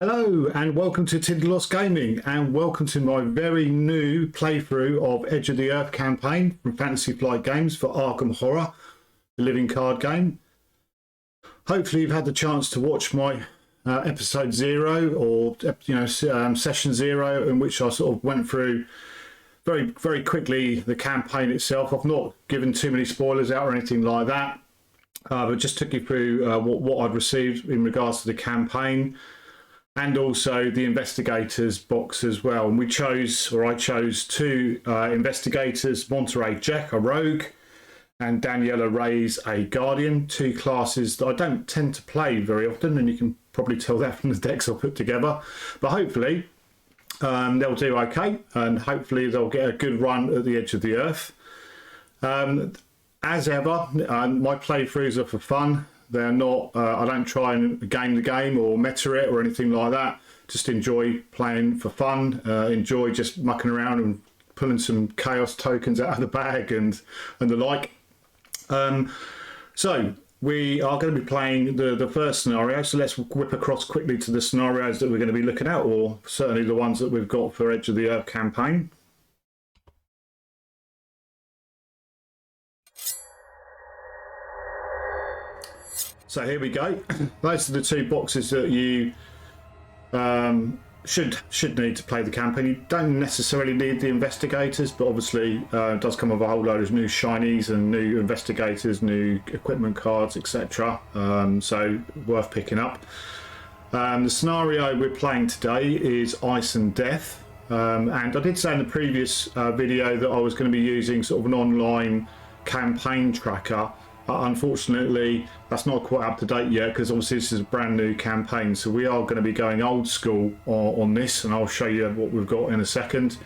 Hello and welcome to Tidlos Gaming, and welcome to my very new playthrough of Edge of the Earth campaign from Fantasy Flight Games for Arkham Horror, the living card game. Hopefully you've had the chance to watch my episode 0 or session 0, in which I sort of went through very quickly the campaign itself. I've not given too many spoilers out or anything like that, but just took you through what I'd received in regards to the campaign. And also the investigators box as well. And I chose two investigators, Monterey Jack, a rogue, and Daniela Reyes, a guardian, two classes that I don't tend to play very often, and you can probably tell that from the decks I put together. But hopefully they'll do okay, and hopefully they'll get a good run at the Edge of the Earth. As ever, my playthroughs are for fun. They're not, I don't try and game the game or meta it or anything like that. Just enjoy playing for fun, enjoy just mucking around and pulling some chaos tokens out of the bag and the like. So we are going to be playing the first scenario. So let's whip across quickly to the scenarios that we're going to be looking at, or certainly the ones that we've got for Edge of the Earth campaign. So here we go. Those are the two boxes that you should need to play the campaign. You don't necessarily need the investigators, but obviously it does come with a whole load of new shinies and new investigators, new equipment cards, etc. So worth picking up. The scenario we're playing today is Ice and Death. And I did say in the previous video that I was going to be using sort of an online campaign tracker. Unfortunately, that's not quite up to date yet, because obviously this is a brand new campaign, so we are going to be going old school on this, and I'll show you what we've got in a second.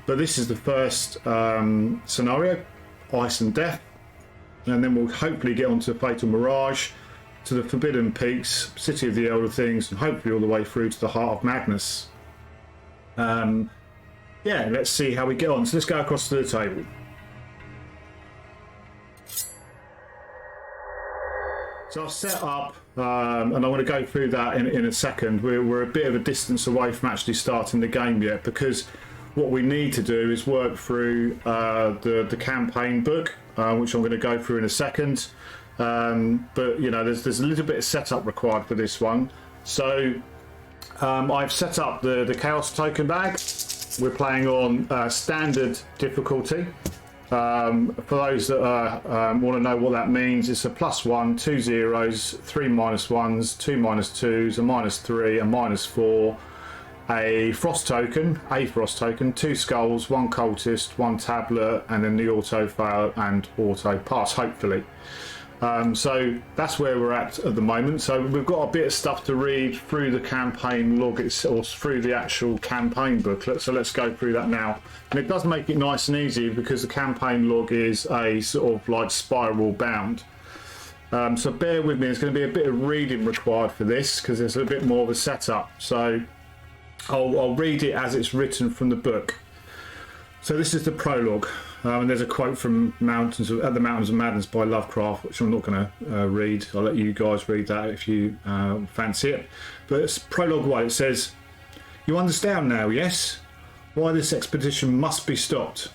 But this is the first scenario, Ice and Death, and then we'll hopefully get onto Fatal Mirage, to the Forbidden Peaks, City of the Elder Things, and hopefully all the way through to the Heart of Madness. Yeah, let's see how we get on. So let's go across to the table. So I've set up, and I'm going to go through that in a second. We're a bit of a distance away from actually starting the game yet, because what we need to do is work through the campaign book, which I'm going to go through in a second. But you know, there's a little bit of setup required for this one. So I've set up the Chaos token bag. We're playing on standard difficulty. For those that want to know what that means, it's a +1, 2 zeros, 3 -1s, 2 -2s, a -3, a -4, a frost token, 2 skulls, 1 cultist, 1 tablet, and then the auto fail and auto pass, hopefully. So that's where we're at the moment. So we've got a bit of stuff to read through the campaign log or through the actual campaign booklet. So let's go through that now. And it does make it nice and easy, because the campaign log is a sort of like spiral bound. So bear with me, there's going to be a bit of reading required for this, because there's a bit more of a setup. So I'll read it as it's written from the book. So this is the prologue. And there's a quote from the Mountains of Madness by Lovecraft, which I'm not going to read. I'll let you guys read that if you fancy it. But it's Prologue 1. It says, "You understand now, yes? Why this expedition must be stopped.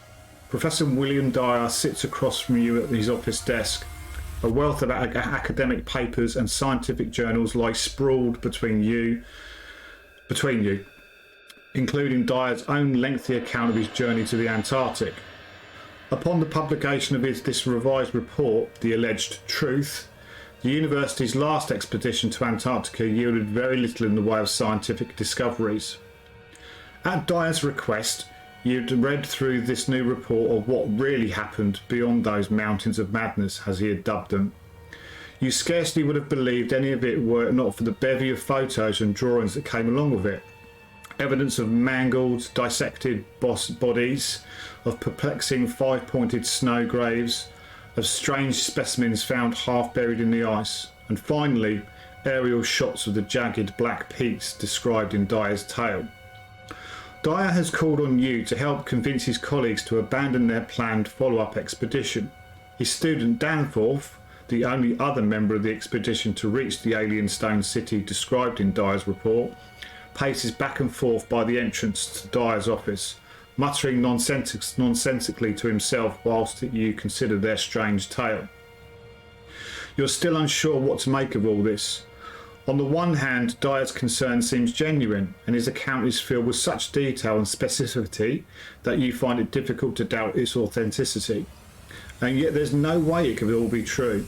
Professor William Dyer sits across from you at his office desk. A wealth of academic papers and scientific journals lie sprawled between you, including Dyer's own lengthy account of his journey to the Antarctic. Upon the publication of this revised report, The Alleged Truth, the university's last expedition to Antarctica yielded very little in the way of scientific discoveries. At Dyer's request, you'd read through this new report of what really happened beyond those mountains of madness, as he had dubbed them. You scarcely would have believed any of it were it not for the bevy of photos and drawings that came along with it. Evidence of mangled, dissected bodies, of perplexing five-pointed snow graves, of strange specimens found half buried in the ice, and finally aerial shots of the jagged black peaks described in Dyer's tale. Dyer has called on you to help convince his colleagues to abandon their planned follow-up expedition. His student Danforth, the only other member of the expedition to reach the alien stone city described in Dyer's report, paces back and forth by the entrance to Dyer's office, muttering nonsensically to himself whilst you consider their strange tale. You're still unsure what to make of all this. On the one hand, Dyer's concern seems genuine, and his account is filled with such detail and specificity that you find it difficult to doubt its authenticity. And yet there's no way it could all be true.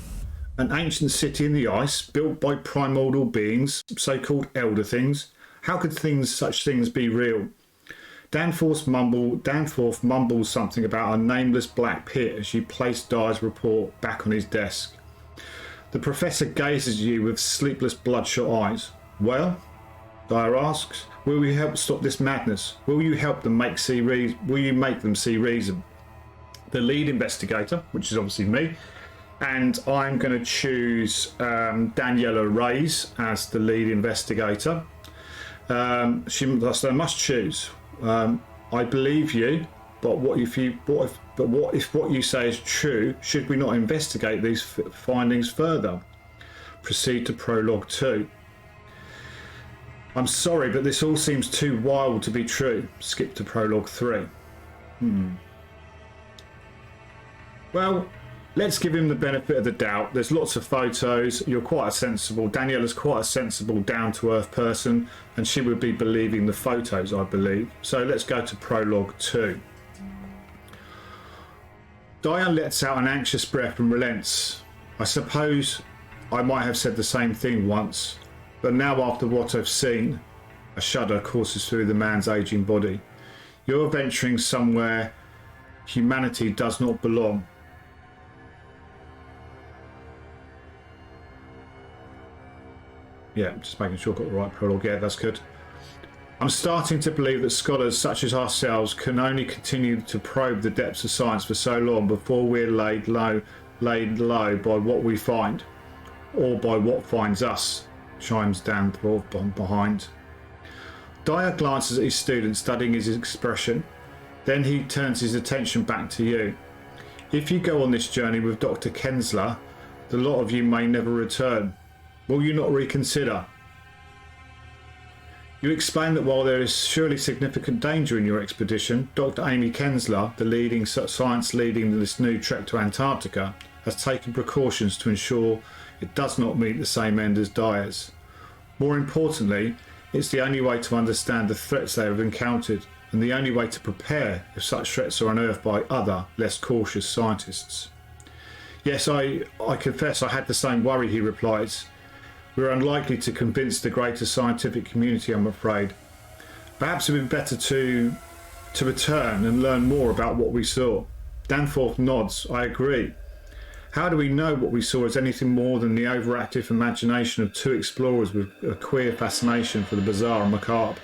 An ancient city in the ice, built by primordial beings, so-called elder things. How could such things be real? Danforth mumbles something about a nameless black pit as you place Dyer's report back on his desk. The professor gazes at you with sleepless, bloodshot eyes. Well, Dyer asks, will you help stop this madness? Will you help them make them see reason? The lead investigator, which is obviously me, and I'm going to choose Daniela Reyes as the lead investigator. She must choose. I believe you, but what if what you say is true? Should we not investigate these findings further? Proceed to Prologue 2. I'm sorry, but this all seems too wild to be true. Skip to Prologue 3. Well, let's give him the benefit of the doubt. There's lots of photos. You're quite a sensible, Daniela's quite a sensible, down-to-earth person, and she would be believing the photos, I believe. So let's go to Prologue 2. Dyer lets out an anxious breath and relents. I suppose I might have said the same thing once, but now after what I've seen, a shudder courses through the man's aging body. You're venturing somewhere humanity does not belong. Yeah, just making sure I've got the right prologue. Yeah, that's good. I'm starting to believe that scholars such as ourselves can only continue to probe the depths of science for so long before we're laid low by what we find, or by what finds us, chimes Danforth behind. Dyer glances at his student, studying his expression. Then he turns his attention back to you. If you go on this journey with Dr. Kensler, the lot of you may never return. Will you not reconsider? You explain that while there is surely significant danger in your expedition, Dr. Amy Kensler, the leading science leading this new trek to Antarctica, has taken precautions to ensure it does not meet the same end as Dyer's. More importantly, it's the only way to understand the threats they have encountered, and the only way to prepare if such threats are unearthed by other, less cautious scientists. Yes, I confess I had the same worry, he replies. We're unlikely to convince the greater scientific community, I'm afraid. Perhaps it would be better to return and learn more about what we saw. Danforth nods. I agree. How do we know what we saw is anything more than the overactive imagination of two explorers with a queer fascination for the bizarre and macabre,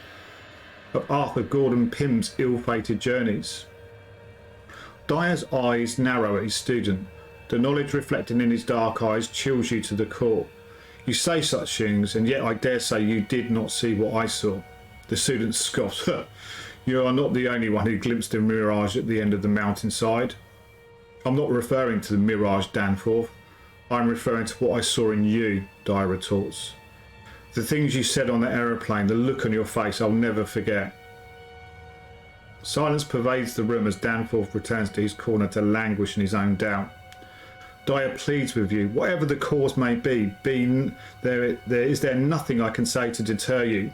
of Arthur Gordon Pym's ill-fated journeys? Dyer's eyes narrow at his student. The knowledge reflected in his dark eyes chills you to the core. You say such things, and yet I dare say you did not see what I saw. The student scoffs. You are not the only one who glimpsed a mirage at the end of the mountainside. I'm not referring to the mirage, Danforth. I'm referring to what I saw in you, Dyer retorts. The things you said on the aeroplane, the look on your face, I'll never forget. Silence pervades the room as Danforth returns to his corner to languish in his own doubt. Dyer pleads with you, whatever the cause may be, is there nothing I can say to deter you?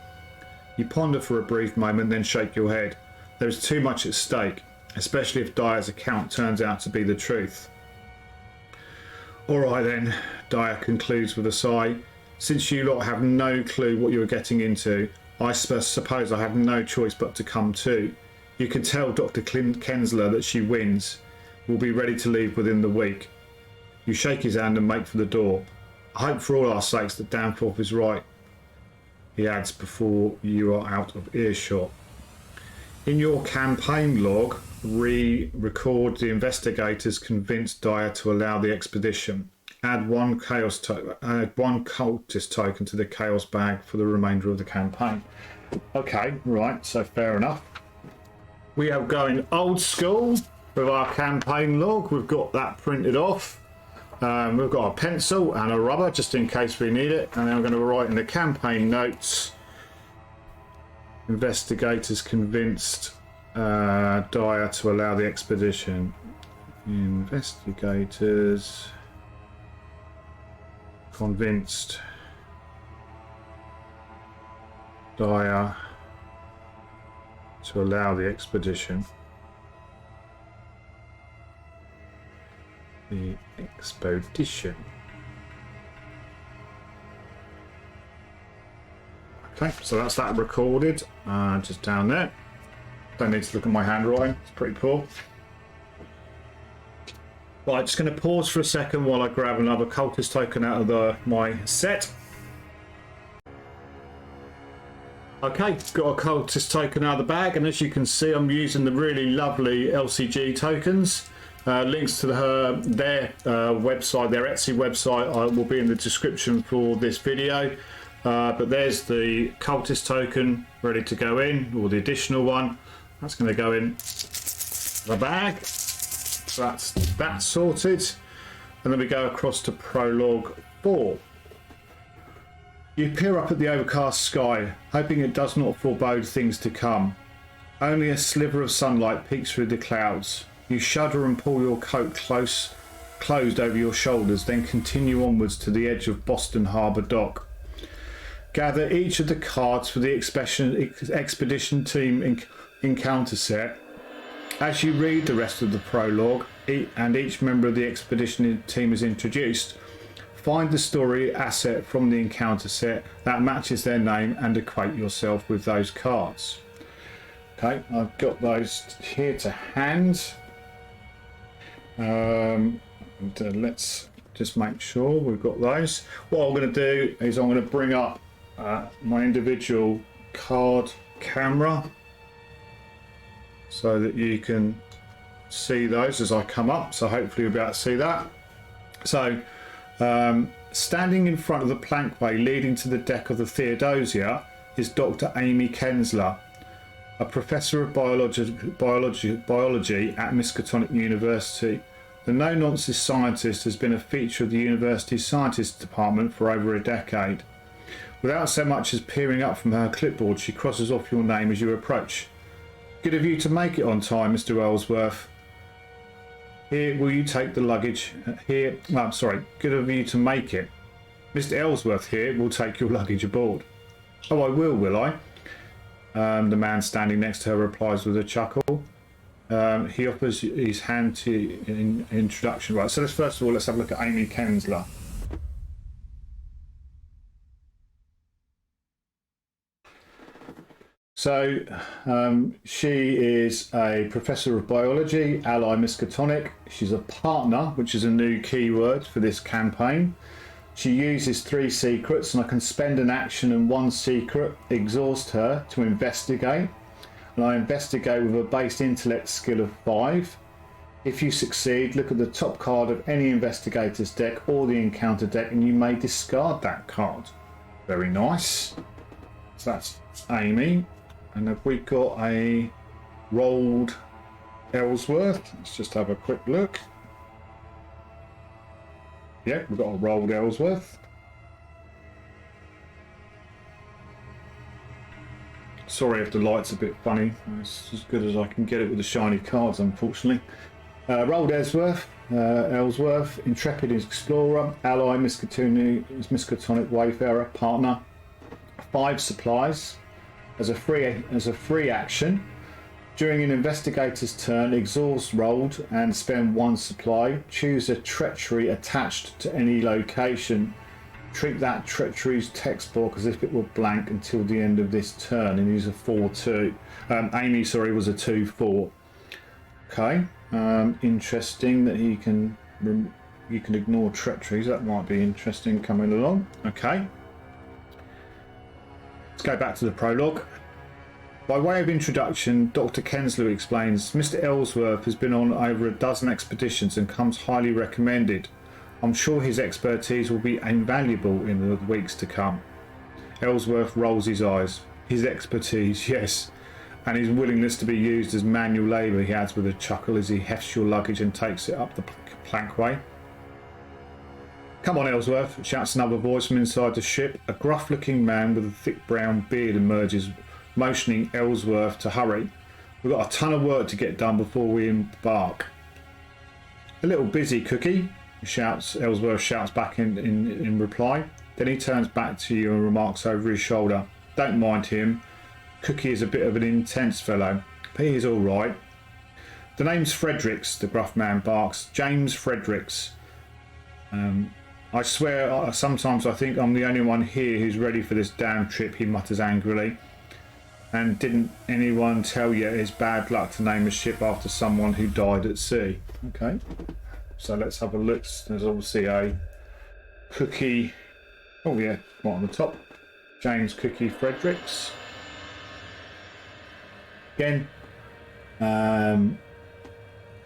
You ponder for a brief moment, then shake your head. There is too much at stake, especially if Dyer's account turns out to be the truth. All right then, Dyer concludes with a sigh. Since you lot have no clue what you're getting into, I suppose I have no choice but to come too. You can tell Dr. Kensler that she wins. We'll be ready to leave within the week. You shake his hand and make for the door. I hope for all our sakes that Danforth is right, he adds before you are out of earshot. In your campaign log, record the investigators convinced Dyer to allow the expedition. Add one cultist token to the chaos bag for the remainder of the campaign. Okay, right, so fair enough. We are going old school with our campaign log. We've got that printed off. We've got a pencil and a rubber just in case we need it, and then we're going to write in the campaign notes Investigators convinced Dyer to allow the expedition. Investigators convinced Dyer to allow the expedition. The expedition. Okay, so that's that recorded, just down there. Don't need to look at my handwriting, it's pretty poor. Right, just going to pause for a second while I grab another cultist token out of my set. Okay, got a cultist token out of the bag, and as you can see, I'm using the really lovely LCG tokens. Links to their website, their Etsy website, will be in the description for this video. But there's the cultist token ready to go in, or the additional one. That's going to go in the bag. So that's that sorted. And then we go across to Prologue 4. You peer up at the overcast sky, hoping it does not forebode things to come. Only a sliver of sunlight peeks through the clouds. You shudder and pull your coat closed over your shoulders, then continue onwards to the edge of Boston Harbour Dock. Gather each of the cards for the expedition team encounter set. As you read the rest of the prologue, and each member of the expedition team is introduced, find the story asset from the encounter set that matches their name and equate yourself with those cards. Okay, I've got those here to hand. Let's just make sure we've got those. What I'm going to do is I'm going to bring up my individual card camera so that you can see those as I come up, so hopefully you'll be able to see that. So standing in front of the plankway leading to the deck of the Theodosia is Dr. Amy Kensler, a professor of biology at Miskatonic University. The no-nonsense scientist has been a feature of the university's scientists department for over a decade. Without so much as peering up from her clipboard, she crosses off your name as you approach. Good of you to make it on time, Mr. Ellsworth. Here, will you take the luggage? Here, well, sorry, good of you to make it. Mr. Ellsworth here will take your luggage aboard. Oh, I will I? The man standing next to her replies with a chuckle. He offers his hand to in introduction. Right, so first of all, let's have a look at Amy Kensler. So she is a professor of biology, ally Miskatonic. She's a partner, which is a new keyword for this campaign. She uses 3 secrets, and I can spend an action and 1 secret, exhaust her to investigate. And I investigate with a base intellect skill of 5. If you succeed, look at the top card of any investigator's deck or the encounter deck, and you may discard that card. Very nice. So that's Amy. And have we got a rolled Ellsworth? Let's just have a quick look. Yeah, we've got a rolled Ellsworth. Sorry if the light's a bit funny. It's as good as I can get it with the shiny cards, unfortunately. Rolled Ellsworth, intrepid explorer, ally Miskatonic wayfarer, partner. 5 supplies. As a free action, during an investigator's turn, exhaust rolled and spend 1 supply. Choose a treachery attached to any location. Treat that treachery's text block as if it were blank until the end of this turn, and use a 4-2. Amy, sorry, was a 2-4. Okay, interesting that you can ignore treacheries. That might be interesting coming along. Okay. Let's go back to the prologue. By way of introduction, Dr. Kensler explains, Mr. Ellsworth has been on over a dozen expeditions and comes highly recommended. I'm sure his expertise will be invaluable in the weeks to come. Ellsworth rolls his eyes. His expertise, yes, and his willingness to be used as manual labour, he adds with a chuckle as he hefts your luggage and takes it up the plankway. Come on, Ellsworth, shouts another voice from inside the ship. A gruff-looking man with a thick brown beard emerges motioning Ellsworth to hurry. We've got a ton of work to get done before we embark. A little busy, Cookie, Ellsworth shouts back in reply. Then he turns back to you and remarks over his shoulder, don't mind him. Cookie is a bit of an intense fellow, but he's all right. The name's Fredericks, the gruff man barks. James Fredericks. I swear, sometimes I think I'm the only one here who's ready for this damn trip, he mutters angrily. And didn't anyone tell you it's bad luck to name a ship after someone who died at sea? Okay, so let's have a look. There's obviously a Cookie. Oh yeah, right on the top. James Cookie Fredericks. Again,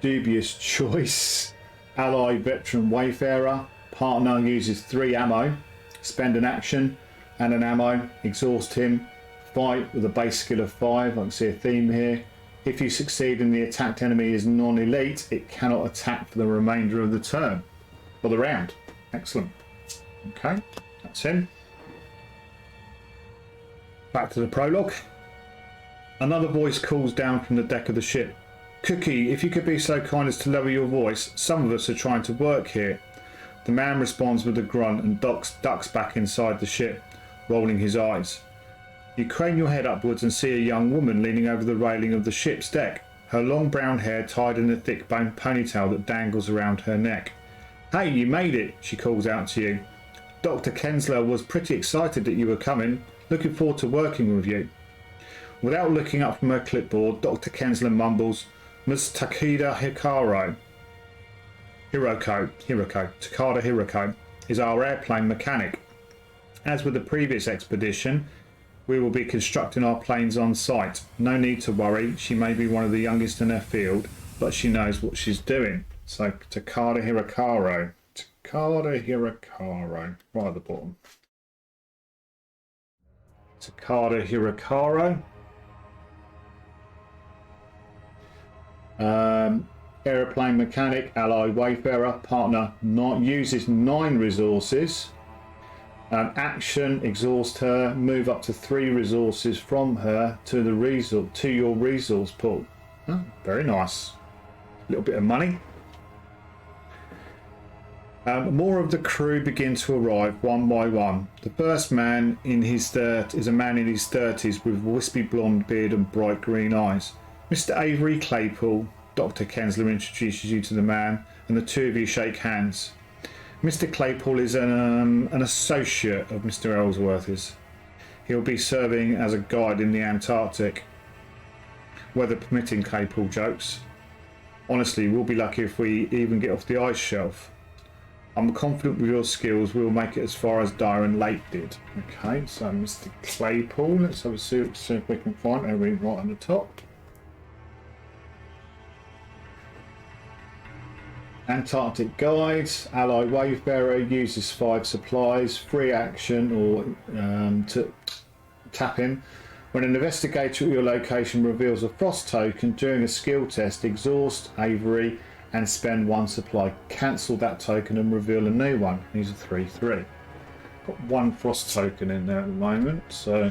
dubious choice. Ally veteran wayfarer. Partner uses 3 ammo. Spend an action and an ammo. Exhaust him. Fight with a base skill of 5. I can see a theme here. If you succeed and the attacked enemy is non-elite, it cannot attack for the remainder of the turn. Or the round. Excellent. Okay, that's him. Back to the prologue. Another voice calls down from the deck of the ship. Cookie, if you could be so kind as to lower your voice, some of us are trying to work here. The man responds with a grunt and ducks back inside the ship, rolling his eyes. You crane your head upwards and see a young woman leaning over the railing of the ship's deck, her long brown hair tied in a thick ponytail that dangles around her neck. Hey, you made it, she calls out to you. Dr. Kensler was pretty excited that you were coming. Looking forward to working with you. Without looking up from her clipboard, Dr. Kensler mumbles, Ms. Takeda Takada Hiroko is our airplane mechanic. As with the previous expedition, we will be constructing our planes on site. No need to worry, she may be one of the youngest in her field, but she knows what she's doing. So Takada Hiroko. Right at the bottom. Takada Hiroko. Aeroplane mechanic, ally wayfarer, partner uses 9 resources. Action, exhaust her, move up to 3 resources from her to your resource pool. Oh, very nice. A little bit of money. More of the crew begin to arrive one by one. The first man is a man in his 30s with wispy blonde beard and bright green eyes. Mr. Avery Claypool. Dr. Kensler introduces you to the man, and the two of you shake hands. Mr. Claypool is an associate of Mr. Ellsworth's. He'll be serving as a guide in the Antarctic. Weather permitting, Claypool jokes. Honestly, we'll be lucky if we even get off the ice shelf. I'm confident with your skills we'll make it as far as Dyer and Lake did. Okay, so Mr. Claypool, let's have a see if we can find everything right on the top. Antarctic guides, ally wayfarer uses 5 supplies, free action or to tap him. When an investigator at your location reveals a frost token during a skill test, exhaust Avery and spend 1 supply. Cancel that token and reveal a new one. These are 3/3. Got 1 frost token in there at the moment, so.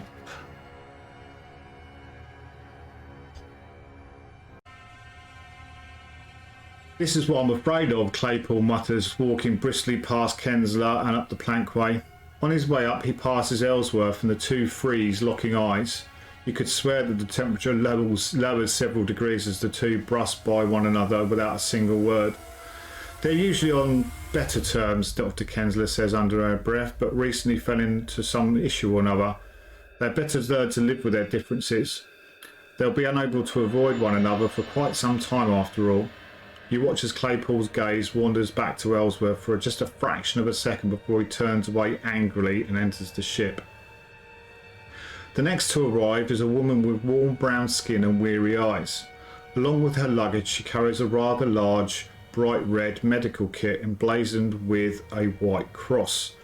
This is what I'm afraid of, Claypool mutters, walking briskly past Kensler and up the plankway. On his way up, he passes Ellsworth and the two freeze, locking eyes. You could swear that the temperature lowers several degrees as the two brush by one another without a single word. They're usually on better terms, Dr. Kensler says under her breath, but recently fell into some issue or another. They're better learn to live with their differences. They'll be unable to avoid one another for quite some time after all. You watch as Claypool's gaze wanders back to Ellsworth for just a fraction of a second before he turns away angrily and enters the ship. The next to arrive is a woman with warm brown skin and weary eyes. Along with her luggage, she carries a rather large, bright red medical kit emblazoned with a white cross.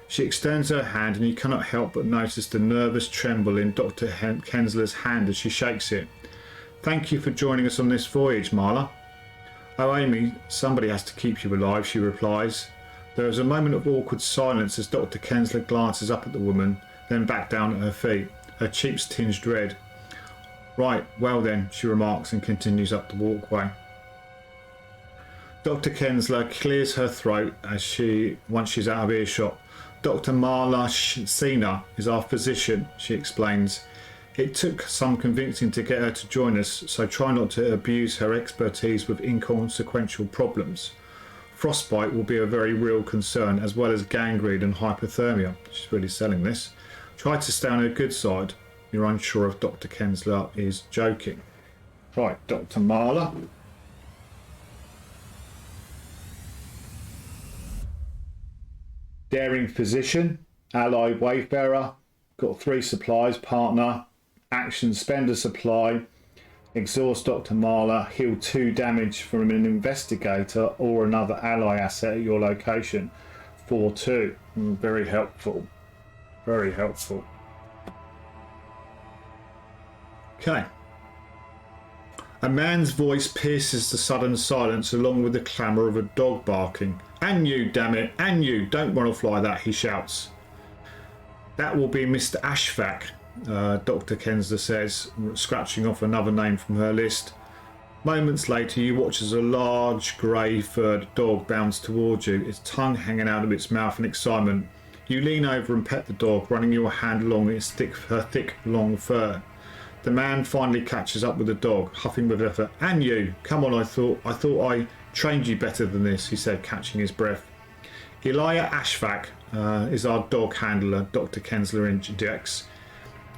She extends her hand and you cannot help but notice the nervous tremble in Dr. Kensler's hand as she shakes it. Thank you for joining us on this voyage, Marla. Oh, Amy, somebody has to keep you alive, she replies. There is a moment of awkward silence as Dr. Kensler glances up at the woman, then back down at her feet. her cheeks tinged red. Right, well then, she remarks and continues up the walkway. Dr. Kensler clears her throat once she's out of earshot. Dr. Marla Sina is our physician, she explains. It took some convincing to get her to join us, so try not to abuse her expertise with inconsequential problems. Frostbite will be a very real concern, as well as gangrene and hypothermia. She's really selling this. Try to stay on her good side. You're unsure if Dr. Kensler is joking. Right, Dr. Marla. Daring physician, ally wayfarer, got 3 supplies, partner, action spend a supply, exhaust Dr. Marla, heal 2 damage from an investigator or another ally asset at your location. 4-2. Very helpful. Very helpful. Okay. A man's voice pierces the sudden silence along with the clamour of a dog barking. And you, damn it, and you, don't run off like that, he shouts. That will be Mr. Ashfaq, Dr. Kensler says, scratching off another name from her list. Moments later, you watch as a large grey-furred dog bounds towards you, its tongue hanging out of its mouth in excitement. You lean over and pet the dog, running your hand along its her thick, long fur. The man finally catches up with the dog, huffing with effort. And you, come on, I thought I trained you better than this, he said, catching his breath. Elijah Ashfaq is our dog handler, Dr. Kensler injects.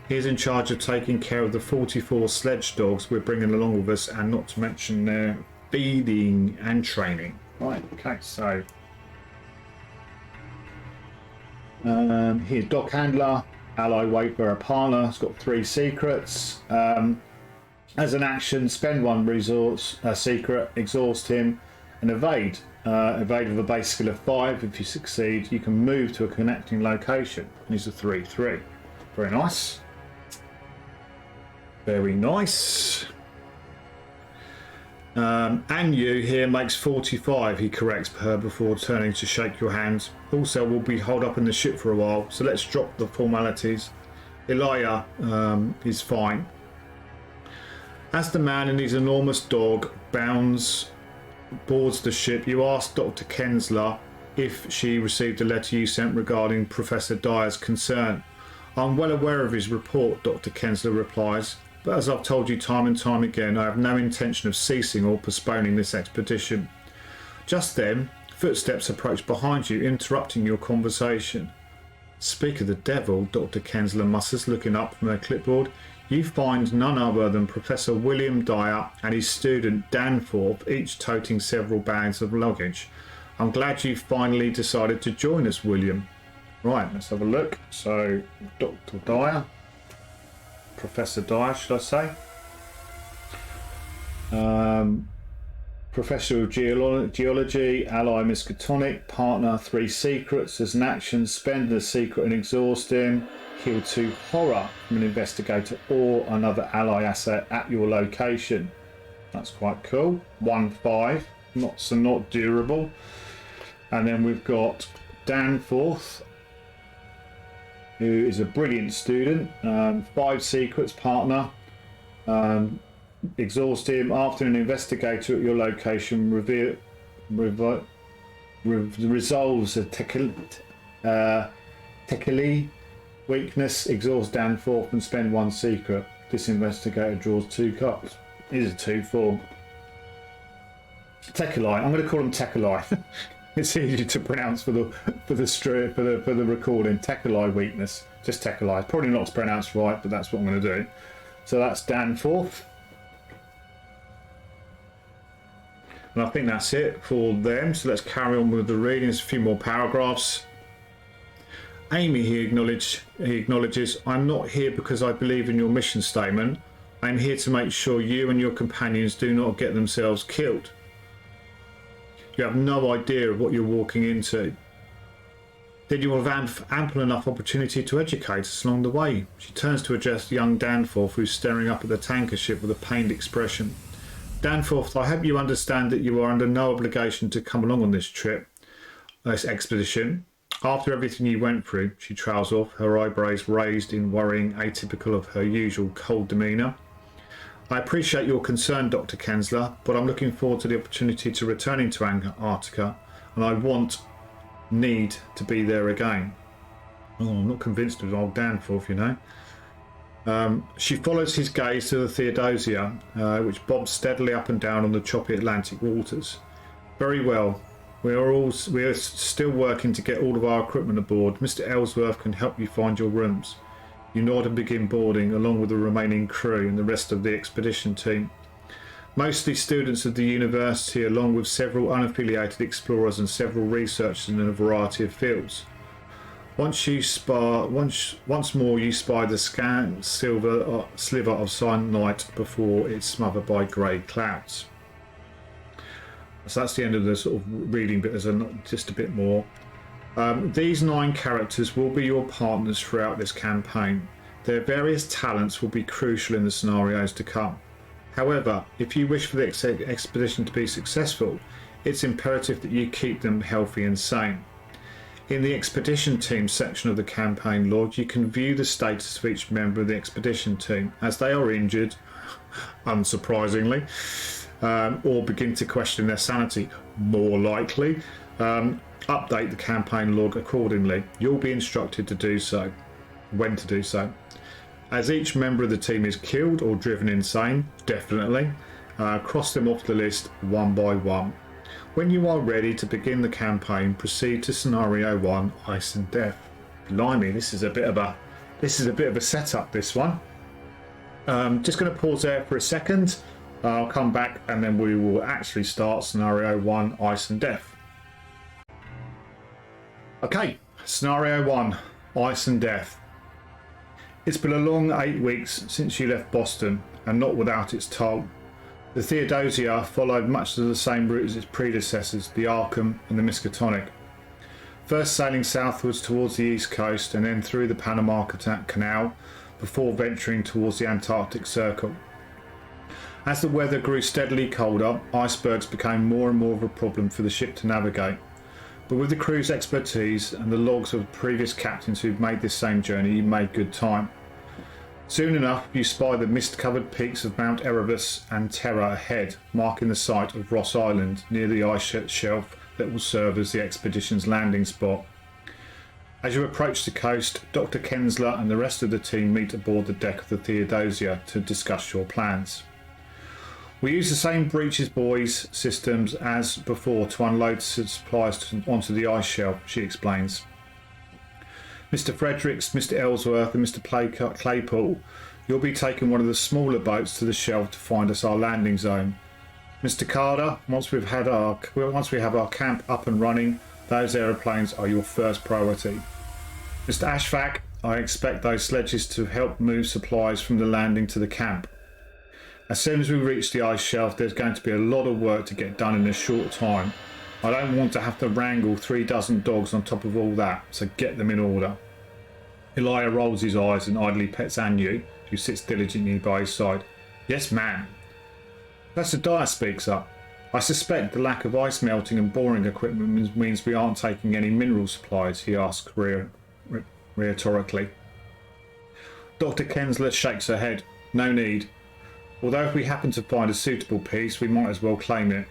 He is in charge of taking care of the 44 sledge dogs we're bringing along with us, and not to mention their feeding and training. Right, okay, so here's dog handler, ally wayfarer partner. It's got 3 secrets. As an action, spend 1 resource, secret, exhaust him, and evade. Evade with a base skill of 5. If you succeed, you can move to a connecting location. These are 3-3. Very nice. Very nice. And you here makes 45, he corrects her before turning to shake your hand. Also, we'll be holed up in the ship for a while, so let's drop the formalities. Elijah is fine. As the man and his enormous dog boards the ship, you ask Dr. Kensler if she received a letter you sent regarding Professor Dyer's concern. I'm well aware of his report, Dr. Kensler replies, but as I've told you time and time again, I have no intention of ceasing or postponing this expedition. Just then, footsteps approach behind you, interrupting your conversation. Speak of the devil, Dr. Kensler mutters, looking up from her clipboard. You find none other than Professor William Dyer and his student Danforth, each toting several bags of luggage. I'm glad you finally decided to join us, William. Right, let's have a look. So, Dr. Dyer, Professor Dyer, should I say? Professor of Geology, ally Miskatonic, partner 3 secrets. As an action, spend a secret and exhaust him. Heal 2 horror from an investigator or another ally asset at your location. That's quite cool. 1-5, not durable. And then we've got Danforth, who is a brilliant student. 5 secrets, partner. Exhaust him after an investigator at your location resolves a technically weakness. Exhaust Danforth and spend 1 secret. This investigator draws 2 cards. Here's a 2-4. Tekalai. I'm going to call him Tekalai. It's easier to pronounce for the recording. Tekalai weakness. Just Tekalai. Probably not pronounced right, but that's what I'm going to do. So that's Danforth. And I think that's it for them. So let's carry on with the reading. There's a few more paragraphs. Amy, he acknowledges, I'm not here because I believe in your mission statement. I'm here to make sure you and your companions do not get themselves killed. You have no idea of what you're walking into. Then you will have ample enough opportunity to educate us along the way. She turns to address young Danforth, who's staring up at the tanker ship with a pained expression. Danforth, I hope you understand that you are under no obligation to come along on this trip, this expedition. After everything you went through, she trails off, her eyebrows raised in worrying, atypical of her usual cold demeanour. I appreciate your concern, Dr. Kensler, but I'm looking forward to the opportunity to returning to Antarctica, and I need to be there again. Oh, I'm not convinced of old Danforth, you know. She follows his gaze to the Theodosia, which bobs steadily up and down on the choppy Atlantic waters. Very well. We are still working to get all of our equipment aboard. Mr. Ellsworth can help you find your rooms. You nod and begin boarding, along with the remaining crew and the rest of the expedition team. Mostly students of the university, along with several unaffiliated explorers and several researchers in a variety of fields. Once more you spy the scant sliver of sunlight before it's smothered by grey clouds. So that's the end of the sort of reading bit. There's just a bit more. These 9 characters will be your partners throughout this campaign. Their various talents will be crucial in the scenarios to come. However, if you wish for the expedition to be successful, it's imperative that you keep them healthy and sane. In the expedition team section of the campaign log, you can view the status of each member of the expedition team as they are injured, unsurprisingly, or begin to question their sanity, more likely. Update the campaign log accordingly. You'll be instructed to do so, when to do so. As each member of the team is killed or driven insane, definitely, cross them off the list one by one. When you are ready to begin the campaign, proceed to scenario 1, Ice and Death. Blimey, this is a bit of a setup, this one. Just going to pause there for a second. I'll come back and then we will actually start scenario 1, Ice and Death. Okay, scenario 1, Ice and Death. It's been a long 8 weeks since you left Boston, and not without its toll. The Theodosia followed much of the same route as its predecessors, the Arkham and the Miskatonic. First sailing southwards towards the east coast and then through the Panama Canal before venturing towards the Antarctic Circle. As the weather grew steadily colder, icebergs became more and more of a problem for the ship to navigate. But with the crew's expertise and the logs of previous captains who'd made this same journey, you made good time. Soon enough, you spy the mist-covered peaks of Mount Erebus and Terra ahead, marking the site of Ross Island near the ice shelf that will serve as the expedition's landing spot. As you approach the coast, Dr. Kensler and the rest of the team meet aboard the deck of the Theodosia to discuss your plans. We use the same breeches buoys systems as before to unload supplies onto the ice shelf, she explains. Mr. Fredericks, Mr. Ellsworth and Mr. Claypool, you'll be taking one of the smaller boats to the shelf to find us our landing zone. Mr. Carter, once we have our camp up and running, those aeroplanes are your first priority. Mr. Ashfaq, I expect those sledges to help move supplies from the landing to the camp. As soon as we reach the ice shelf, there's going to be a lot of work to get done in a short time. I don't want to have to wrangle 36 dogs on top of all that, so get them in order. Elia rolls his eyes and idly pets Anu, who sits diligently by his side. Yes, ma'am. Professor Dyer speaks up. I suspect the lack of ice melting and boring equipment means we aren't taking any mineral supplies, he asks rhetorically. Dr. Kensler shakes her head. No need. Although if we happen to find a suitable piece, we might as well claim it.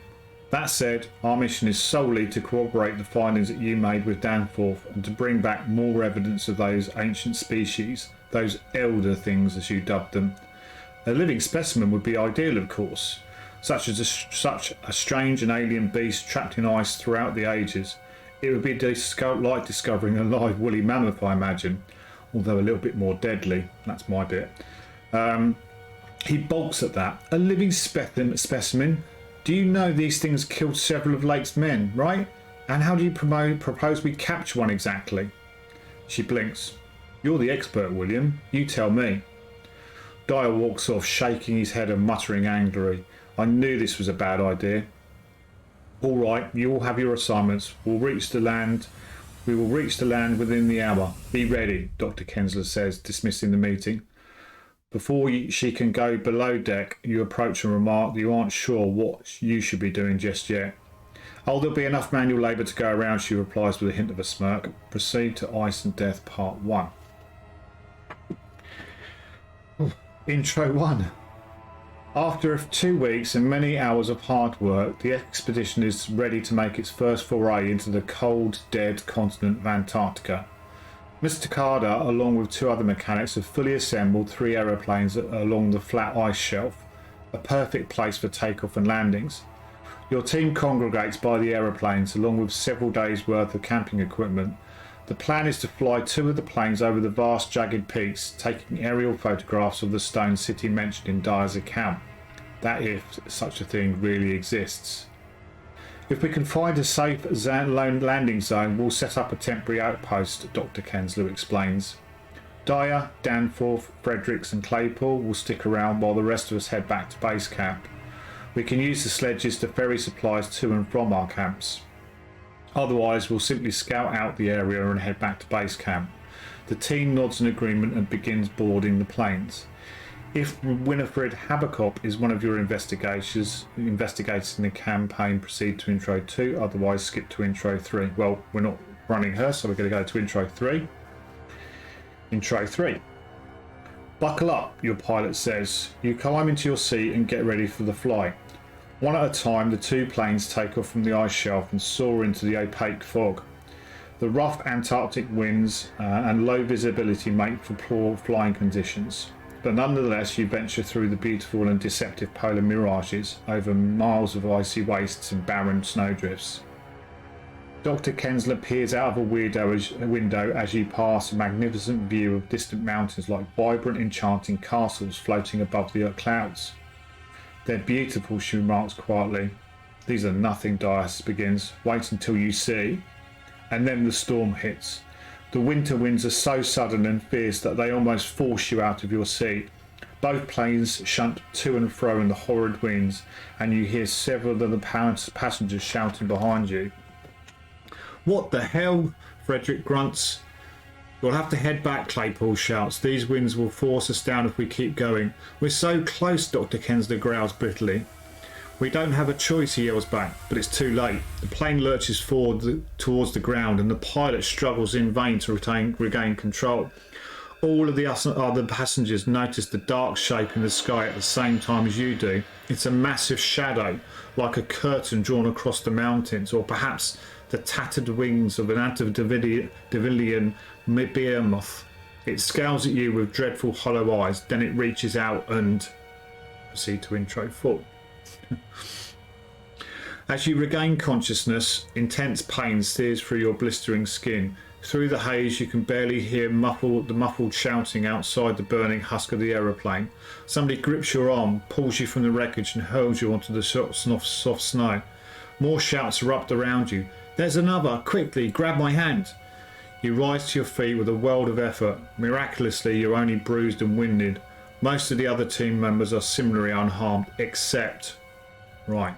That said, our mission is solely to corroborate the findings that you made with Danforth and to bring back more evidence of those ancient species, those elder things as you dubbed them. A living specimen would be ideal, of course, such a strange and alien beast trapped in ice throughout the ages. It would be like discovering a live woolly mammoth, I imagine, although a little bit more deadly. That's my bit. He balks at that. A living specimen? Do you know these things killed several of Lake's men, right? And how do you propose we capture one exactly? She blinks. You're the expert, William. You tell me. Dyer walks off, shaking his head and muttering angrily. I knew this was a bad idea. All right, you all have your assignments. We will reach the land within the hour. Be ready, Dr. Kensler says, dismissing the meeting. Before she can go below deck, you approach and remark that you aren't sure what you should be doing just yet. Oh, there'll be enough manual labour to go around, she replies with a hint of a smirk. Proceed to Ice and Death Part 1. Intro 1. After 2 weeks and many hours of hard work, the expedition is ready to make its first foray into the cold, dead continent of Antarctica. Mr. Carter, along with 2 other mechanics, have fully assembled 3 aeroplanes along the flat ice shelf, a perfect place for takeoff and landings. Your team congregates by the aeroplanes along with several days' worth of camping equipment. The plan is to fly 2 of the planes over the vast jagged peaks, taking aerial photographs of the stone city mentioned in Dyer's account. That if such a thing really exists. If we can find a safe landing zone, we'll set up a temporary outpost, Dr. Kensler explains. Dyer, Danforth, Fredericks and Claypool will stick around while the rest of us head back to base camp. We can use the sledges to ferry supplies to and from our camps. Otherwise, we'll simply scout out the area and head back to base camp. The team nods in agreement and begins boarding the planes. If Winifred Habakkuk is one of your investigators in the campaign, proceed to Intro 2, otherwise skip to Intro 3. Well, we're not running her, so we're going to go to Intro 3. Intro 3. Buckle up, your pilot says. You climb into your seat and get ready for the flight. One at a time, the 2 planes take off from the ice shelf and soar into the opaque fog. The rough Antarctic winds and low visibility make for poor flying conditions, but nonetheless you venture through the beautiful and deceptive polar mirages over miles of icy wastes and barren snowdrifts. Dr. Kensler peers out of a window as you pass a magnificent view of distant mountains like vibrant, enchanting castles floating above the clouds. They're beautiful, she remarks quietly. These are nothing, Dyer begins. Wait until you see. And then the storm hits. The winter winds are so sudden and fierce that they almost force you out of your seat. Both planes shunt to and fro in the horrid winds, and you hear several of the passengers shouting behind you. What the hell? Frederick grunts. We'll have to head back, Claypool shouts. These winds will force us down if we keep going. We're so close, Dr. Kensler growls bitterly. We don't have a choice, he yells back, but it's too late. The plane lurches forward towards the ground and the pilot struggles in vain to regain control. All of the other passengers notice the dark shape in the sky at the same time as you do. It's a massive shadow, like a curtain drawn across the mountains, or perhaps the tattered wings of an antediluvian behemoth. It scowls at you with dreadful hollow eyes, then it reaches out and... Proceed to Intro 4. As you regain consciousness, intense pain sears through your blistering skin. Through the haze you can barely hear the muffled shouting outside the burning husk of the aeroplane. Somebody grips your arm, pulls you from the wreckage and hurls you onto the soft snow. More shouts erupt around you. There's another! Quickly, grab my hand! You rise to your feet with a world of effort. Miraculously, you're only bruised and winded. Most of the other team members are similarly unharmed, except... Right.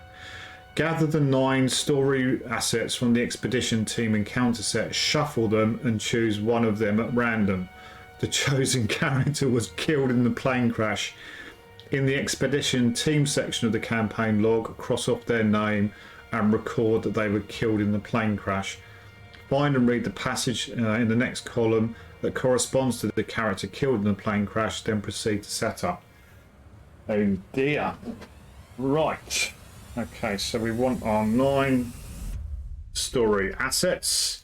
Gather the 9 story assets from the expedition team encounter set, shuffle them and choose one of them at random. The chosen character was killed in the plane crash. In the expedition team section of the campaign log, cross off their name and record that they were killed in the plane crash. Find and read the passage in the next column that corresponds to the character killed in the plane crash, then proceed to set up. Oh dear. Right. Okay, so we want our 9 story assets.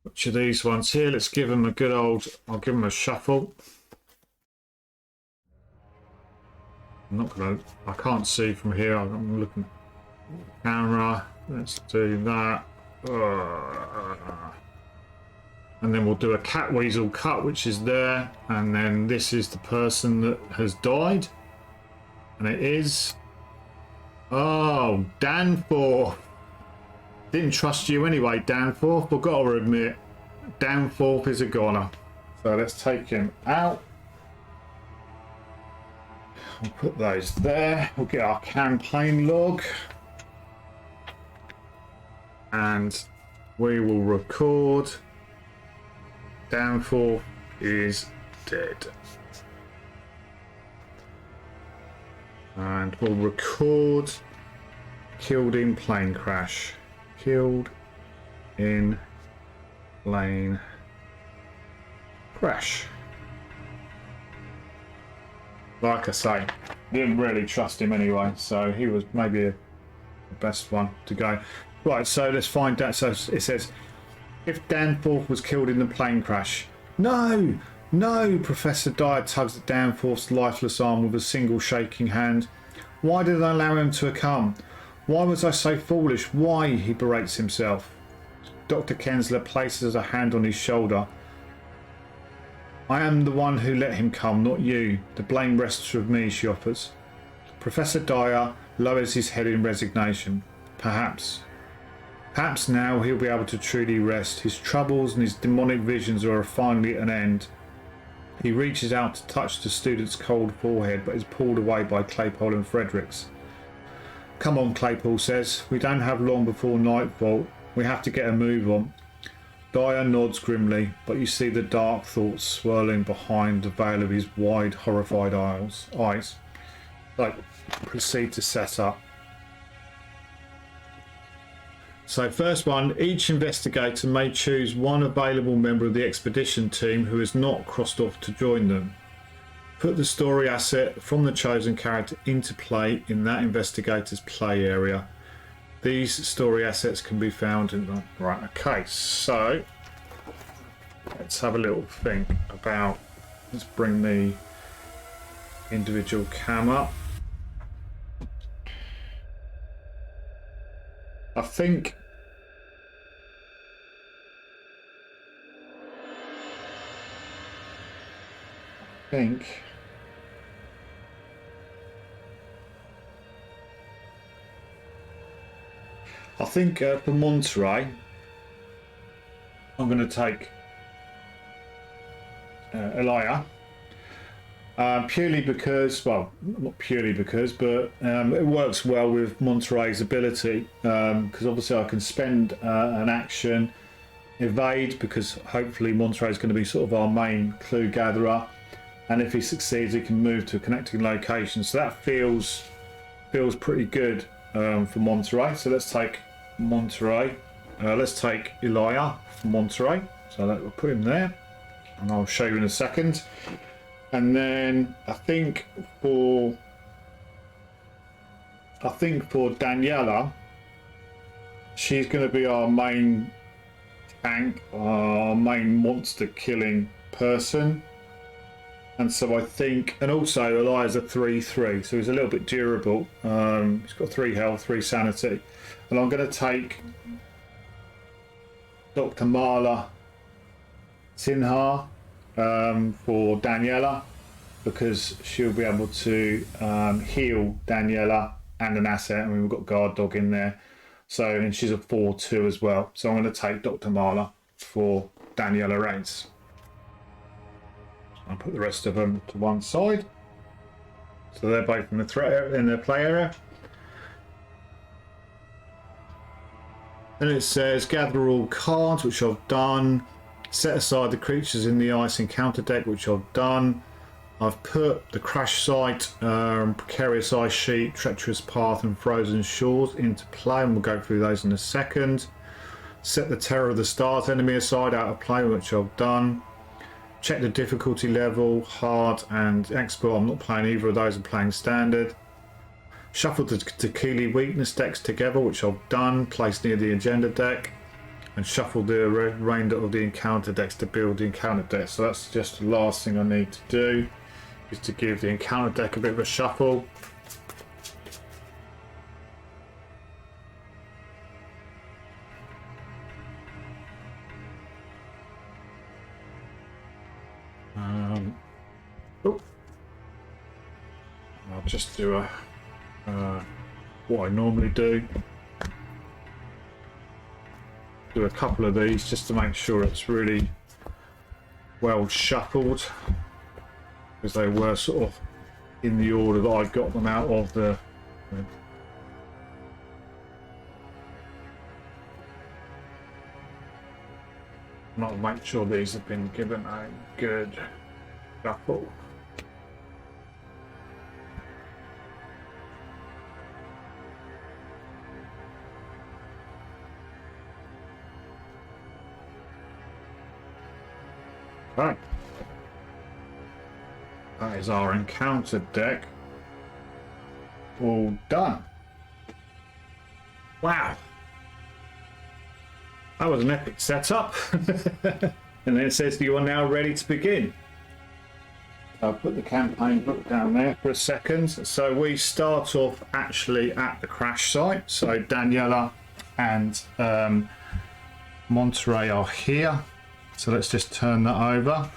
Which are these ones here? Let's give them a good old... I'll give them a shuffle. I'm not going to... I can't see from here. I'm looking... Camera. Let's do that. And then we'll do a cat weasel cut, which is there. And then this is the person that has died. And it is... Oh, Danforth. Didn't trust you anyway, Danforth, but got to admit, Danforth is a goner. So let's take him out. We'll put those there. We'll get our campaign log. And we will record Danforth is dead. And we'll record killed in plane crash. killed in plane crash. Like I say, didn't really trust him anyway, so he was maybe the best one to go. Right, so let's find out. So it says, if Danforth was killed in the plane crash. No! No! Professor Dyer tugs at Danforth's lifeless arm with a single shaking hand. Why did I allow him to come? Why was I so foolish? Why? He berates himself. Dr. Kensler places a hand on his shoulder. I am the one who let him come, not you. The blame rests with me, she offers. Professor Dyer lowers his head in resignation. Perhaps now he'll be able to truly rest. His troubles and his demonic visions are finally at an end. He reaches out to touch the student's cold forehead, but is pulled away by Claypole and Fredericks. Come on, Claypole says. We don't have long before nightfall. We have to get a move on. Dyer nods grimly, but you see the dark thoughts swirling behind the veil of his wide, horrified eyes. So, proceed to set up. So first one, each investigator may choose one available member of the expedition team who is not crossed off to join them. Put the story asset from the chosen character into play in that investigator's play area. These story assets can be found in the... Right, okay, so let's have a little think about... Let's bring the individual cam up. I think for Monterey, I'm going to take Elia, purely because, well, not purely because, but it works well with Monterey's ability, because obviously I can spend an action, evade, because hopefully Monterey is going to be sort of our main clue gatherer, and if he succeeds he can move to a connecting location, so that feels pretty good for Monterey. So let's take Monterey. Let's take Elia from Monterey, so that we'll put him there, and I'll show you in a second. And then I think for Daniela, she's going to be our main tank, our main monster killing person. And so I think, and also Elia's a 3/3, so he's a little bit durable. He's got 3 health, 3 sanity. And I'm going to take Dr. Marla Sinha for Daniela, because she'll be able to heal Daniela and an asset. I mean, we've got Guard Dog in there, so, and she's a 4/2 as well. So I'm going to take Dr. Marla for Daniela Reigns. I'll put the rest of them to one side, so they're both in the play area. Then it says gather all cards, which I've done. Set aside the creatures in the ice encounter deck, which I've done. I've put the crash site, precarious ice sheet, treacherous path, and frozen shores into play, and we'll go through those in a second. Set the terror of the stars enemy aside out of play, which I've done. Check the difficulty level, hard and expert. I'm not playing either of those, I'm playing standard. Shuffle the Tequila weakness decks together, which I've done, placed near the agenda deck. And shuffle the remainder of the encounter decks to build the encounter deck. So that's just the last thing I need to do, is to give the encounter deck a bit of a shuffle. I'll just do what I normally do. Do a couple of these just to make sure it's really well shuffled, because they were sort of in the order that I got them out of the... I'll make sure these have been given a good shuffle. Right. That is our encounter deck. All done. Wow. That was an epic setup. And then it says you are now ready to begin. I'll put the campaign book down there for a second. So we start off actually at the crash site. So Daniela and Monterey are here. So let's just turn that over.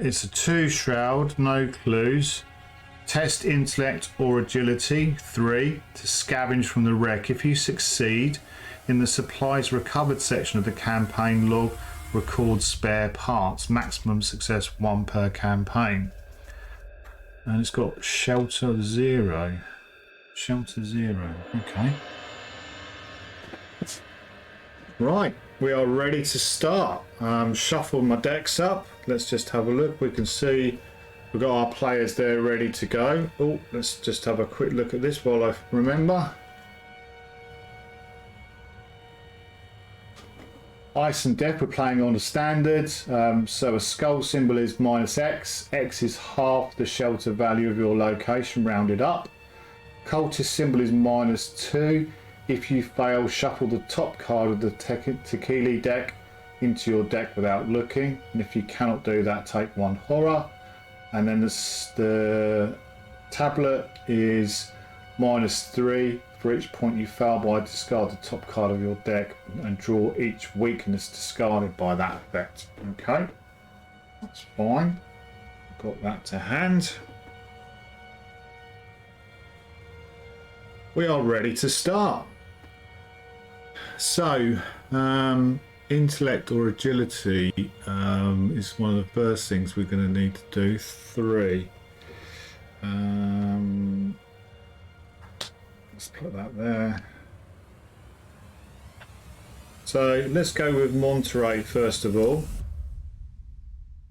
It's a 2 shroud, no clues. Test intellect or agility 3 to scavenge from the wreck. If you succeed, in the supplies recovered section of the campaign log, record spare parts. Maximum success 1 per campaign. And it's got shelter 0. Shelter 0. Okay. Right, we are ready to start. Shuffle my decks up. Let's just have a look. We can see we've got our players there ready to go. Oh, let's just have a quick look at this while I remember. Ice and Death, we're playing on the standard. So a skull symbol is -X. X is half the shelter value of your location, rounded up. Cultist symbol is -2. If you fail, shuffle the top card of the Tequila deck into your deck without looking. And if you cannot do that, take 1 horror. And then the tablet is -3. For each point you fail by, discard the top card of your deck and draw each weakness discarded by that effect. Okay, that's fine. Got that to hand. We are ready to start. So, intellect or agility is one of the first things we're going to need to do. 3. Let's put that there. So let's go with Monterey first of all.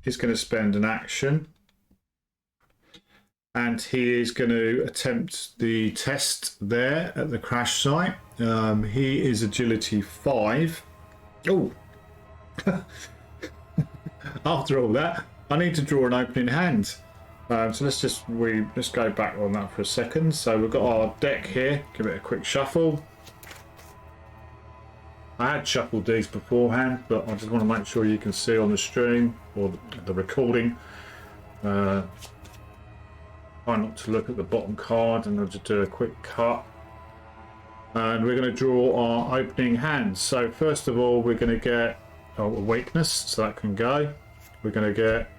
He's going to spend an action. And he is going to attempt the test there at the crash site. He is agility 5. Oh! After all that, I need to draw an opening hand. So let's go back on that for a second. So we've got our deck here. Give it a quick shuffle. I had shuffled these beforehand, but I just want to make sure you can see on the stream or the recording. Try not to look at the bottom card, and I'll just do a quick cut. And we're going to draw our opening hand. So first of all, we're going to get a weakness, so that can go. We're going to get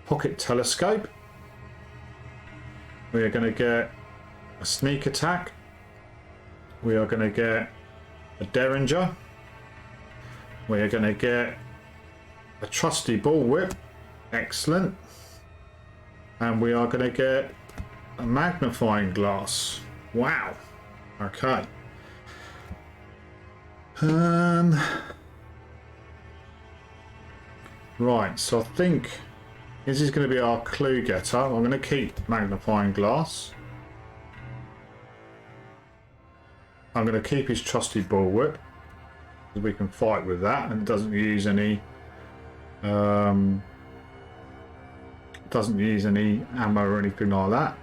Pocket Telescope. We are going to get a sneak attack. We are going to get a Derringer. We are going to get a trusty bullwhip. Excellent. And we are going to get a magnifying glass. Wow. Okay. Right, so I think this is going to be our clue getter. I'm going to keep magnifying glass. I'm going to keep his trusty bullwhip, because we can fight with that, and it doesn't use any ammo or anything like that.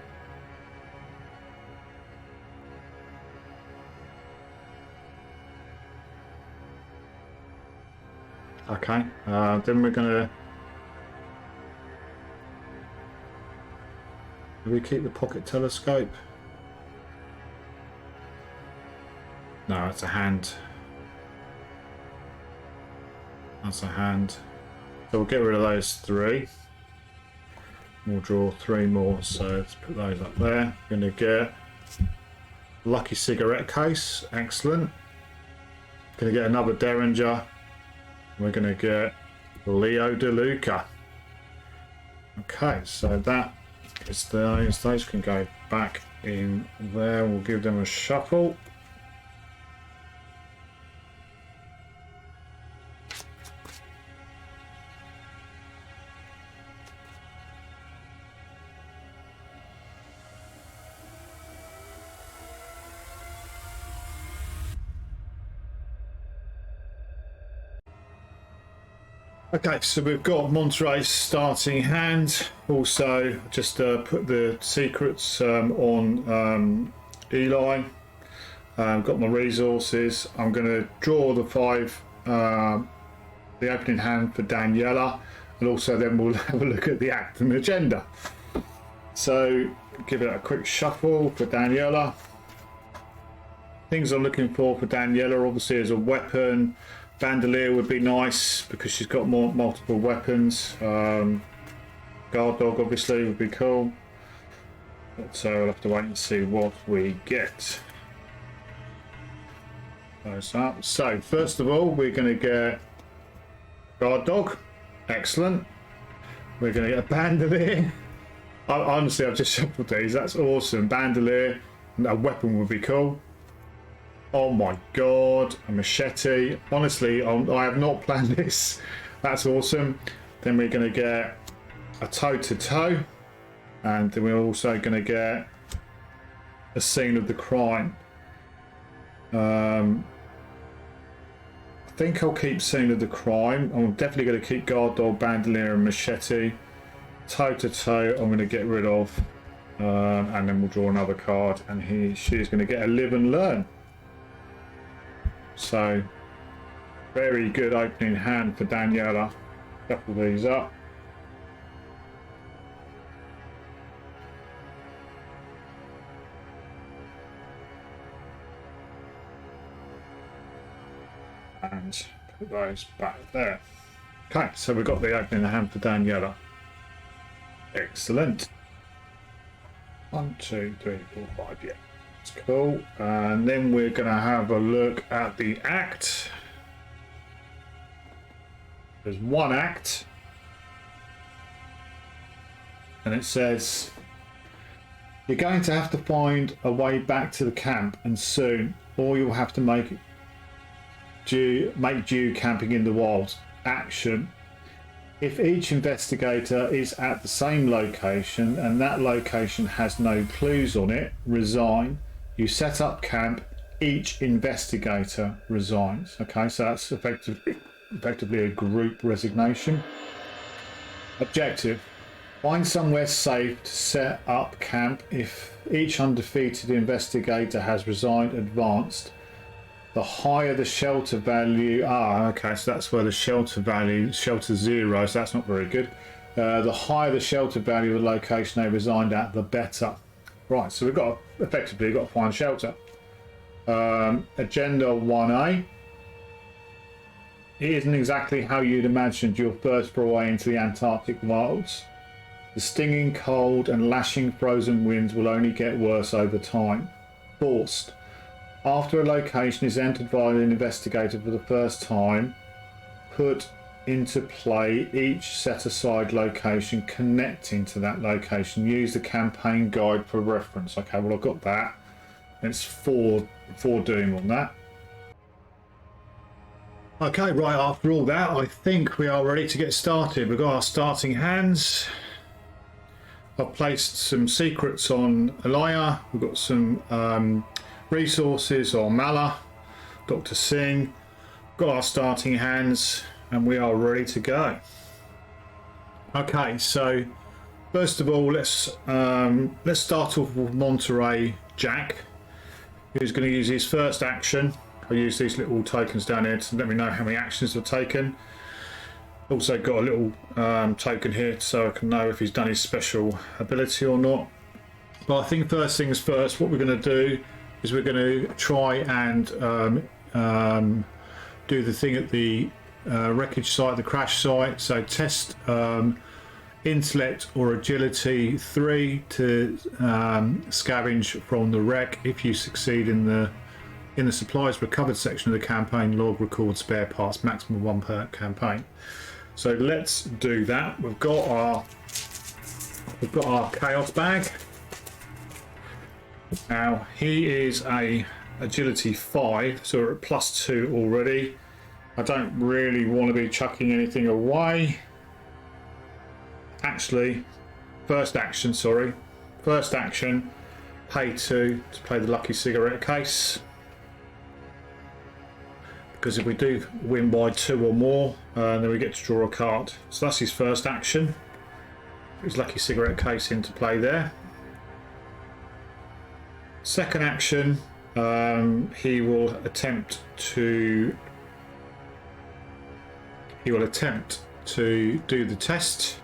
Okay, then we're going to... Do we keep the Pocket Telescope? No, it's a hand. That's a hand. So we'll get rid of those 3. We'll draw 3 more, so let's put those up there. We're going to get Lucky Cigarette Case. Excellent. Going to get another Derringer. We're going to get Leo DeLuca. Okay, so that is those can go back in there. We'll give them a shuffle. Okay, so we've got Monterey's starting hand. Also, just put the secrets on Eli. Got my resources. I'm going to draw the 5, the opening hand for Daniela, and also then we'll have a look at the act and agenda. So, give it a quick shuffle for Daniela. Things I'm looking for Daniela, obviously, is a weapon. Bandolier would be nice because she's got multiple weapons. Guard dog obviously would be cool. So I'll have to wait and see what we get. So first of all, we're going to get guard dog. Excellent. We're going to get a bandolier. Honestly, I've just shuffled these. That's awesome. Bandolier. A weapon would be cool. Oh my god, a machete. Honestly, I have not planned this. That's awesome. Then we're going to get a toe-to-toe. And then we're also going to get a scene of the crime. I think I'll keep scene of the crime. I'm definitely going to keep guard dog, bandolier and machete. Toe-to-toe I'm going to get rid of. And then we'll draw another card. And she's going to get a live and learn. So, very good opening hand for Daniela. Shuffle these up. And put those back there. Okay, so we've got the opening hand for Daniela. Excellent. 1, 2, 3, 4, 5, yeah. That's cool. And then we're going to have a look at the act. There's one act. And it says, you're going to have to find a way back to the camp, and soon, or you'll have to make due camping in the wilds. Action. If each investigator is at the same location and that location has no clues on it, resign. You set up camp, each investigator resigns. Okay, so that's effectively a group resignation. Objective. Find somewhere safe to set up camp. If each undefeated investigator has resigned, advanced. The higher the shelter value... okay, so that's where the shelter value... Shelter 0, so that's not very good. The higher the shelter value of the location they resigned at, the better. Right, so we've got effectively got to find shelter. Agenda 1A. It isn't exactly how you'd imagined your first foray into the Antarctic wilds. The stinging cold and lashing frozen winds will only get worse over time. Forced. After a location is entered by an investigator for the first time, put into play each set-aside location connecting to that location. Use the campaign guide for reference. Okay, well I've got that. It's 4 doom on that. Okay, right, after all that, I think we are ready to get started. We've got our starting hands. I've placed some secrets on Elia. We've got some resources on Mala, Dr. Singh. Got our starting hands. And we are ready to go. Okay, so first of all, let's start off with Monterey Jack, who's going to use his first action. I'll use these little tokens down here to let me know how many actions are taken. Also got a little token here so I can know if he's done his special ability or not. But I think first things first, what we're going to do is we're going to try and do the thing at the wreckage site, the crash site. So test intellect or agility 3 to scavenge from the wreck. If you succeed in the supplies recovered section of the campaign log, record spare parts, maximum 1 per campaign. So let's do that. We've got our chaos bag. Now he is a agility 5, so we're at +2 already. I don't really want to be chucking anything away. Actually, first action, pay 2 to play the lucky cigarette case. because if we do win by 2 or more, then we get to draw a card. So that's his first action. His lucky cigarette case into play there. Second action, he will attempt to do the test.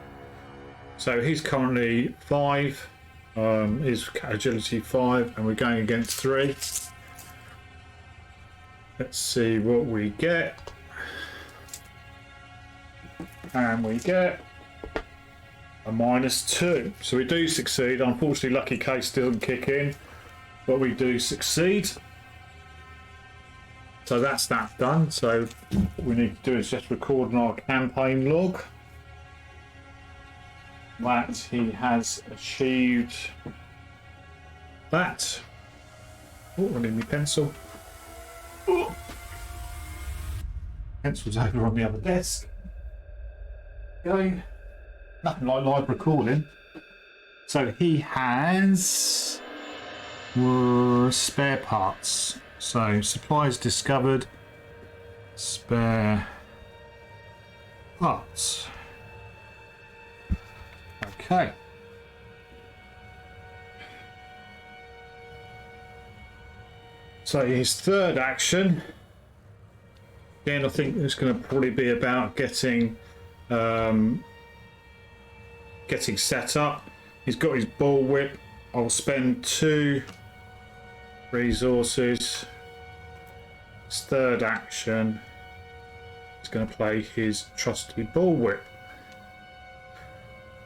So he's currently 5, his agility 5, and we're going against 3. Let's see what we get. And we get a -2. So we do succeed. Unfortunately, lucky case doesn't kick in, but we do succeed. So that's that done. So what we need to do is just record in our campaign log that he has achieved that. Oh, I need my pencil. Oh. Pencil's over on the other desk. Going. Nothing like live recording. So he has spare parts. So supplies discovered, spare parts. Okay. So his third action, again, I think it's going to probably be about getting set up. He's got his bullwhip. I'll spend 2 resources. His third action is going to play his trusty bullwhip.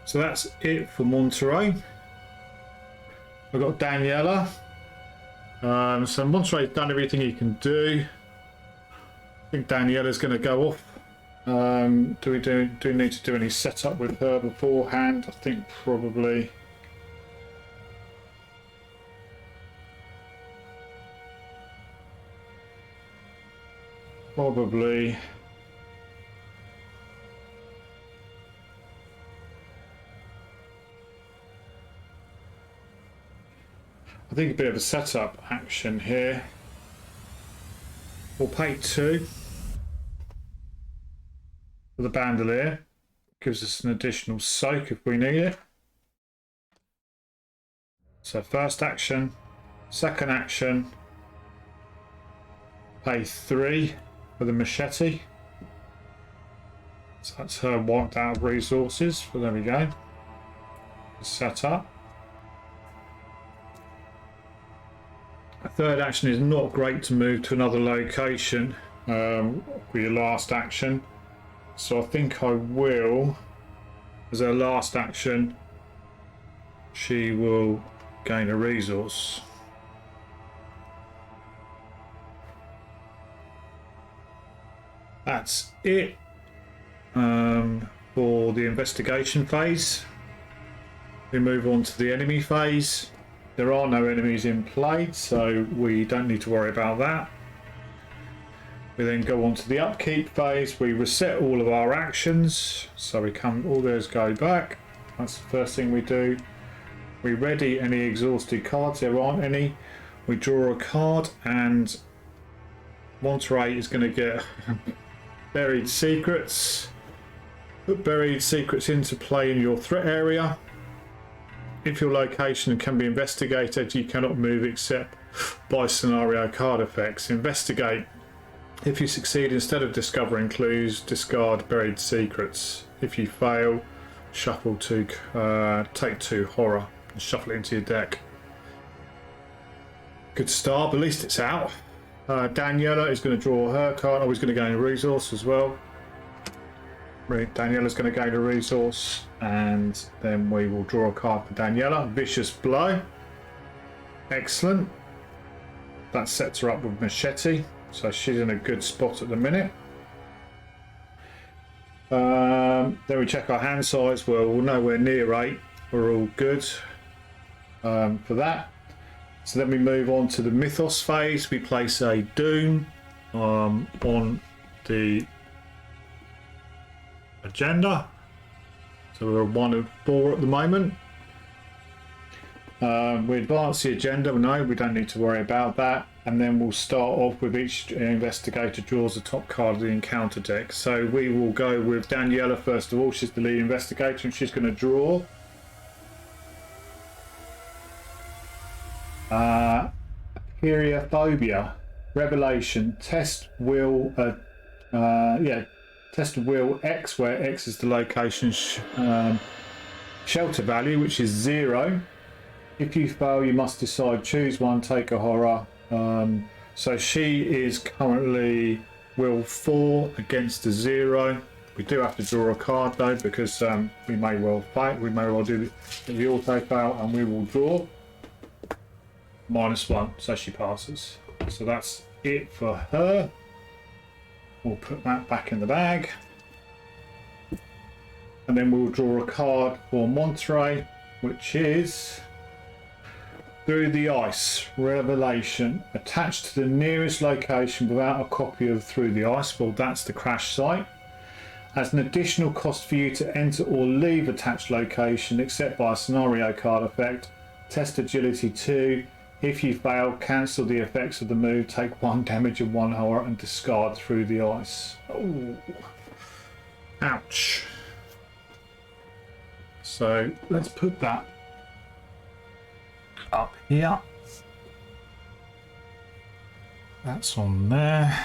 So that's it for Monterey. We've got Daniela. So Monterey's done everything he can do. I think Daniela's going to go off. Do we need to do any setup with her beforehand? I think probably. Probably. I think a bit of a setup action here. We'll pay 2 for the bandolier. Gives us an additional soak if we need it. So first action, second action, pay 3 for the machete. So that's her wiped out resources. But there we go. Set up. A third action is not great to move to another location for your last action. So I think I will, as her last action, she will gain a resource. That's it for the investigation phase. We move on to the enemy phase. There are no enemies in play, so we don't need to worry about that. We then go on to the upkeep phase. We reset all of our actions, so all those go back. That's the first thing we do. We ready any exhausted cards. There aren't any. We draw a card, and Monterey is going to get buried secrets. Put buried secrets into play in your threat area. If your location can be investigated, you cannot move except by scenario card effects. Investigate. If you succeed, instead of discovering clues, discard buried secrets. If you fail, shuffle to take 2 horror and shuffle it into your deck. Good start, but at least it's out. Daniela is going to draw her card. Oh, he's going to gain a resource as well. Daniela's going to gain a resource, and then we will draw a card for Daniela. Vicious blow. Excellent. That sets her up with machete, so she's in a good spot at the minute. Then we check our hand size. Well, we're nowhere near 8. We're all good for that. So then we move on to the Mythos phase. We place a Doom on the agenda. So we're 1 of 4 at the moment. We advance the agenda. No, we don't need to worry about that. and then we'll start off with each investigator draws the top card of the encounter deck. So we will go with Daniela first of all. She's the lead investigator, and she's going to draw Periophobia, Revelation, test will test will X, where X is the location shelter value, which is 0. If you fail, you must decide, choose one, take a horror. So she is currently will 4 against a 0. We do have to draw a card though, because we may well fight. We may well do the auto fail, and we will draw -1, so she passes. So that's it for her. We'll put that back in the bag, and then we'll draw a card for Monterey, which is Through the Ice, Revelation. Attached to the nearest location without a copy of Through the Ice. Well, that's the crash site. As an additional cost for you to enter or leave attached location, except by a scenario card effect. Test agility 2. If you fail, cancel the effects of the move, take 1 damage and 1 horror, and discard Through the Ice. Oh, ouch. So let's put that up here. That's on there.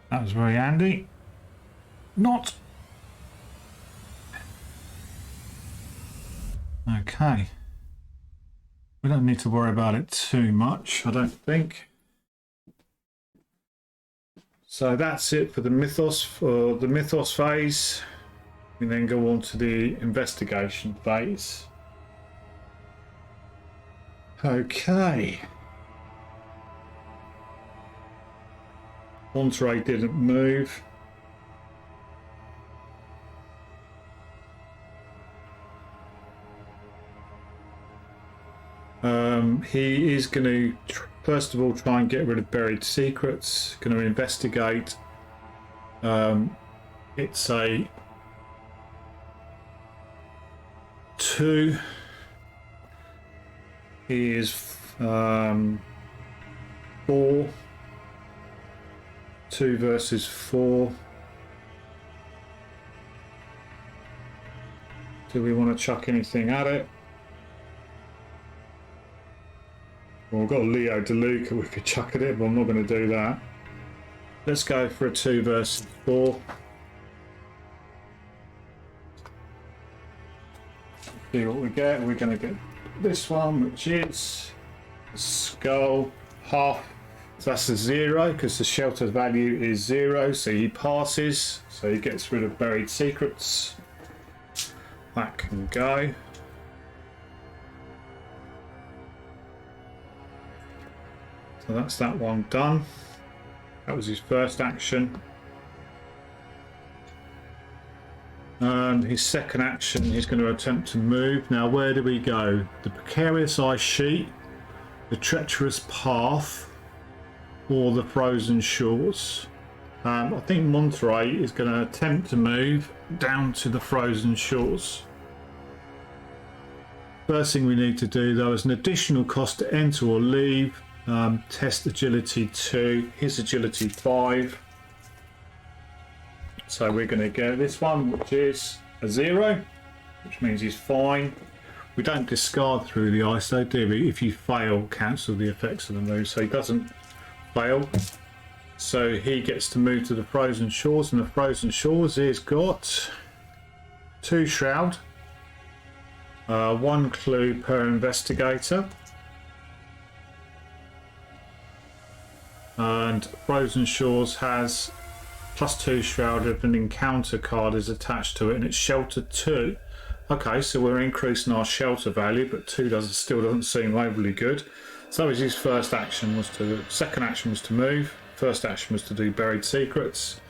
That was very handy. Not. Okay. We don't need to worry about it too much, I don't think. So that's it for the Mythos phase. We then go on to the investigation phase. Okay. Monterey didn't move. He is going to first of all try and get rid of buried secrets. Going to investigate. It's a 2. He is 4. 2 versus 4. Do we want to chuck anything at it? Well, we've got Leo DeLuca we could chuck at it, but I'm not going to do that. Let's go for a 2 versus 4. See what we get. We're going to get this one, which is a skull, half. So that's a 0 because the shelter value is 0, so he passes. So he gets rid of buried secrets. That can go. So that's that one done. That was his first action. And his second action, he's going to attempt to move. Now, where do we go? The Precarious Ice Sheet, the Treacherous Path, or the Frozen Shores. I think Monterey is going to attempt to move down to the Frozen Shores. First thing we need to do though is an additional cost to enter or leave. Test agility 2, his agility 5. So we're going to go this one, which is a 0, which means he's fine. We don't discard Through the Ice though, do we? If you fail, cancel the effects of the move. So he doesn't fail. So he gets to move to the Frozen Shores, and the Frozen Shores has got 2 Shroud, 1 clue per investigator. And Frozen Shores has +2 Shroud if an encounter card is attached to it, and it's shelter 2. Okay, so we're increasing our shelter value, but 2 still doesn't seem overly good. So that was his first action. Second action was to move. First action was to do buried secrets.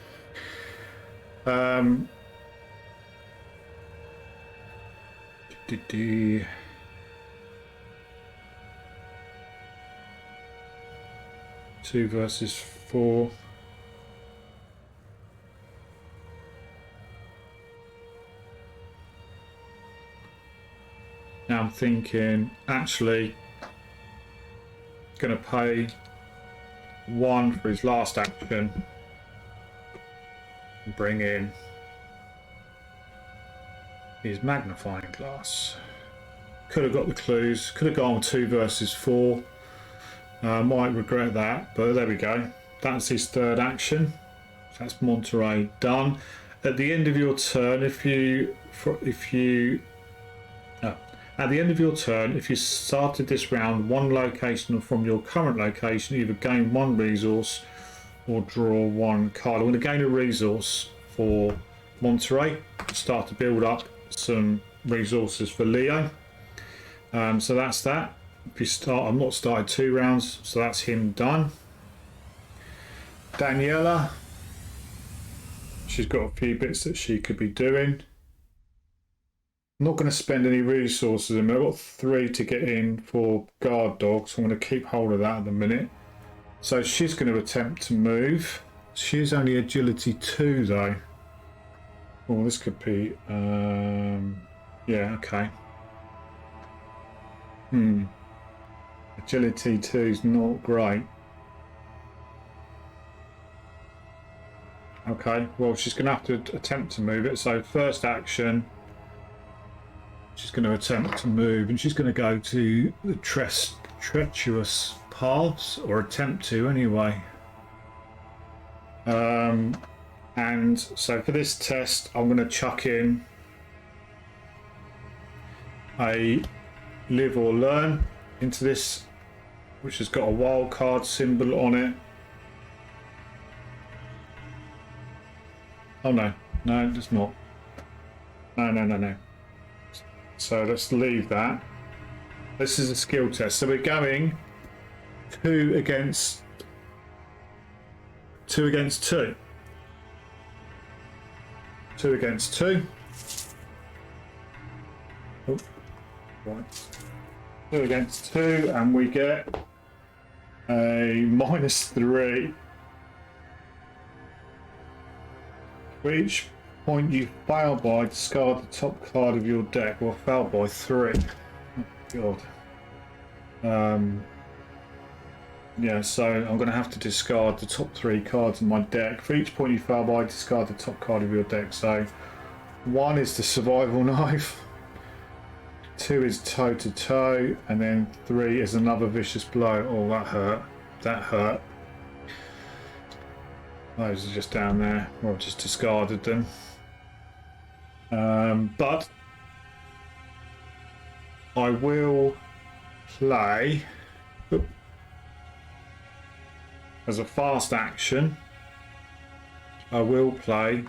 Two versus 4. Now I'm thinking, actually, going to pay 1 for his last action and bring in his magnifying glass. Could have got the clues, could have gone 2 versus 4. Might regret that, but there we go. That's his third action. That's Monterey done. At the end of your turn, if you started this round one location from your current location, either gain 1 resource or draw 1 card. I'm going to gain a resource for Monterey, start to build up some resources for Leo. So that's that. If you start, I've not started 2 rounds, so that's him done. Daniela, she's got a few bits that she could be doing. I'm not going to spend any resources in. I've got 3 to get in for guard dogs, so I'm going to keep hold of that at the minute. So she's going to attempt to move. She's only agility 2 though. Oh, this could be yeah, okay. Agility 2 is not great. Okay, well, she's going to have to attempt to move it. So first action, she's going to attempt to move, and she's going to go to the treacherous paths, or attempt to anyway. And so for this test, I'm going to chuck in a live or learn into this, which has got a wild card symbol on it. Oh no, no, it's not. No. So let's leave that. This is a skill test. So we're going 2 against 2. 2 against 2. Oh, right. 2 against 2, and we get a -3. For each point you fail by, discard the top card of your deck. Well, fail by 3. Oh, God. Yeah, so I'm going to have to discard the top 3 cards in my deck. For each point you fail by, discard the top card of your deck. So 1 is the survival knife, 2 is toe to toe, and then 3 is another vicious blow. Oh, that hurt. That hurt. Those are just down there. Well, I've just discarded them. But I will play as a fast action. I will play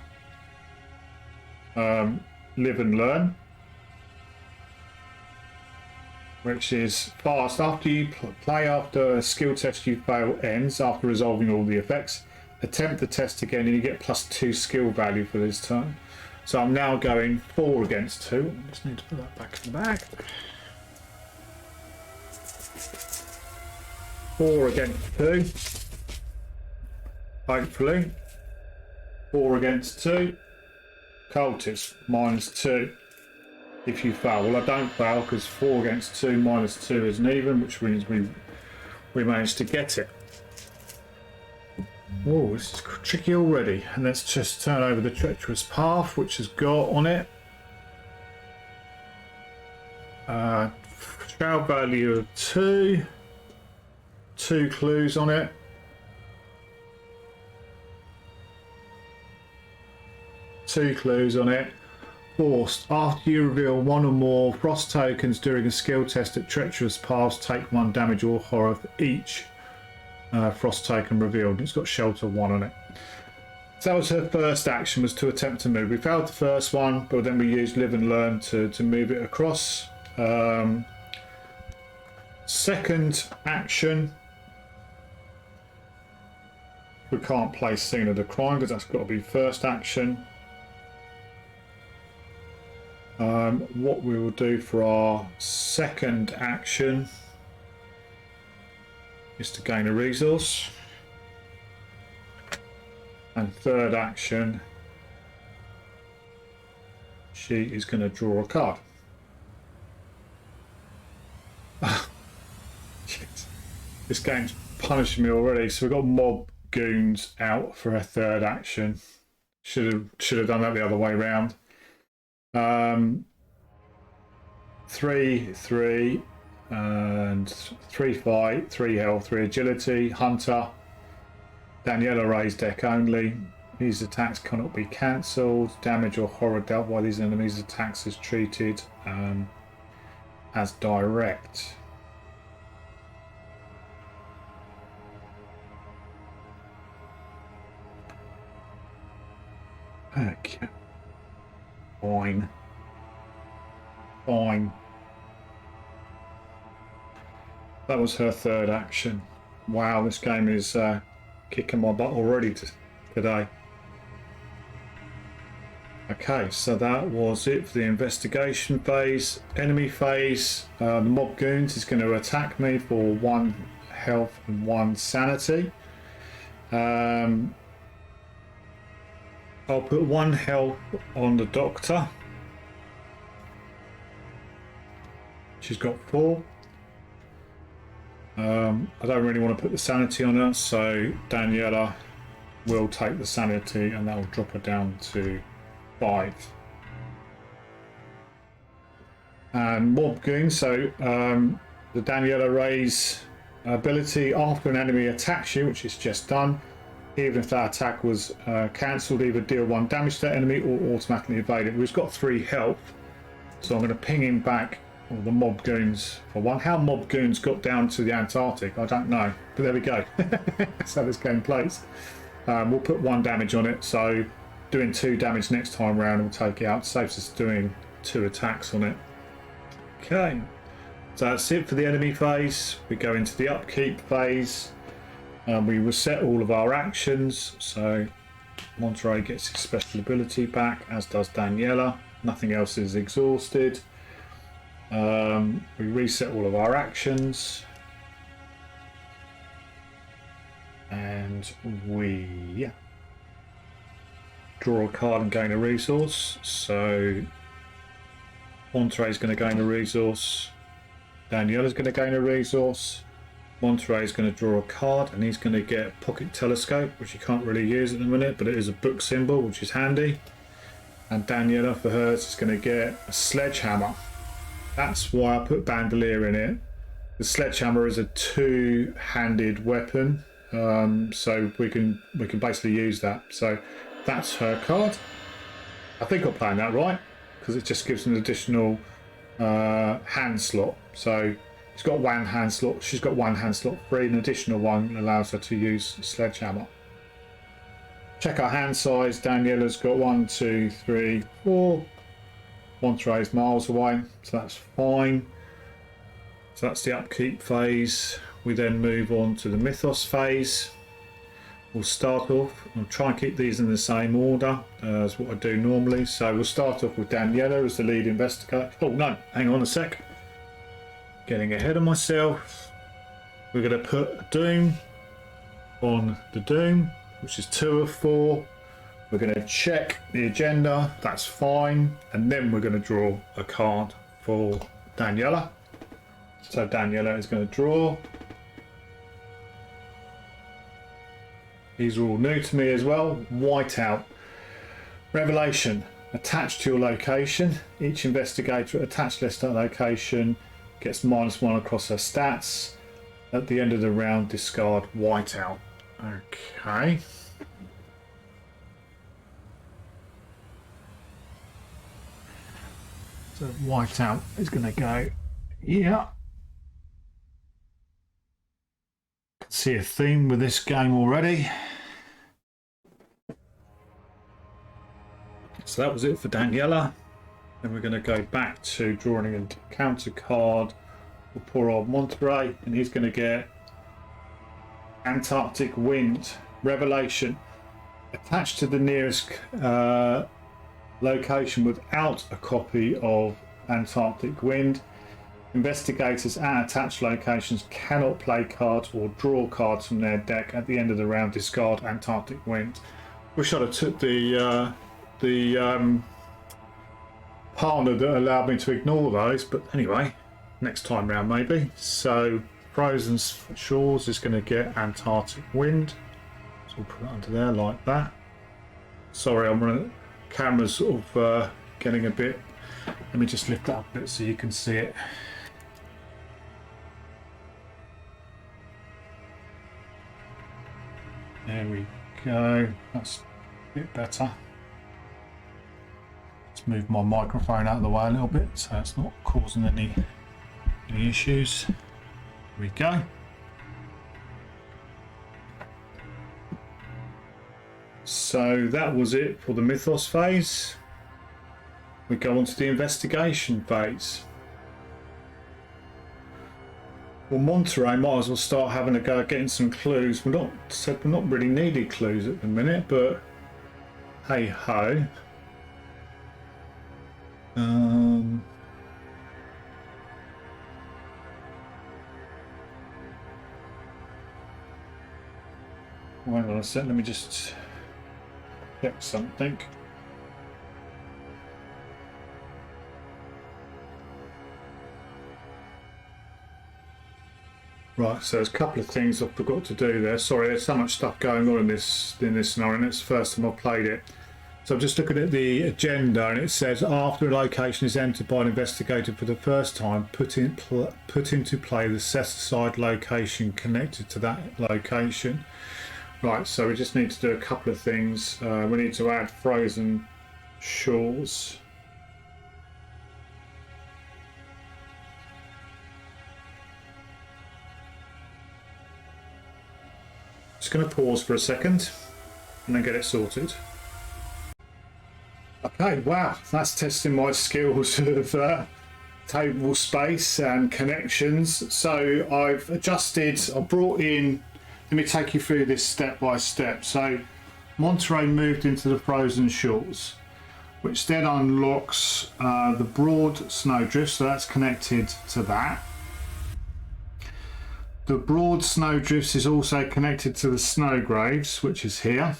Live and Learn, which is fast. After you play after a skill test you fail ends, after resolving all the effects, attempt the test again and you get +2 skill value for this turn. So I'm now going 4 against 2. I just need to put that back in the bag. 4 against 2. Hopefully. 4 against 2. Cultist, -2. If you fail. Well, I don't fail because 4 against 2 -2 isn't even, which means we managed to get it. Oh, this is tricky already. And let's just turn over the treacherous path, which has got on it shroud value of 2, 2 clues on it, Forced. After you reveal 1 or more frost tokens during a skill test at treacherous paths, take 1 damage or horror for each frost token revealed. It's got shelter 1 on it. So that was her first action, was to attempt to move. We failed the first one, but then we used Live and Learn to move it across. Second action, we can't play Scene of the Crime because that's got to be first action. What we will do for our second action is to gain a resource, and third action, she is going to draw a card. This game's punishing me already. So we've got mob goons out for a third action. Should have done that the other way round. 3 and 3 fight, 3 health, 3 agility. Hunter. Daniela raised deck only. These attacks cannot be cancelled. Damage or horror dealt by these enemies' attacks is treated as direct. Okay. Fine. That was her third action. Wow, this game is kicking my butt already today. Okay, so that was it for the investigation phase. Enemy phase, the mob goons is going to attack me for 1 health and 1 sanity. I'll put 1 health on the doctor. She's got 4. I don't really want to put the sanity on her, so Daniela will take the sanity and that will drop her down to 5. And mob goon, so the Daniela raise ability after an enemy attacks you, which is just done. Even if that attack was cancelled, either deal 1 damage to that enemy or automatically evade it. We've got 3 health, so I'm going to ping him back. Or the mob goons for 1. How mob goons got down to the Antarctic, I don't know, but there we go. That's how this game plays. We'll put 1 damage on it, so doing 2 damage next time round will take it out. Saves us doing 2 attacks on it. Okay, so that's it for the enemy phase. We go into the upkeep phase. We reset all of our actions, so Monterey gets his special ability back, as does Daniela. Nothing else is exhausted. We reset all of our actions and we draw a card and gain a resource. So Monterey is going to gain a resource, Daniela's going to gain a resource, Monterey is going to draw a card and he's going to get Pocket Telescope, which he can't really use at the minute, but it is a book symbol, which is handy. And Daniela for hers is going to get a Sledgehammer. That's why I put Bandolier in it. The Sledgehammer is a 2-handed weapon, so we can basically use that. So that's her card. I think I'm playing that right because it just gives an additional hand slot. So he's got 1 hand slot. She's got 1 hand slot free. An additional one allows her to use Sledgehammer. Check our hand size. Daniela's got 1, 2, 3, 4. Monterey's miles away, so that's fine. So that's the upkeep phase. We then move on to the Mythos phase. We'll start off, I'll try and keep these in the same order as what I do normally. So we'll start off with Daniela as the lead investigator. Oh no, hang on a sec. Getting ahead of myself. We're going to put Doom on the Doom, which is 2 of 4. We're going to check the agenda, that's fine, and then we're going to draw a card for Daniela. So Daniela is going to draw. These are all new to me as well. Whiteout. Revelation. Attached to your location. Each investigator at attached list at location gets -1 across her stats. At the end of the round, discard Whiteout. Okay. So Whiteout is going to go here. Can see a theme with this game already. So that was it for Daniela. Then we're going to go back to drawing a counter card for poor old Monterey, and he's going to get Antarctic Wind. Revelation. Attached to the nearest location without a copy of Antarctic Wind. Investigators at attached locations cannot play cards or draw cards from their deck. At the end of the round, discard Antarctic Wind. Wish I'd have took the partner that allowed me to ignore those, but anyway, next time round maybe. So Frozen Shores is going to get Antarctic Wind. So we'll put it under there like that. Sorry, I'm running. Camera's sort of getting a bit. Let me just lift that up a bit so you can see it. There we go. That's a bit better. Let's move my microphone out of the way a little bit so it's not causing any issues. There we go. So that was it for the Mythos phase. We go on to the investigation phase. Well, Monterey might as well start having a go at getting some clues. We're not really needing clues at the minute, but hey ho. Hang on a sec, let me just check something. Right, so there's a couple of things I forgot to do there. Sorry, there's so much stuff going on in this scenario, and it's the first time I've played it. So I'm just looking at the agenda, and it says after a location is entered by an investigator for the first time, put into play the set-aside location connected to that location. Right, so we just need to do a couple of things. We need to add Frozen Shores. Just going to pause for a second and then get it sorted. Okay, wow, that's testing my skills of table space and connections. So I've adjusted, I brought in, let me take you through this step by step. So Monterey moved into the Frozen Shores, which then unlocks the broad snowdrift, so that's connected to that. The broad snowdrifts is also connected to the snowgraves, which is here.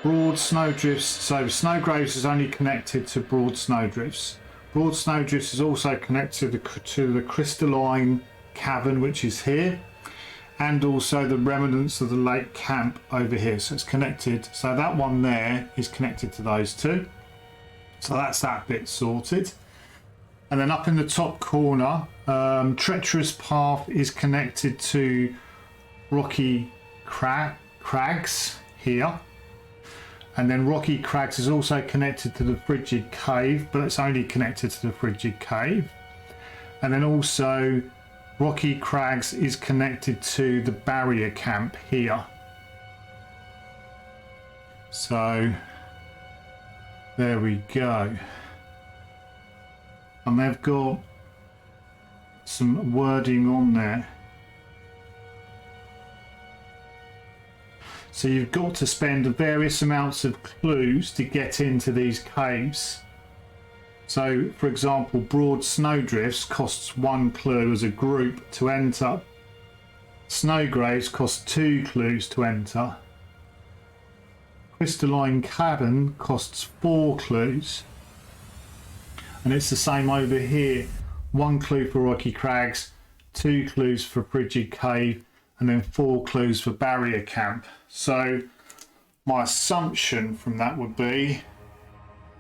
Broad snowdrifts, so snowgraves is only connected to broad snowdrifts. Broad snowdrifts is also connected to the Crystalline Cabin, which is here, and also the remnants of the lake camp over here. So it's connected. So that one there is connected to those two. So that's that bit sorted. And then up in the top corner, Treacherous Path is connected to Rocky Crags here. And then Rocky Crags is also connected to the Frigid Cave, but it's only connected to the Frigid Cave. And then also Rocky Crags is connected to the barrier camp here. So there we go. And they've got some wording on there. So you've got to spend various amounts of clues to get into these caves. So for example, Broad Snowdrifts costs 1 clue as a group to enter. Snowgraves cost 2 clues to enter. Crystalline Cabin costs 4 clues. And it's the same over here. 1 clue for Rocky Crags, 2 clues for Frigid Cave, and then 4 clues for Barrier Camp. So my assumption from that would be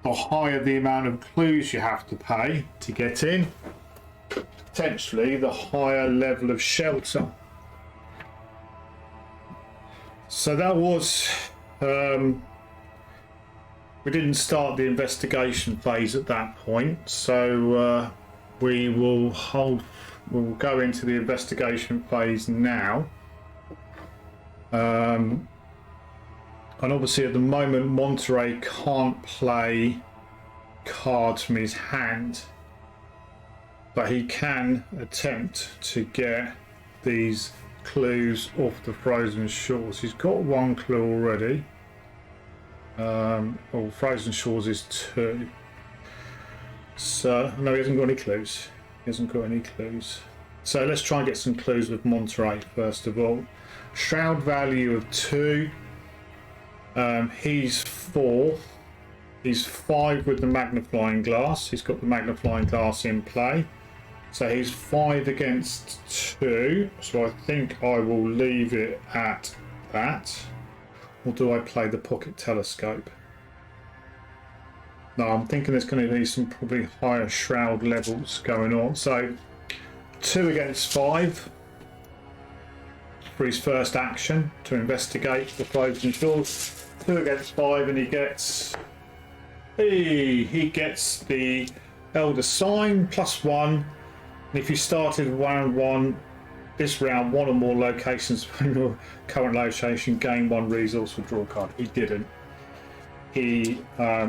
the higher the amount of clues you have to pay to get in, potentially the higher level of shelter. So that was we didn't start the investigation phase at that point, so we will we'll go into the investigation phase now. And obviously at the moment Monterey can't play cards from his hand, but he can attempt to get these clues off the Frozen Shores. He's got 1 clue already. Well, Frozen Shores is 2. So no, he hasn't got any clues. He hasn't got any clues. So let's try and get some clues with Monterey first of all. Shroud value of 2. He's 4. He's 5 with the magnifying glass. He's got the magnifying glass in play. So he's 5 against 2. So I think I will leave it at that. Or do I play the pocket telescope? No, I'm thinking there's going to be some probably higher shroud levels going on. So 2 against 5 for his first action to investigate the frozen shores. 2 against 5, and he gets the Elder Sign +1. And if you started round 1, this round, 1 or more locations from your current location gain 1 resource or draw a card. He didn't. He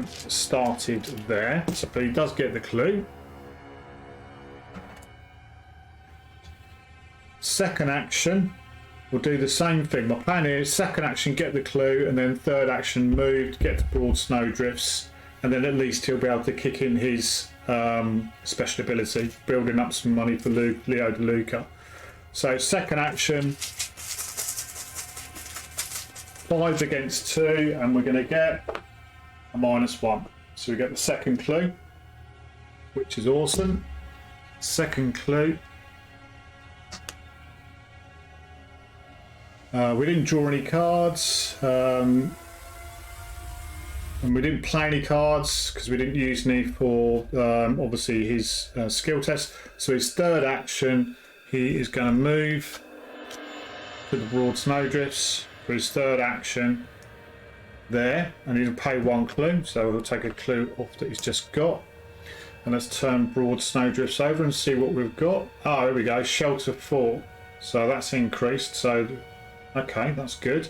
started there, so but he does get the clue. Second action, we'll do the same thing. My plan is second action, get the clue, and then third action, move, get to broad snowdrifts, and then at least he'll be able to kick in his special ability, building up some money for Leo De Luca. So second action, 5 against 2, and we're going to get a -1. So we get the second clue, which is awesome. Second clue. We didn't draw any cards, and we didn't play any cards because we didn't use any for obviously his skill test. So his third action, he is going to move to the broad snowdrifts for his third action there, and he'll pay 1 clue, so we'll take a clue off that he's just got. And let's turn broad snowdrifts over and see what we've got. Oh, here we go, shelter 4, so that's increased. So okay, that's good.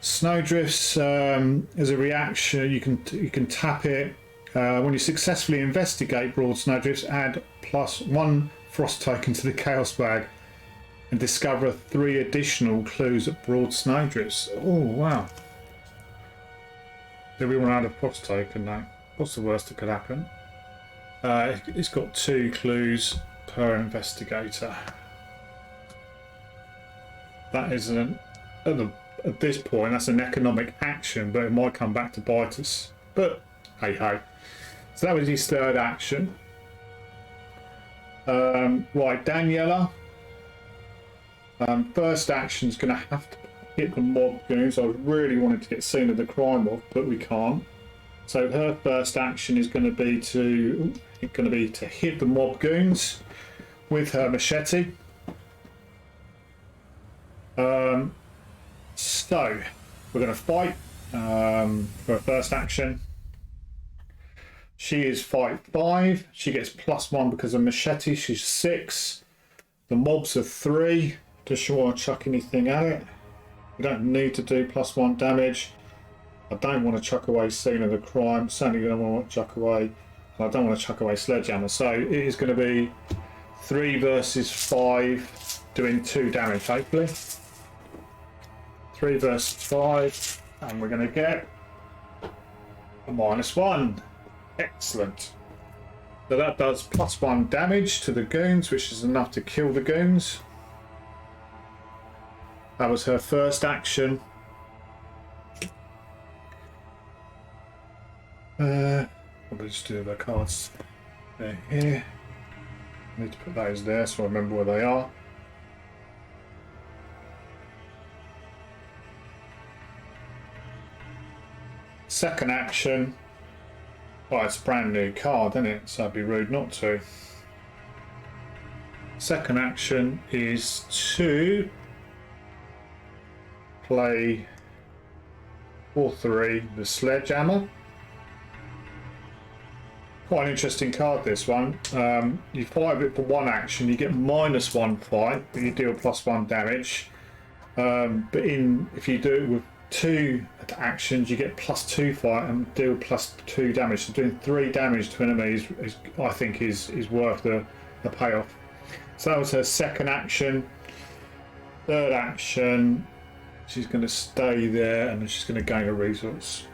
Snowdrifts, as a reaction, you can tap it when you successfully investigate broad snowdrifts. Add +1 frost token to the chaos bag and discover 3 additional clues at broad snowdrifts. Oh wow! Do we want to add a frost token now? What's the worst that could happen? It's got 2 clues per investigator. That is at this point, that's an economic action, but it might come back to bite us. But hey ho. So that was his third action. Right, Daniela. First action's going to have to hit the mob goons. I really wanted to get Scene of the Crime off, but we can't. So her first action is going to be to hit the mob goons with her machete. So we're going to fight for her first action. She is fight 5. She gets +1 because of machete. She's 6. The mobs are 3. Does she want to chuck anything at it? We don't need to do +1 damage. I don't want to chuck away Scene of the Crime. Certainly don't want to chuck away. I don't want to chuck away Sledgehammer. So it is going to be 3 versus 5, doing 2 damage hopefully. 3 versus 5, and we're going to get a -1. Excellent. So that does +1 damage to the goons, which is enough to kill the goons. That was her first action. I'll just do the cards. They're here. I need to put those there so I remember where they are. Second action. Well, it's a brand new card, isn't it? So it'd be rude not to. Second action is to play 4/3 the Sledgehammer. Quite an interesting card, this one. You fight it for 1 action, you get -1 fight, but you deal +1 damage. But if you do it with 2 actions, you get +2 fight and deal +2 damage. So doing 3 damage to enemies I think is worth the payoff. So that was her second action. Third action, she's going to stay there and she's going to gain a resource.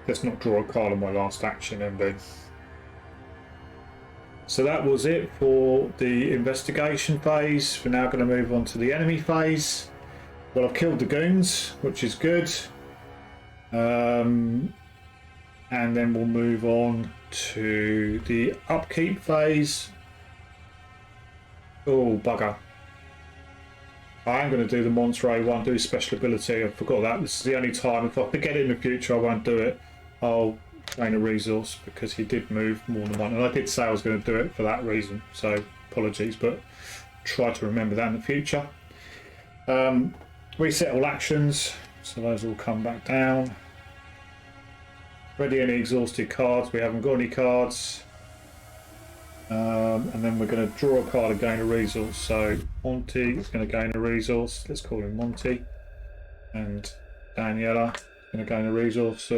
Let's not draw a card on my last action, MB. So that was it for the investigation phase. We're now going to move on to the enemy phase. Well, I've killed the goons, which is good. and then we'll move on to the upkeep phase. Oh, bugger. I am going to do the Monterey one, do special ability. I forgot that. This is the only time. If I forget it in the future, I won't do it. I'll gain a resource because he did move more than one. And I did say I was going to do it for that reason. So apologies, but try to remember that in the future. Reset all actions. So those will come back down. Ready any exhausted cards. We haven't got any cards. And then we're going to draw a card and gain a resource. So Monty is going to gain a resource. Let's call him Monty. And Daniela is going to gain a resource.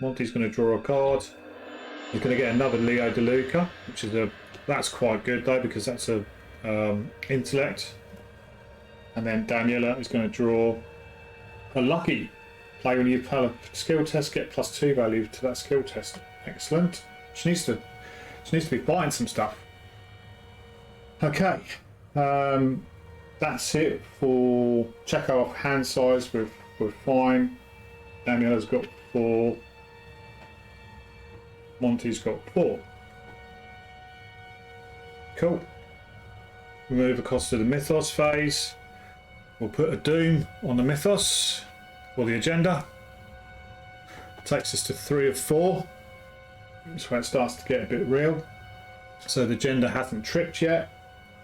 Monty's going to draw a card. He's going to get another Leo De Luca, which is that's quite good though because that's a intellect. And then Daniela is going to draw a lucky. Play when you play a skill test, get +2 value to that skill test. Excellent. She needs to be buying some stuff. Okay, that's it for check off hand size. We're fine. Daniela's got 4. Monty's got 4. Cool. We move across to the Mythos phase. We'll put a Doom on the Mythos for the agenda. Takes us to 3 of 4. That's where it starts to get a bit real. So the agenda hasn't tripped yet.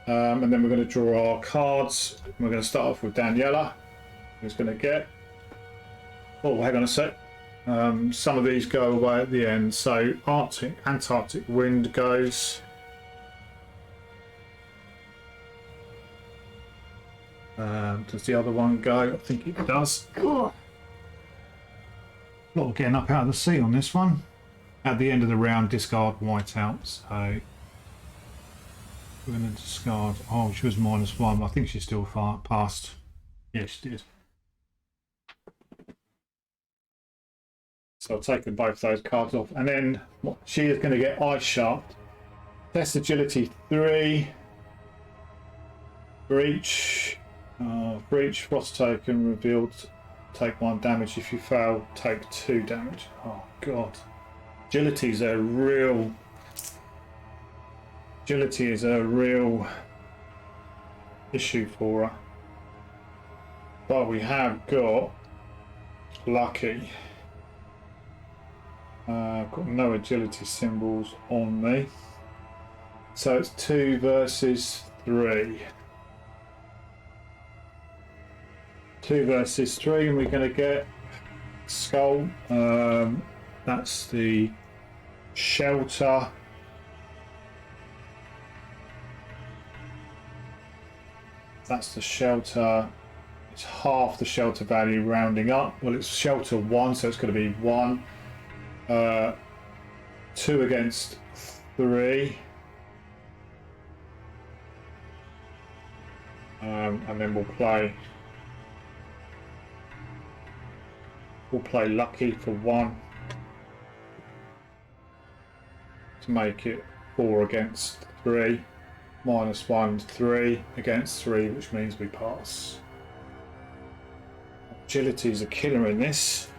And then we're going to draw our cards. We're going to start off with Daniela, who's going to get... Oh, hang on a sec. Some of these go away at the end. So Antarctic Wind goes. Does the other one go? I think it does. A lot of getting up out of the seat on this one. At the end of the round, discard whiteout. So we're going to discard. Oh, she was -1. I think she's still far past. Yeah, she did. So I've taken both those cards off, and then she is going to get Ice Shaft. Test agility 3. Breach. Breach. Frost token revealed. Take 1 damage. If you fail, take 2 damage. Oh god. Agility is a real issue for her. But we have got lucky. I've got no agility symbols on me. So it's 2 versus 3. 2 versus 3, and we're going to get Skull. That's the shelter. That's the shelter. It's half the shelter value rounding up. Well, it's shelter 1, so it's going to be 1. 2 against 3. And then we'll play lucky for 1 to make it 4 against 3. -1, 3 against 3, which means we pass. Agility is a killer in this.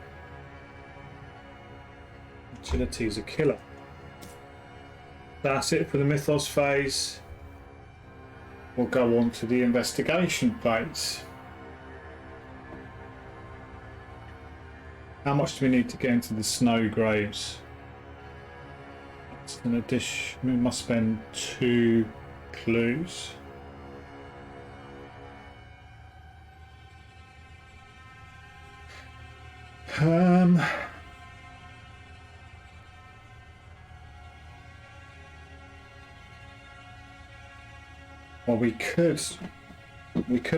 Agility is a killer. That's it for the Mythos phase. We'll go on to the investigation phase. How much do we need to get into the snow graves? That's an addition. We must spend 2 clues. Well, we could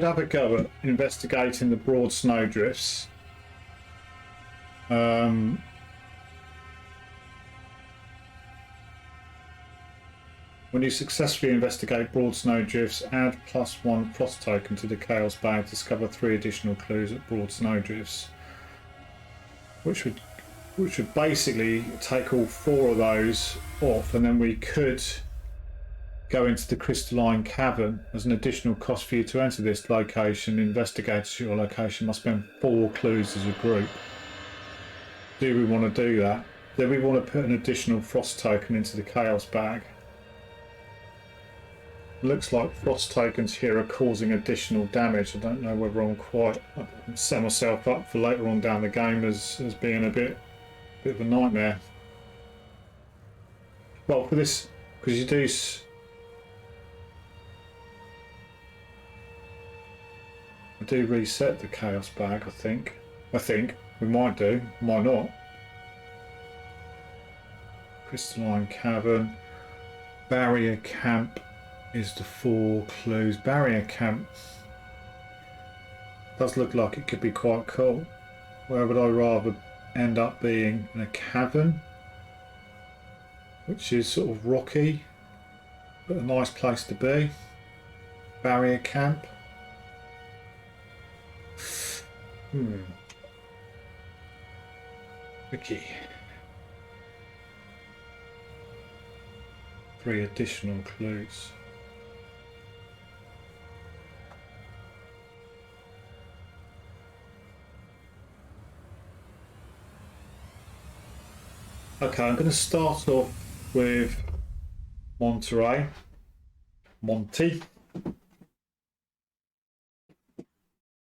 have a go at investigating the broad snowdrifts. When you successfully investigate broad snowdrifts, add +1 frost token to the chaos bag. Discover 3 additional clues at broad snowdrifts, which would basically take all 4 of those off, and then we could go into the Crystalline Cabin. As an additional cost for you to enter this location, investigators at your location must spend 4 clues as a group. Do we want to do that? Do we want to put an additional frost token into the chaos bag? Looks like frost tokens here are causing additional damage. I don't know whether I'm quite set myself up for later on down the game as being a bit of a nightmare. Well, for this, because you do reset the chaos bag. I think we might do, might not. Crystalline Cabin, Barrier Camp is the 4 clues. Barrier Camp does look like it could be quite cool. Where would I rather end up being? In a cavern, which is sort of rocky, but a nice place to be. Barrier Camp. Tricky. 3 additional clues. Okay, I'm going to start off with Monty.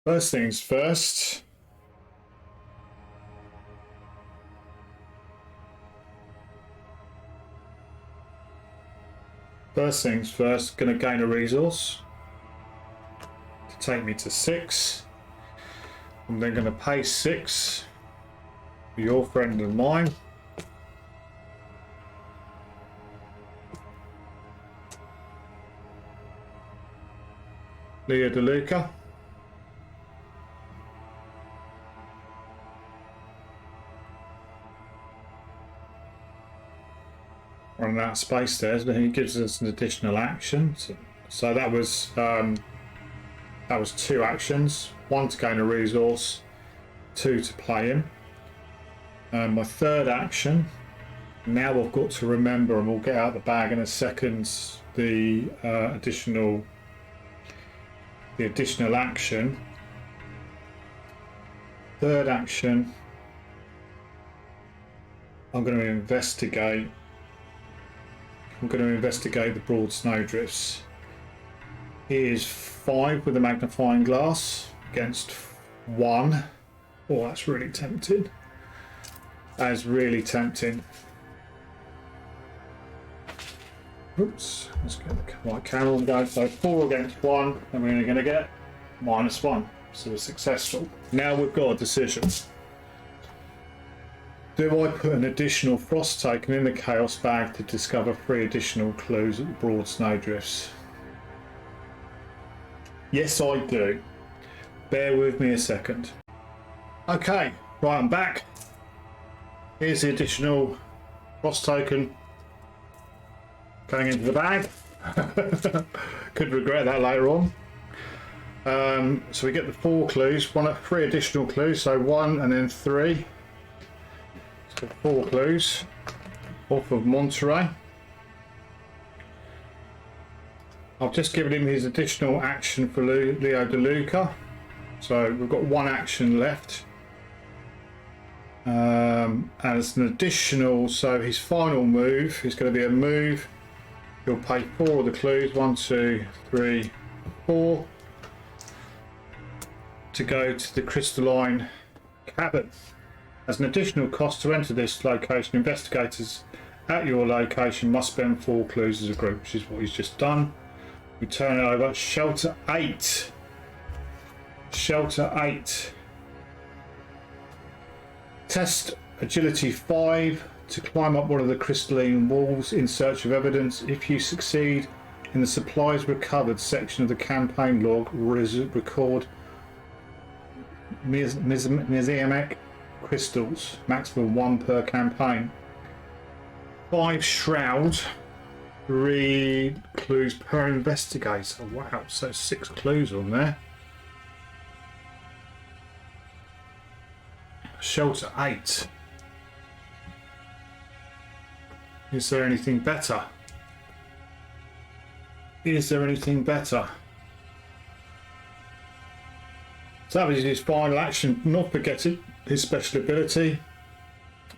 First things first. Going to gain a resource to take me to 6. I'm then going to pay 6 for your friend and mine. Leo DeLuca. Run out of space there, but he gives us an additional action. So that was 2 actions. 1 to gain a resource, 2 to play him. My third action. Now I've got to remember, and we'll get out the bag in a second, the additional action. Third action, I'm going to investigate the broad snowdrifts. He is 5 with a magnifying glass against 1. Oh, that's really tempting. That is really tempting. Oops, let's get the right camera on go. So 4 against 1, and we're going to get -1. So we're successful. Now we've got a decision. Do I put an additional frost token in the chaos bag to discover 3 additional clues at the broad snowdrifts? Yes, I do. Bear with me a second. Okay, right, I'm back. Here's the additional frost token going into the bag. Could regret that later on. So we get the 4 clues, 3 additional clues, so 1 and then 3. So 4 clues off of Monterey. I've just given him his additional action for Leo DeLuca. So we've got 1 action left. As an additional, so his final move is going to be a move. He'll pay 4 of the clues, 1, 2, 3, 4, to go to the Crystalline Cabin. As an additional cost to enter this location, investigators at your location must spend 4 clues as a group, which is what he's just done. We turn it over. Shelter 8. Shelter 8. Test agility 5 to climb up one of the crystalline walls in search of evidence. If you succeed in the supplies recovered section of the campaign log, record Mizamic crystals, maximum 1 per campaign. 5 shroud, 3 clues per investigator. Wow, so 6 clues on there. Shelter 8. Is there anything better? Is there anything better? So that was his final action. Not forgetting his special ability.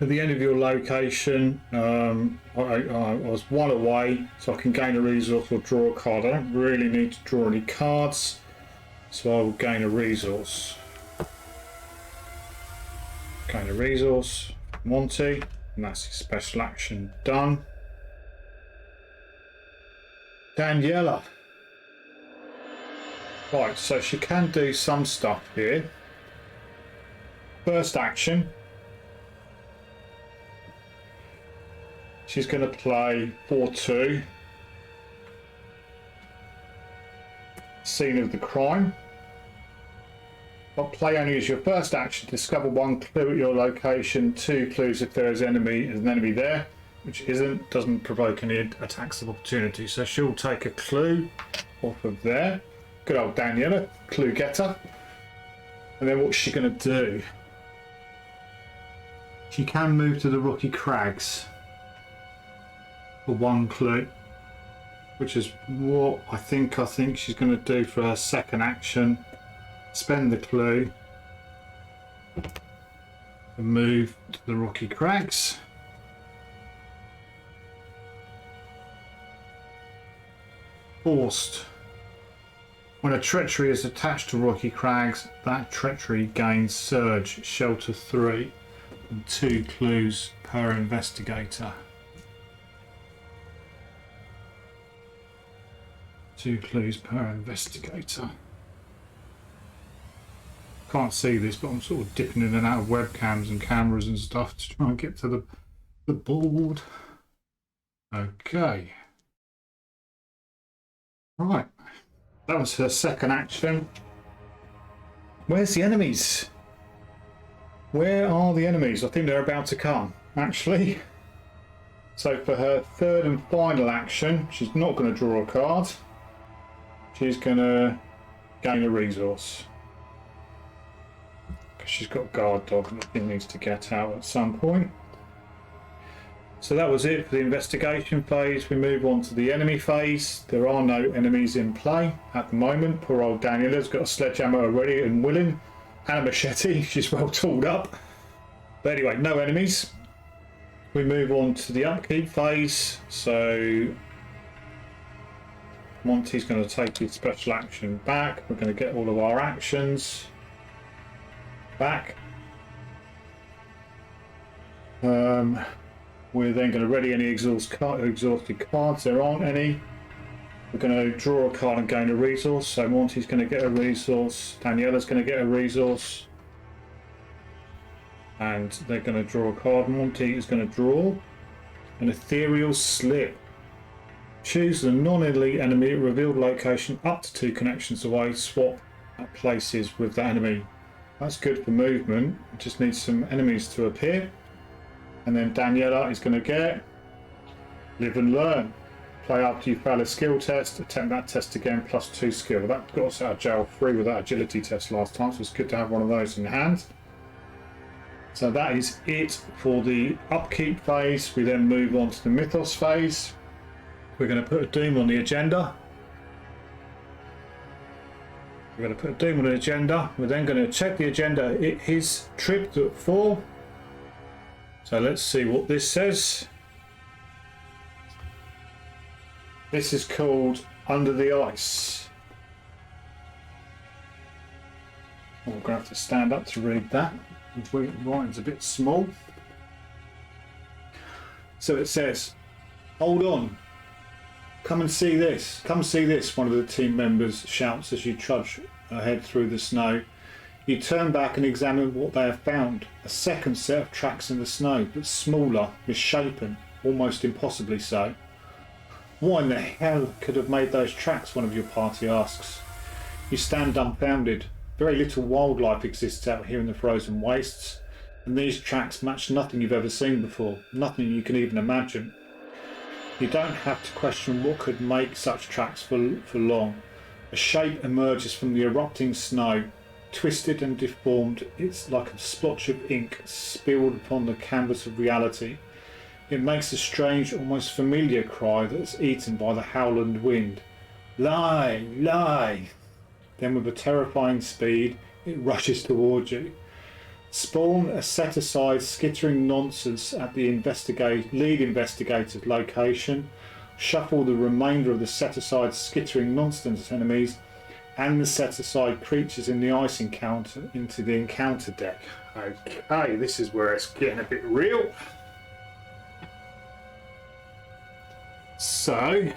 At the end of your location, I was one away, so I can gain a resource or draw a card. I don't really need to draw any cards, so I will gain a resource. Gain a resource, Monty, and that's his special action done. Daniela. Right, so she can do some stuff here. First action. She's going to play 4-2. Scene of the crime. But play only as your first action. Discover one clue at your location, 2 clues if there is an enemy there, which doesn't provoke any attacks of opportunity. So she'll take a clue off of there. Good old Daniela, clue getter. And then what's she going to do? She can move to the Rocky Crags for 1 clue, which is what I think she's going to do for her second action. Spend the clue and move to the Rocky Crags. Forced. When a treachery is attached to Rocky Crags, that treachery gains Surge, Shelter 3, and 2 clues per investigator. 2 clues per investigator. Can't see this, but I'm sort of dipping in and out of webcams and cameras and stuff to try and get to the board. Okay. Right. That was her second action. Where's the enemies? Where are the enemies? I think they're about to come, actually. So for her third and final action, she's not going to draw a card. She's going to gain a resource. Because she's got guard dog that she needs to get out at some point. So that was it for the investigation phase. We move on to the enemy phase. There are no enemies in play at the moment. Poor old Daniela's got a sledgehammer ready and willing, and a machete. She's well tooled up. But anyway, no enemies. We move on to the upkeep phase. So Monty's going to take his special action back. We're going to get all of our actions back. We're then going to ready any exhausted cards. There aren't any. We're going to draw a card and gain a resource. So Monty's going to get a resource. Daniela's going to get a resource. And they're going to draw a card. Monty is going to draw an ethereal slip. Choose the non-elite enemy at revealed location up to 2 connections away. Swap places with the enemy. That's good for movement. We just need some enemies to appear. And then Daniela is going to get Live and Learn. Play after you fail a skill test. Attempt that test again plus 2 skill. That got us out of jail free with that agility test last time, so it's good to have one of those in hand. So that is it for the upkeep phase. We then move on to the Mythos phase. We're going to put a Doom on the agenda. We're going to put a Doom on the agenda. We're then going to check the agenda. It is tripped at 4. So let's see what this says. This is called Under the Ice. I'm going to have to stand up to read that. The writing's a bit small. So it says, hold on. Come and see this. Come see this, one of the team members shouts as you trudge ahead through the snow. You turn back and examine what they have found. A second set of tracks in the snow, but smaller, misshapen, almost impossibly so. What in the hell could have made those tracks? One of your party asks. You stand dumbfounded. Very little wildlife exists out here in the frozen wastes, and these tracks match nothing you've ever seen before, nothing you can even imagine. You don't have to question what could make such tracks for long. A shape emerges from the erupting snow. Twisted and deformed, it's like a splotch of ink spilled upon the canvas of reality. It makes a strange, almost familiar cry that's eaten by the howland wind. Lie! Lie! Then with a terrifying speed, it rushes towards you. Spawn a set-aside skittering nonsense at the lead investigator's location. Shuffle the remainder of the set-aside skittering nonsense enemies and the set-aside creatures in the ice encounter into the encounter deck. Okay, this is where it's getting a bit real. So,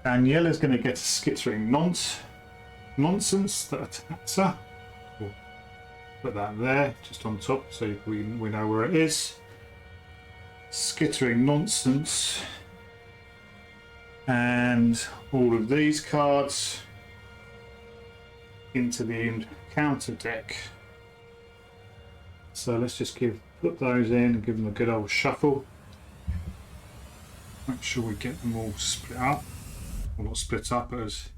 Daniela's going to get a skittering nonsense that attacks her. We'll put that there, just on top, so we know where it is. Skittering nonsense. And all of these cards into the encounter deck. So let's just put those in and give them a good old shuffle. Make sure we get them all split up. Well, not split up, but as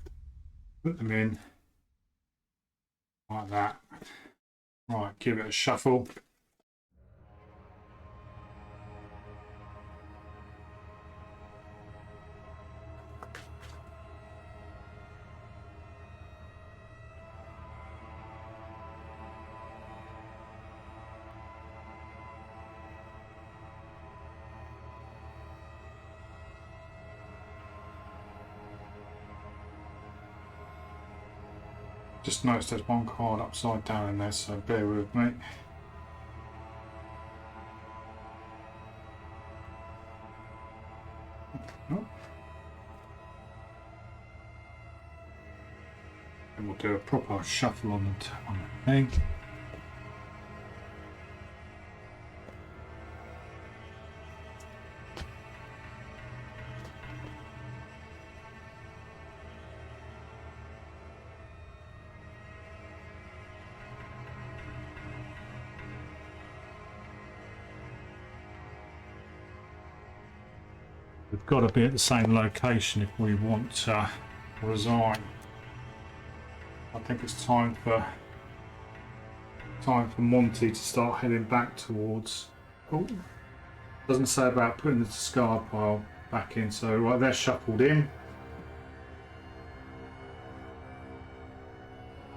put them in like that. Right, give it a shuffle. Just noticed there's one card upside down in there, so bear with me. Oh. And we'll do a proper shuffle on the thing. We've got to be at the same location if we want to resign. I think it's time for Monty to start heading back towards. Oh, doesn't say about putting the discard pile back in. So right, they're shuffled in.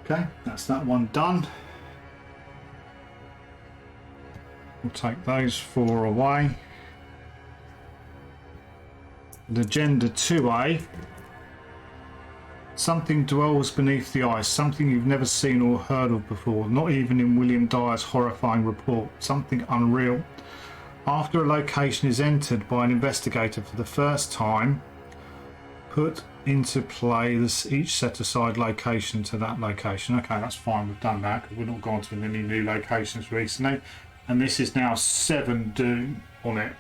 Okay, that's that one done. We'll take those 4 away. Agenda 2A. Something dwells beneath the ice, something you've never seen or heard of before, not even in William Dyer's horrifying report, something unreal. After a location is entered by an investigator for the first time, put into play each set-aside location to that location. Okay, that's fine, we've done that because we've not gone to any new locations recently. And this is now 7 doom on it.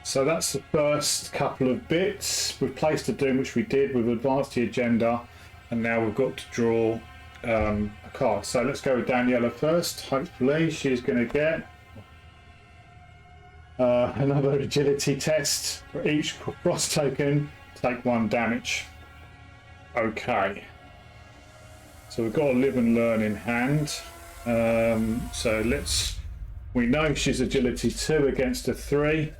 So that's the first couple of bits. We've placed a doom, which we did. We've advanced the agenda, and now we've got to draw a card. So let's go with Daniela first. Hopefully she's going to get another agility test. For each cross token, take 1 damage. Okay. So we've got a live and learn in hand. So we know she's agility 2 against a 3.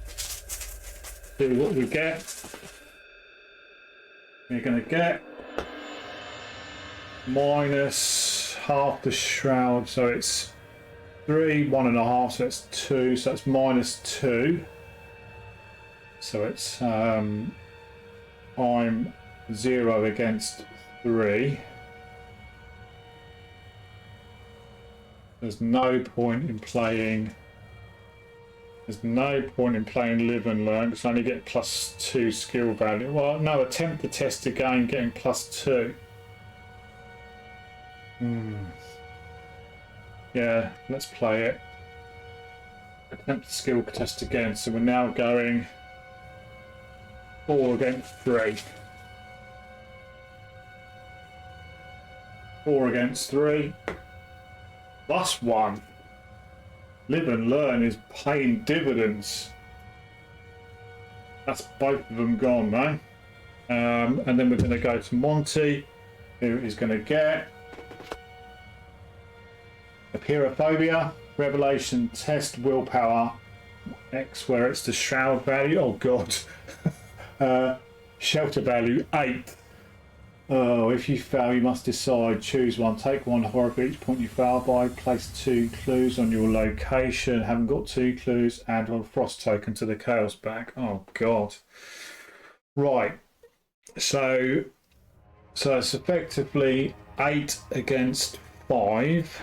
See what we get. You're going to get minus half the shroud, so it's 3, 1.5, so it's 2, so it's minus 2. So it's I'm 0 against 3. There's no point in playing. There's no point in playing live and learn because I only get +2 skill value. Well, no, attempt the test again, getting +2. Yeah, let's play it. Attempt the skill test again. So we're now going 4 against 3. 4 against 3. +1. Live and learn is paying dividends. That's both of them gone now. And then we're going to go to Monty, who is going to get Apeirophobia, Revelation Test, Willpower X, where it's the shroud value. Oh god. Shelter value 8. Oh, if you fail, you must decide. Choose one. Take one horror for each point you fail by. Place 2 clues on your location. Haven't got 2 clues. Add one frost token to the chaos bag. Oh God. Right. So it's effectively 8 against 5.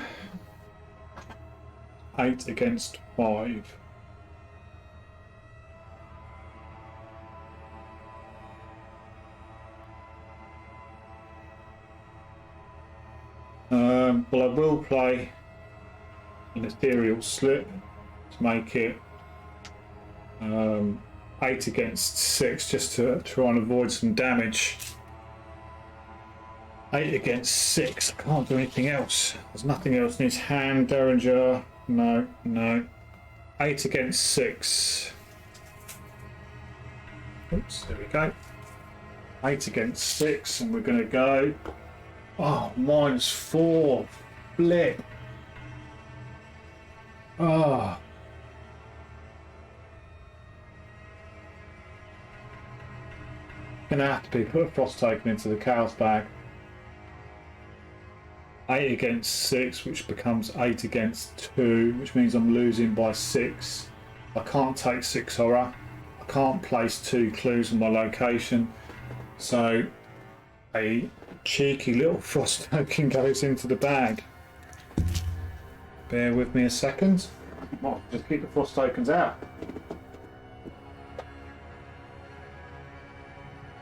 8 against 5. Well, I will play an ethereal slip to make it 8 against 6, just to try and avoid some damage. 8 against 6. I can't do anything else. There's nothing else in his hand. Derringer. No. 8 against 6. Oops, there we go. 8 against 6, and we're going to go. Oh, -4. Flip. Oh. Gonna have to be put a frost token into the chaos bag. 8 against 6, which becomes 8 against 2, which means I'm losing by 6. I can't take 6 horror. I can't place 2 clues on my location. So a cheeky little frost token goes into the bag. Bear with me a second. Might just keep the frost tokens out.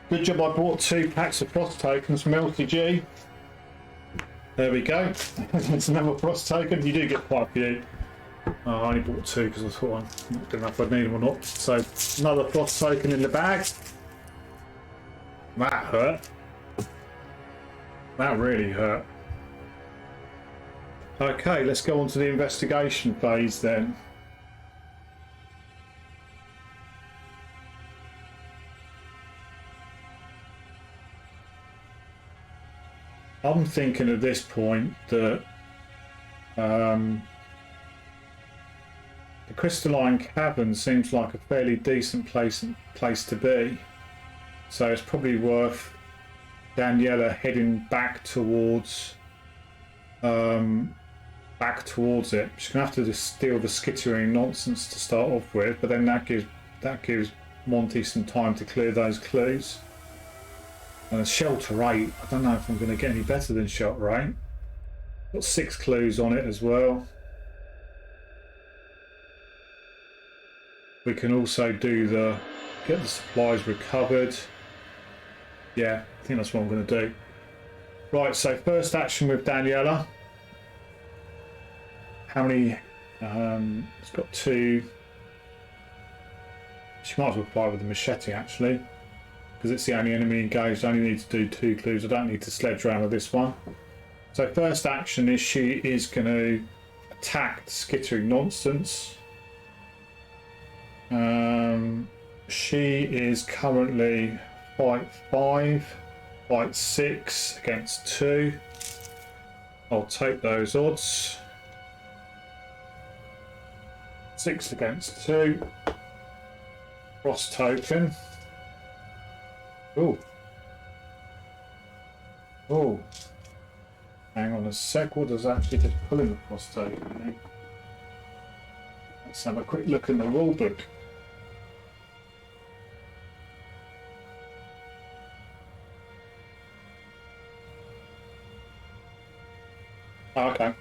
Good job I bought 2 packs of frost tokens from LCG. There we go. There's another frost token. You do get quite a few. Oh, I only bought 2 because I thought I didn't know if I'd need them or not. So another frost token in the bag. That hurt. That really hurt. Okay, let's go on to the investigation phase then. I'm thinking at this point that the Crystalline Cabin seems like a fairly decent place to be. So it's probably worth Daniela heading back towards it. She's gonna have to just deal with the skittering nonsense to start off with, but then that gives Monty some time to clear those clues. And Shelter 8, I don't know if I'm going to get any better than Shelter 8. Got 6 clues on it as well. We can also do get the supplies recovered. Yeah, I think that's what I'm going to do. Right, so first action with Daniela. How many? It's got 2. She might as well apply with the machete actually, because it's the only enemy engaged. I only need to do 2 clues. I don't need to sledge around with this one. So first action is she is going to attack the skittering nonsense. She is currently fight 5, fight 6 against 2. I'll take those odds. 6 against 2. Frost token. Oh. Hang on a sec. What does actually just pull in the frost token? Let's have a quick look in the rule book. Okay.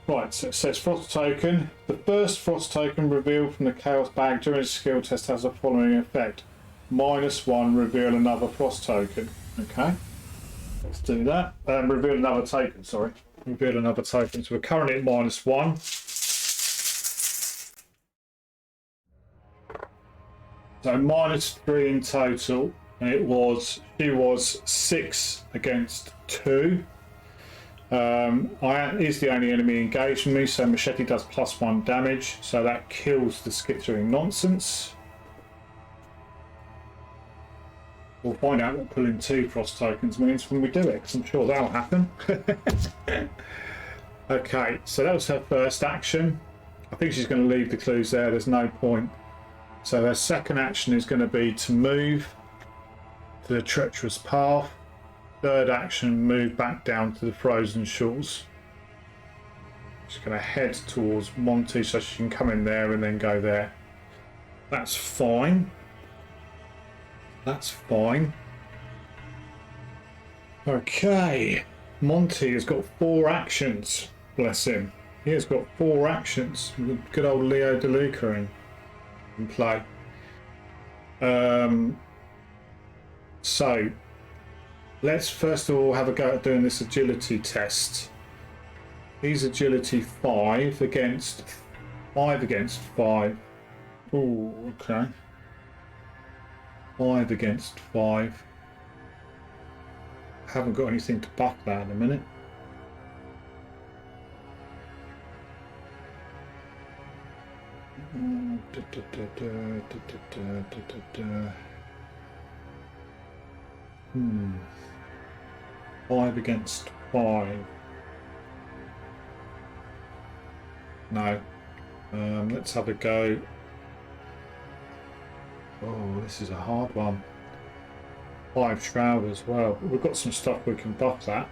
Right, so it says frost token. The first frost token revealed from the chaos bag during a skill test has the following effect. -1, reveal another frost token. Okay, let's do that. Reveal another token, sorry. Reveal another token. So we're currently at -1. So -3 in total. And she was 6 against 2. Is the only enemy engaged with me, so machete does +1 damage, so that kills the skittering nonsense. We'll find out what pulling 2 frost tokens means when we do it, because I'm sure that'll happen. Okay, so that was her first action. I think she's going to leave the clues there, there's no point. So her second action is going to be to move to the treacherous path. Third action, move back down to the frozen shores. Just going to head towards Monty so she can come in there and then go there. That's fine. That's fine. Okay. Monty has got 4 actions. Bless him. He has got 4 actions. Good old Leo DeLuca in play. So let's first of all have a go at doing this agility test. He's agility 5 against 5 against 5. Oh, okay. 5 against 5. Haven't got anything to buff that in a minute. Hmm. 5 against 5. No. Let's have a go. Oh, this is a hard one. 5 shroud as well. We've got some stuff we can buff that.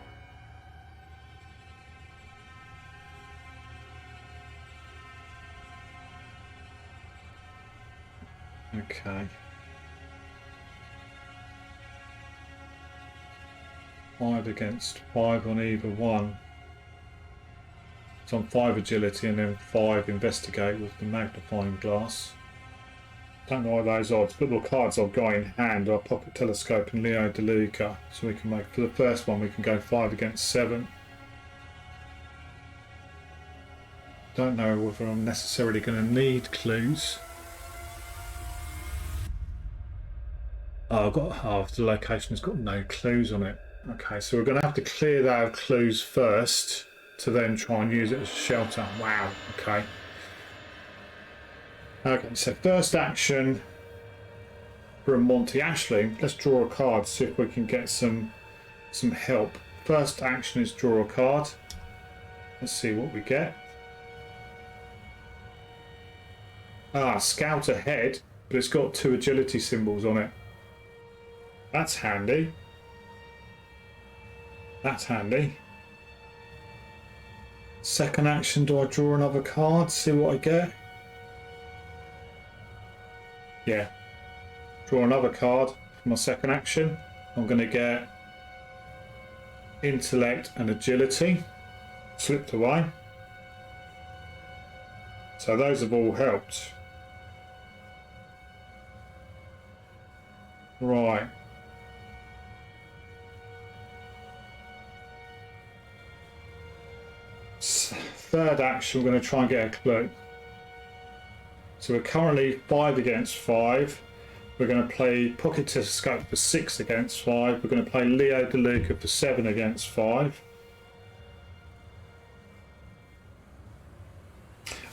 Okay. 5 against 5 on either one. It's on 5 agility and then 5 investigate with the magnifying glass. Don't know why those odds. Little cards I've got in hand are Pocket Telescope and Leo DeLuca. So we can make, for the first one, we can go 5 against 7. Don't know whether I'm necessarily going to need clues. Oh, I've got the location has got no clues on it. Okay, so we're going to have to clear that of clues first to then try and use it as a shelter. Wow, okay. Okay, so first action from Monty Ashley. Let's draw a card, see if we can get some help. First action is draw a card. Let's see what we get. Scout ahead, but it's got 2 agility symbols on it. That's handy. That's handy. Second action, do I draw another card? See what I get? Yeah. Draw another card for my second action. I'm going to get intellect and agility. Slipped away. So those have all helped. Right. Third action, we're going to try and get a clue. So we're currently 5 against 5. We're going to play Pocket Telescope for 6 against 5. We're going to play Leo DeLuca for 7 against 5.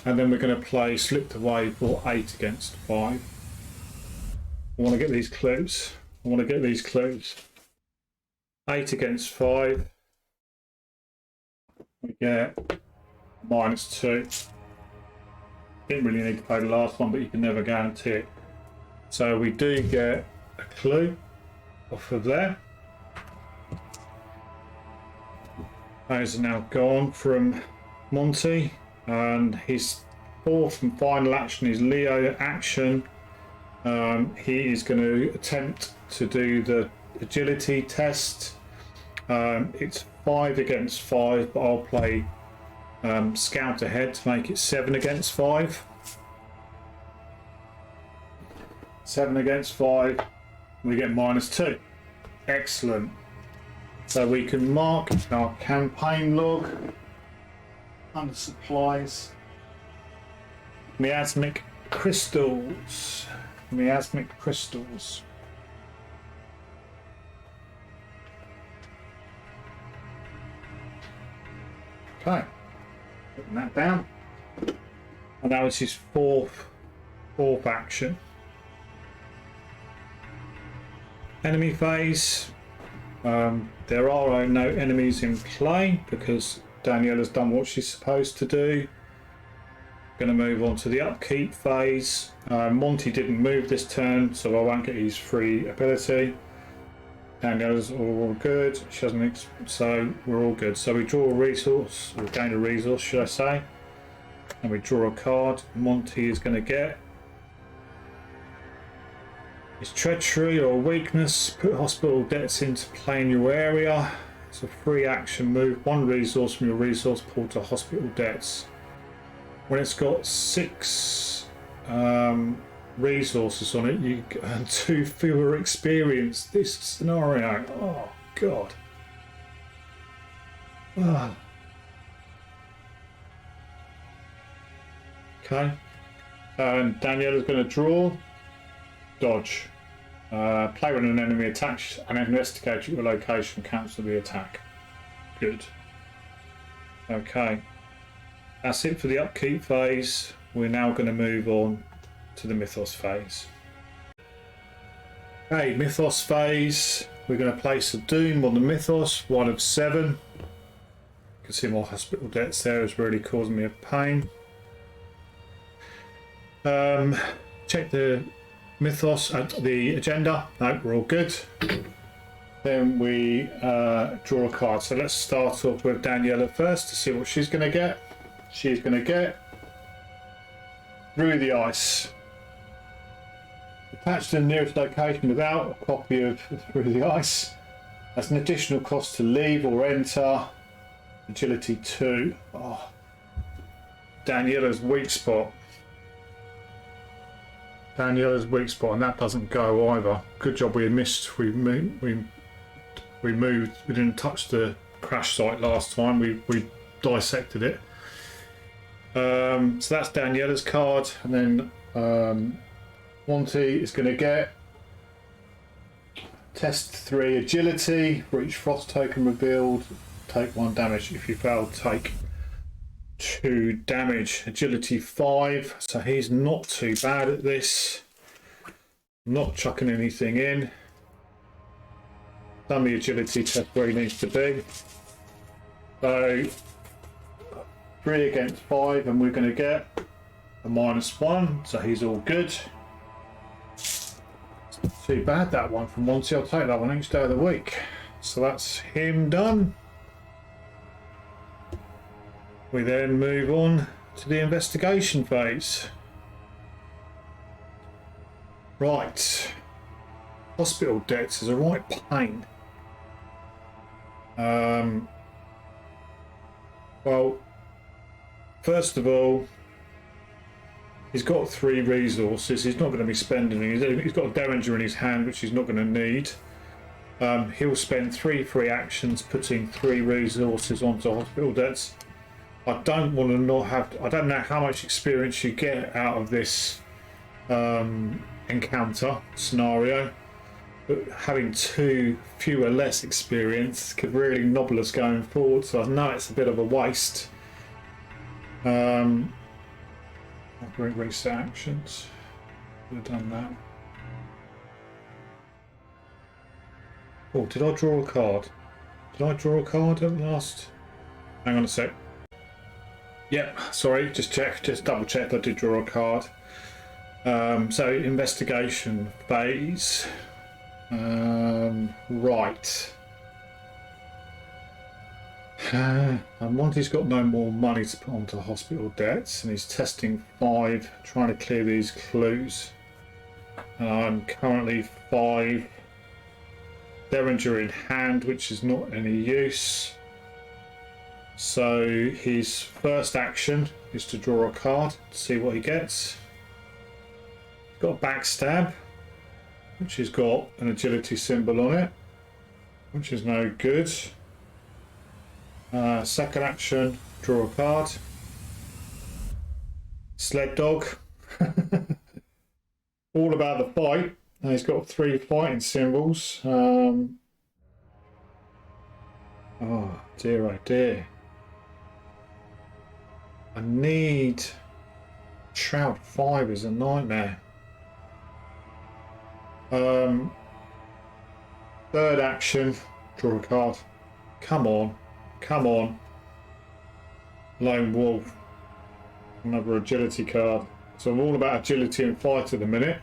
And then we're going to play Slipped Away for 8 against 5. I want to get these clues. 8 against 5. We get -2. Didn't really need to play the last one, but you can never guarantee it. So we do get a clue off of there. Those are now gone from Monty, and his 4th and final action is Leo action. He is going to attempt to do the agility test. It's 5 against 5, but I'll play scout ahead to make it 7 against 5. 7 against 5, we get -2. Excellent. So we can mark our campaign log under supplies. Miasmic crystals. Miasmic crystals. Okay. Putting that down. And that was his fourth action. Enemy phase. There are no enemies in play because Danielle has done what she's supposed to do. Going to move on to the upkeep phase. Monty didn't move this turn, so I won't get his free ability. Daniela's all good. She doesn't, so we're all good. So we draw a resource, or gain a resource, should I say? And we draw a card. Monty is going to get his treachery or weakness. Put hospital debts into play in your area. It's a free action move. One resource from your resource pool to hospital debts. When it's got 6 resources on it, you earn 2 fewer experience. This scenario, oh god. Ah. Okay, and Daniela's going to draw, dodge, play when an enemy attacks and investigate your location, cancel the attack. Good. Okay, that's it for the upkeep phase. We're now going to move on to the Mythos phase. Okay, Mythos phase. We're going to place a Doom on the Mythos, 1 of 7. You can see my hospital debts there is really causing me a pain. Check the Mythos at the agenda. No, we're all good. Then we draw a card. So let's start off with Daniela first to see what she's going to get. She's going to get Through the Ice. Attached to the nearest location without a copy of Through the Ice. That's an additional cost to leave or enter. Agility 2. Oh. Daniela's weak spot. Daniela's weak spot, and that doesn't go either. Good job we missed. We moved. We didn't touch the crash site last time. We dissected it. So that's Daniela's card, and then Monty is going to get test 3 agility for each frost token revealed. Take 1 damage. If you fail, take 2 damage. Agility 5, so he's not too bad at this. Not chucking anything in. Done the agility test where he needs to be. So 3 against 5, and we're going to get a -1, so he's all good. It's not too bad, that one from Monty. I'll take that one each day of the week. So that's him done. We then move on to the investigation phase. Right. Hospital debts is a right pain. Well, first of all, he's got 3 resources. He's not going to be spending any. He's got a Derringer in his hand, which he's not going to need. He'll spend 3 free actions putting 3 resources onto hospital debts. I don't want to not have. I don't know how much experience you get out of this encounter scenario, but having 2 fewer less experience could really nobble us going forward. So I know it's a bit of a waste. I'll bring reset actions. Could have done that. Oh, did I draw a card? Did I draw a card at last? Hang on a sec. Yep, sorry, just double checked I did draw a card. So investigation phase. Right. And Monty's got no more money to put onto hospital debts, and he's testing 5, trying to clear these clues. And I'm currently 5 Derringer in hand, which is not any use. So his first action is to draw a card to see what he gets. He's got a backstab, which has got an agility symbol on it, which is no good. Second action, draw a card. Sled dog. All about the fight. And he's got 3 fighting symbols. Oh dear, oh dear. I need Shroud 5 is a nightmare. Third action, draw a card. Come on, come on. Lone Wolf. Another agility card. So I'm all about agility and fight at the minute.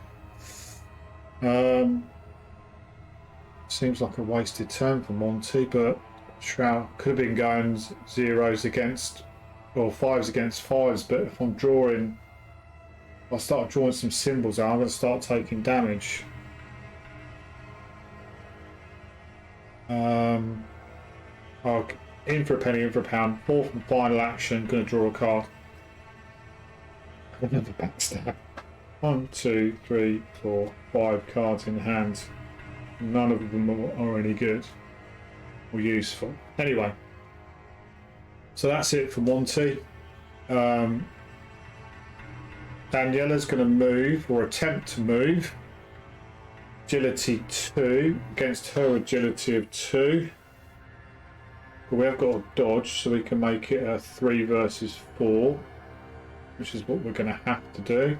Seems like a wasted turn for Monty, but Shroud could have been going zeros against, or fives against fives, but if I'm drawing, if I start drawing some symbols out, I'm going to start taking damage. Oh, in for a penny, in for a pound. Fourth and final action, going to draw a card. Another backstab. 1, 2, 3, 4, 5 cards in hand. None of them are any good or useful. Anyway, so that's it for Monty. Daniela's going to move, or attempt to move. Agility 2 against her agility of 2. But we have got a dodge, so we can make it a 3 versus 4, which is what we're going to have to do.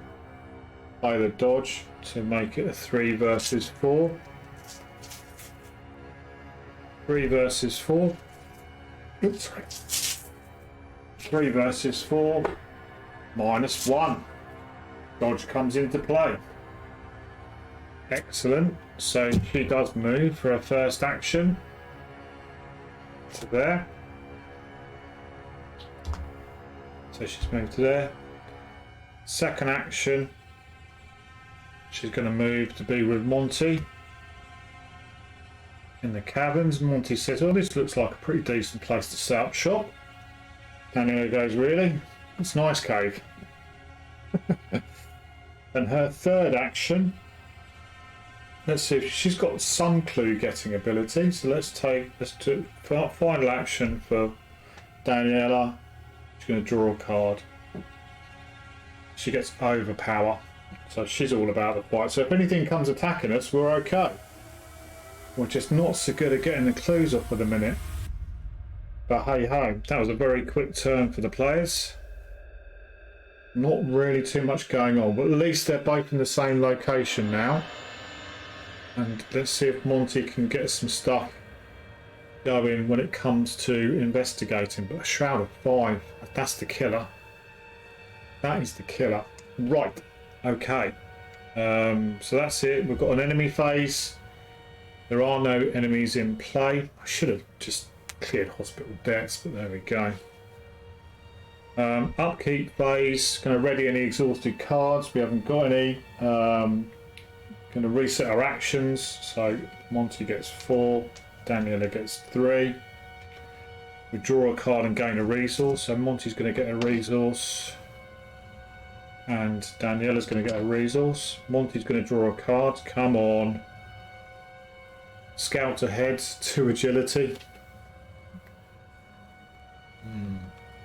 Play the dodge to make it a 3 versus 4. 3 versus 4. Oops, sorry. 3 versus 4. -1. Dodge comes into play. Excellent. So she does move for her first action to there. So she's moved to there. Second action, she's going to move to be with Monty in the cabins. Monty says, oh, this looks like a pretty decent place to set up shop. Daniela goes, really? It's a nice cave. And her third action, let's see if she's got some clue getting ability. So let's do final action for Daniela. She's going to draw a card. She gets overpower. So she's all about the fight. So if anything comes attacking us, we're okay. We're just not so good at getting the clues off for the minute. But hey ho, that was a very quick turn for the players. Not really too much going on, but at least they're both in the same location now. And let's see if Monty can get some stuff going when it comes to investigating. But a Shroud of 5, that's the killer. That is the killer. Right, okay. So that's it. We've got an enemy phase. There are no enemies in play. I should have just cleared hospital debts, but there we go. Upkeep phase, going to ready any exhausted cards. We haven't got any. Going to reset our actions. So Monty gets 4, Daniela gets 3. We draw a card and gain a resource. So Monty's going to get a resource, and Daniela's going to get a resource. Monty's going to draw a card. Come on. Scout ahead, 2 agility.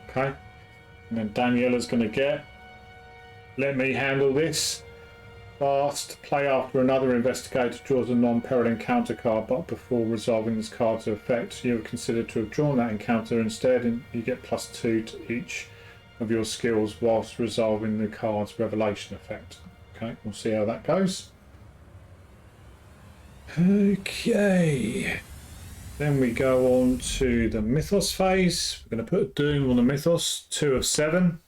Okay. And then Daniela's going to get, let me handle this. Fast, play after another investigator draws a non-peril encounter card, but before resolving this card's effect, you are considered to have drawn that encounter instead, and you get +2 to each of your skills whilst resolving the card's revelation effect. Okay, we'll see how that goes. Okay. Then we go on to the Mythos phase. We're going to put a Doom on the Mythos. 2 of 7.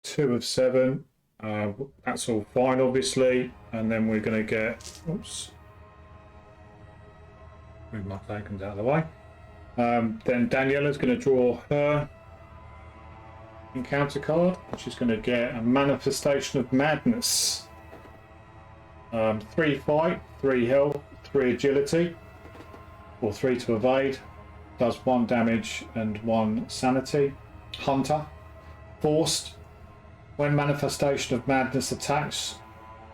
2 of 7. That's all fine, obviously. And then we're going to get... Oops. Move my tokens out of the way. Then Daniela's going to draw her encounter card. She's going to get a Manifestation of Madness. 3 fight, 3 health, 3 agility. Or 3 to evade, does 1 damage and 1 sanity. Hunter, forced. When Manifestation of Madness attacks,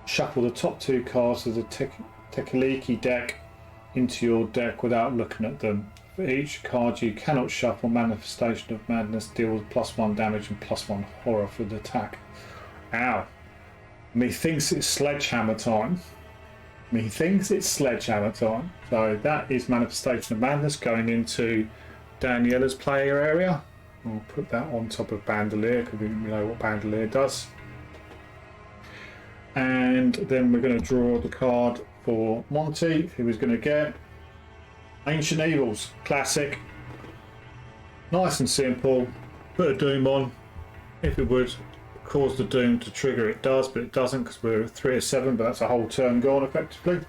shuffle the top 2 cards of the Tekiliki deck into your deck without looking at them. For each card you cannot shuffle, Manifestation of Madness deals +1 damage and +1 horror for the attack. Ow. Methinks it's sledgehammer time. Methinks it's sledgehammer time. So that is Manifestation of Madness going into Daniela's player area. We'll put that on top of Bandolier because we know what Bandolier does. And then we're going to draw the card for Monty, who is going to get Ancient Evils, classic. Nice and simple. Put a Doom on. If it would cause the Doom to trigger, it does, but it doesn't because we're 3 of 7, but that's a whole turn gone effectively.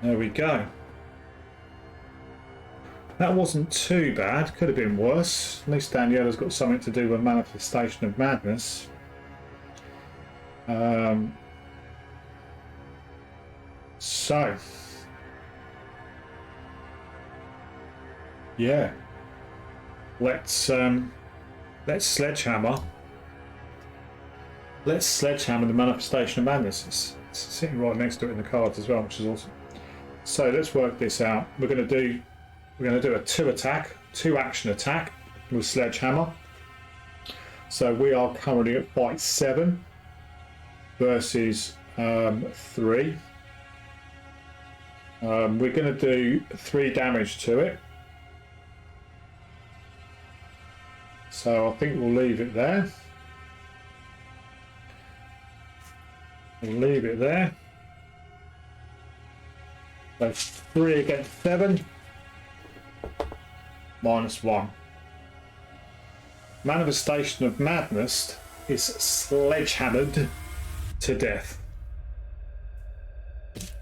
There we go. That wasn't too bad. Could have been worse. At least Daniela's got something to do with Manifestation of Madness. So, yeah, let's sledgehammer. Let's sledgehammer the Manifestation of Madness. It's sitting right next to it in the cards as well, which is awesome. So let's work this out. We're going to do a two action attack with sledgehammer. So we are currently at fight 7 versus 3. We're going to do 3 damage to it. So I think we'll leave it there. We'll leave it there. So 3 against 7. -1. Manifestation of Madness is sledgehammered to death.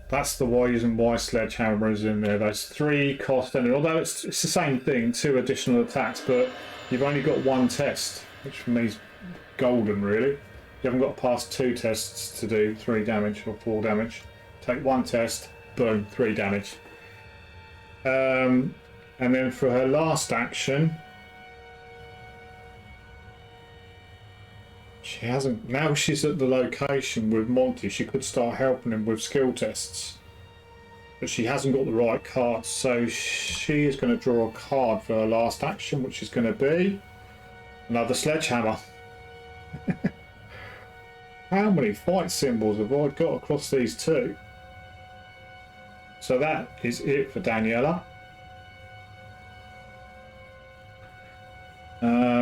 That's the reason why sledgehammer is in there. Those 3 cost, and although it's the same thing, 2 additional attacks, but you've only got 1 test, which for me is golden, really. You haven't got past 2 tests to do 3 damage or 4 damage. Take 1 test, boom, 3 damage. And then for her last action, she hasn't. Now she's at the location with Monty. She could start helping him with skill tests, but she hasn't got the right cards. So she is going to draw a card for her last action, which is going to be another sledgehammer. How many fight symbols have I got across these 2? So that is it for Daniela.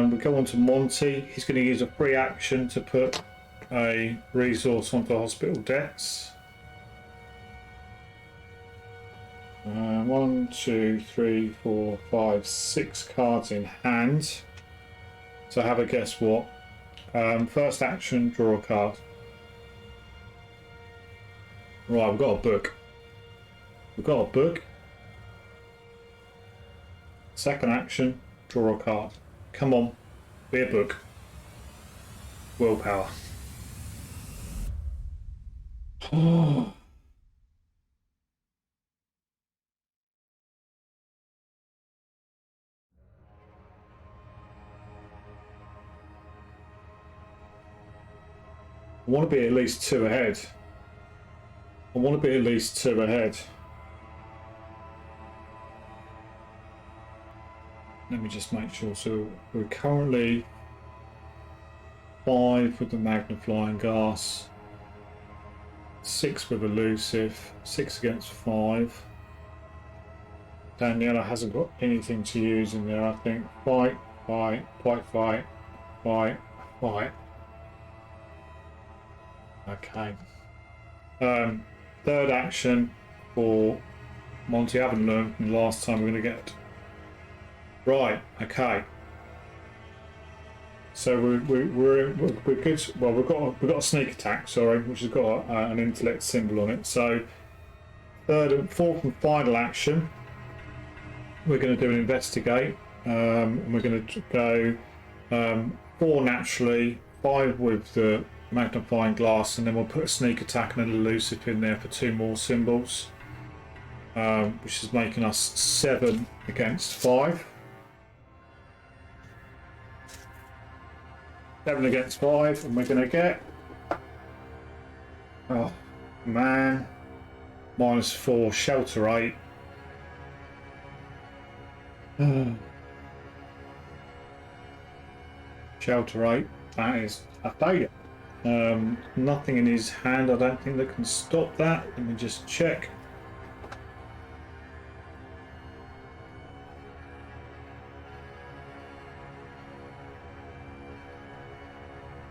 We go on to Monty. He's going to use a free action to put a resource onto hospital debts. 1, 2, 3, 4, 5, 6 cards in hand. So have a guess what? First action, draw a card. Right, we've got a book. We've got a book. Second action, draw a card. Come on, be a book. Willpower. Oh. I want to be at least 2 ahead. I want to be at least 2 ahead. Let me just make sure. So we're currently 5 with the magnifying glass, 6 with elusive, 6 against 5. Daniela hasn't got anything to use in there, I think. Fight, fight, fight, fight, fight, fight. Okay. Third action for Monty. I haven't learned from the last time we're going to get. Right. Okay. So we're good. Well, we've got a sneak attack. Sorry, which has got an intellect symbol on it. So fourth and final action, we're going to do an investigate. And we're going to go 4 naturally, 5 with the magnifying glass, and then we'll put a sneak attack and an elusive in there for 2 more symbols, which is making us 7 against 5. 7 against 5, and we're going to get, oh man, -4, shelter 8. Shelter 8, that is a failure. Nothing in his hand, I don't think that can stop that. Let me just check.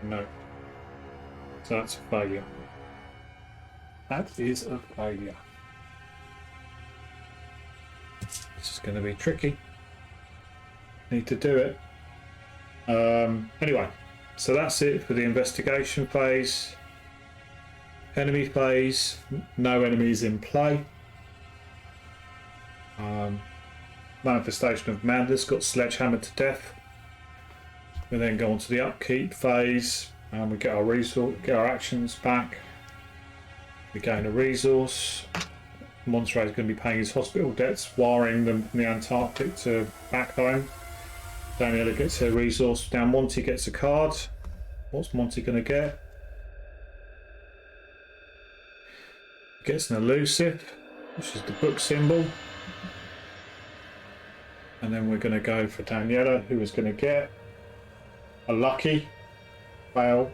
No. So that's a failure. That is a failure. This is going to be tricky. Need to do it. Anyway. So that's it for the investigation phase. Enemy phase, no enemies in play. Manifestation of Madness got sledgehammered to death. We then go on to the Upkeep Phase, and we get our resource, get our actions back. We gain a resource. Monterey is going to be paying his hospital debts, wiring them from the Antarctic to back home. Daniela gets her resource. Now Monty gets a card. What's Monty going to get? He gets an elusive, which is the book symbol. And then we're going to go for Daniela, who is going to get a lucky. Fail.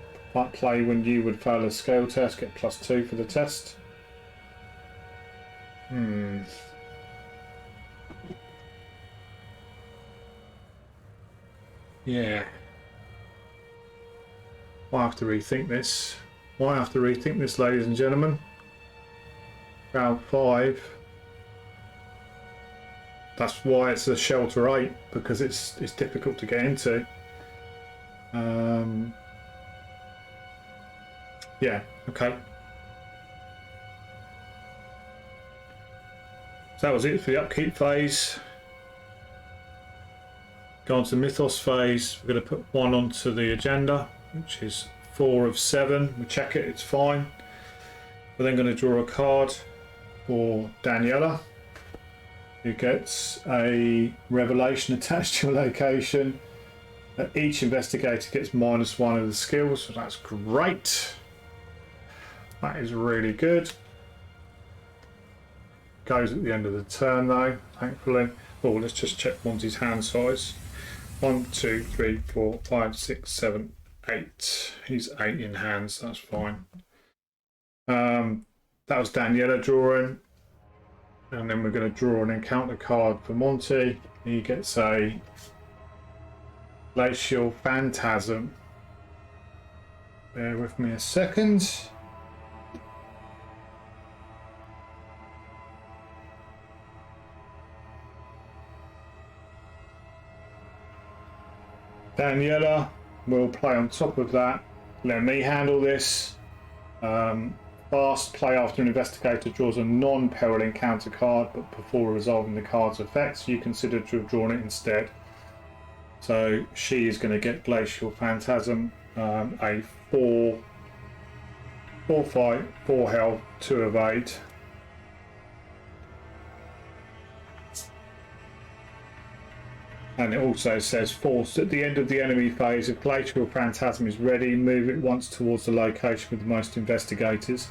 Play when you would fail a scale test, get +2 for the test. Yeah. I have to rethink this. I have to rethink this, ladies and gentlemen. Round 5. That's why it's a shelter 8, because it's difficult to get into. Yeah, okay. So that was it for the Upkeep Phase. Go on to the Mythos Phase. We're going to put 1 onto the agenda, which is 4 of 7. We check it, it's fine. We're then going to draw a card for Daniela, who gets a revelation attached to a location. Each investigator gets -1 of the skills, so that's great. That is really good. Goes at the end of the turn though, thankfully. Oh, let's just check Monty's hand size. 1, 2, 3, 4, 5, 6, 7, 8. He's 8 in hands, that's fine. That was Daniela drawing. And then we're going to draw an encounter card for Monty. He gets a Glacial Phantasm. Bear with me a second. Daniela will play on top of that. Let me handle this. Fast play after an investigator draws a non-peril encounter card, but before resolving the card's effects, you consider to have drawn it instead. So she is going to get Glacial Phantasm, a 4 fight, 4 health, 2 of 8. And it also says forced at the end of the enemy phase. If Glacial Phantasm is ready, move it once towards the location with the most investigators.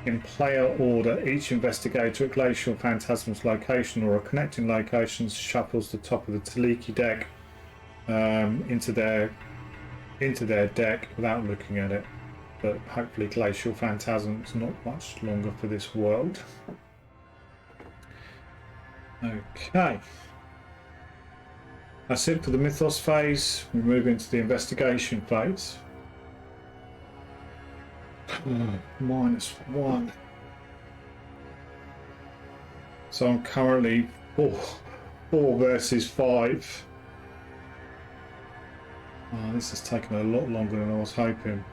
In player order, each investigator at Glacial Phantasm's location or a connecting location shuffles the top of the Taliki deck into their deck without looking at it. But hopefully Glacial Phantasm is not much longer for this world. Okay. That's it for the Mythos Phase. We move into the Investigation Phase. -1. So I'm currently 4 versus 5. Oh, this has taken a lot longer than I was hoping.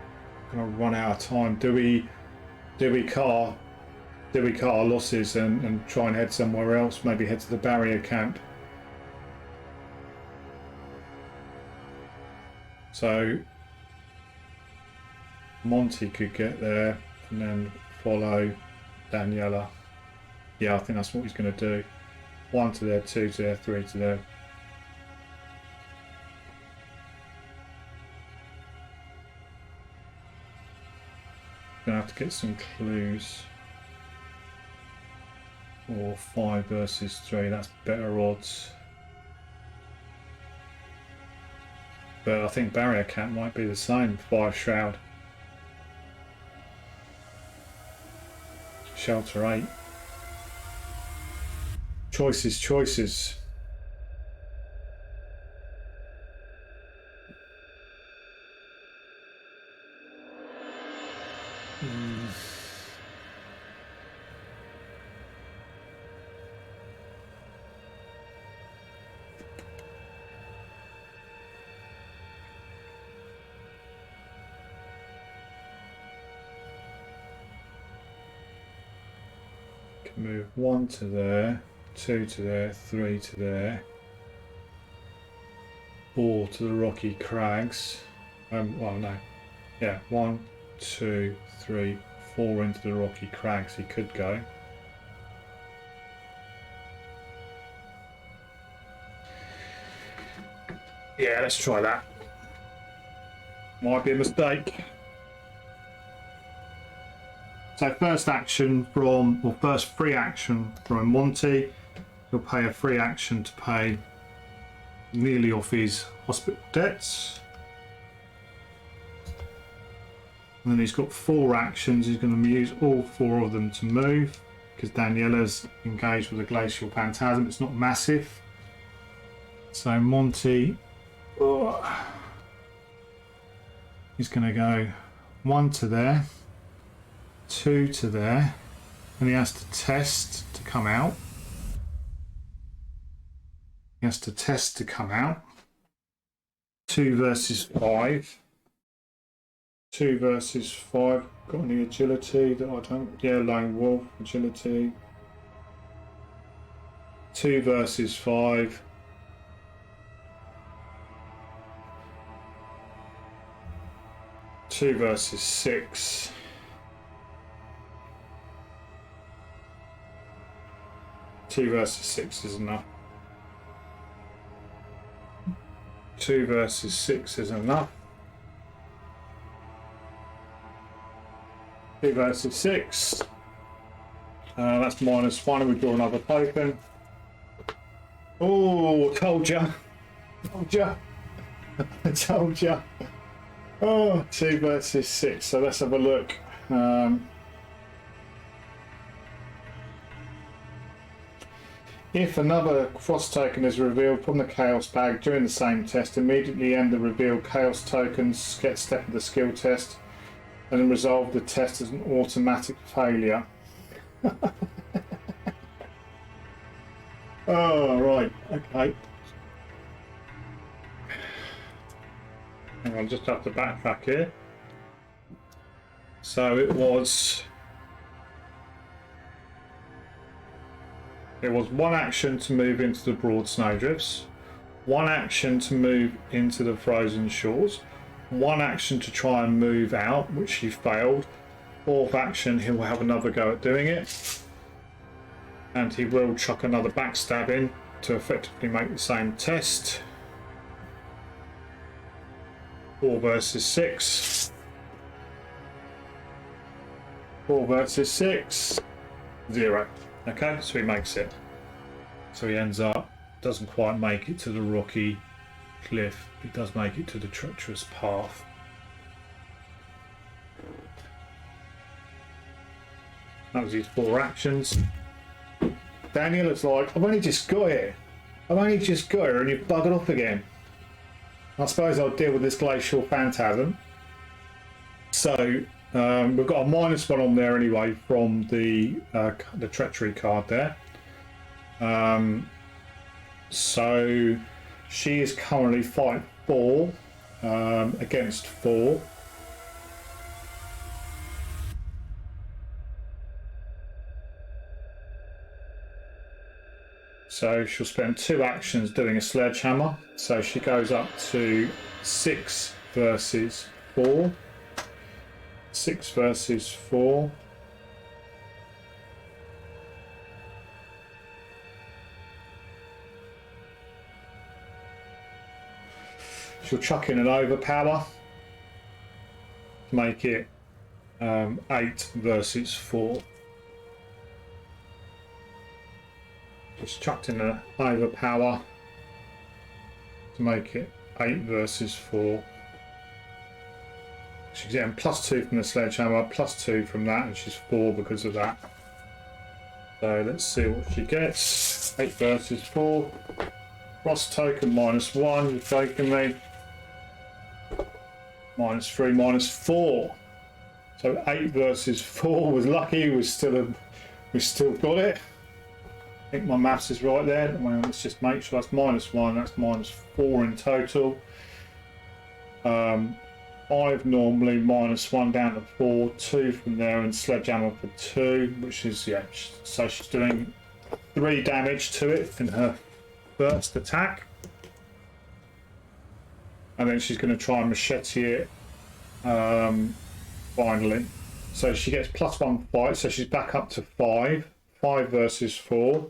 I'm gonna run out of time. Do we cut our losses and try and head somewhere else? Maybe head to the barrier camp. So Monty could get there and then follow Daniela. Yeah, I think that's what he's going to do. 1 to there, 2 to there, 3 to there. Gonna have to get some clues. Or 5 versus 3, that's better odds. But I think barrier camp might be the same. 5 shroud. Shelter 8. Choices. Can move 1 to there. 2 to there, 3 to there, 4 to the rocky crags. Well, no. Yeah, 1, 2, 3, 4 into the rocky crags he could go. Yeah, let's try that. Might be a mistake. So first action from, or first free action from Monty. He'll pay a free action to pay nearly off his hospital debts. And then he's got 4 actions. He's going to use all 4 of them to move because Daniela's engaged with a glacial phantasm. It's not massive. So Monty, he's going to go 1 to there, 2 to there, and he has to test to come out. He has to test to come out. 2 versus 5. 2 versus 5. Got any agility that I don't? Yeah, lone wolf, agility. 2 versus 5. Two versus 6. Two versus 6 is enough. 2 versus 6 is enough. 2 versus 6. That's -1. We draw another token. Oh, told ya. Told ya. I told ya. Oh, 2 versus 6. So let's have a look. If another cross token is revealed from the Chaos bag during the same test, immediately end the revealed Chaos tokens, get step of the skill test, and then resolve the test as an automatic failure. Oh, right. Okay. I'll just have to backtrack here. So it was 1 action to move into the broad snowdrifts, 1 action to move into the frozen shores, 1 action to try and move out, which he failed. 4th action, he'll have another go at doing it, and he will chuck another backstab in to effectively make the same test. 4 versus 6. 4 versus 6. 0. Okay, so he makes it. So he ends up, doesn't quite make it to the rocky cliff. He does make it to the treacherous path. That was his 4 actions. Daniel is like, I've only just got here. I've only just got here and you've buggered off again. I suppose I'll deal with this glacial phantasm. So we've got a -1 on there anyway from the treachery card there. So she is currently fight 4 against 4. So she'll spend 2 actions doing a sledgehammer. So she goes up to 6 versus 4. 6 versus 4. She'll chuck in an overpower to make it 8 versus 4. Just chucked in an overpower to make it 8 versus 4. She's getting +2 from the sledgehammer, +2 from that, and she's 4 because of that. So let's see what she gets. 8 versus 4. Cross token -1, you're taking me. -3, -4. So 8 versus 4 was lucky, we still got it. I think my maths is right there. Well, let's just make sure that's -1, that's -4 in total. 5 normally, -1 down to 4, 2 from there, and sledgehammer for 2, which is, yeah, so she's doing 3 damage to it in her first attack. And then she's going to try and machete it finally. So she gets +1 fight, so she's back up to 5. 5 versus 4.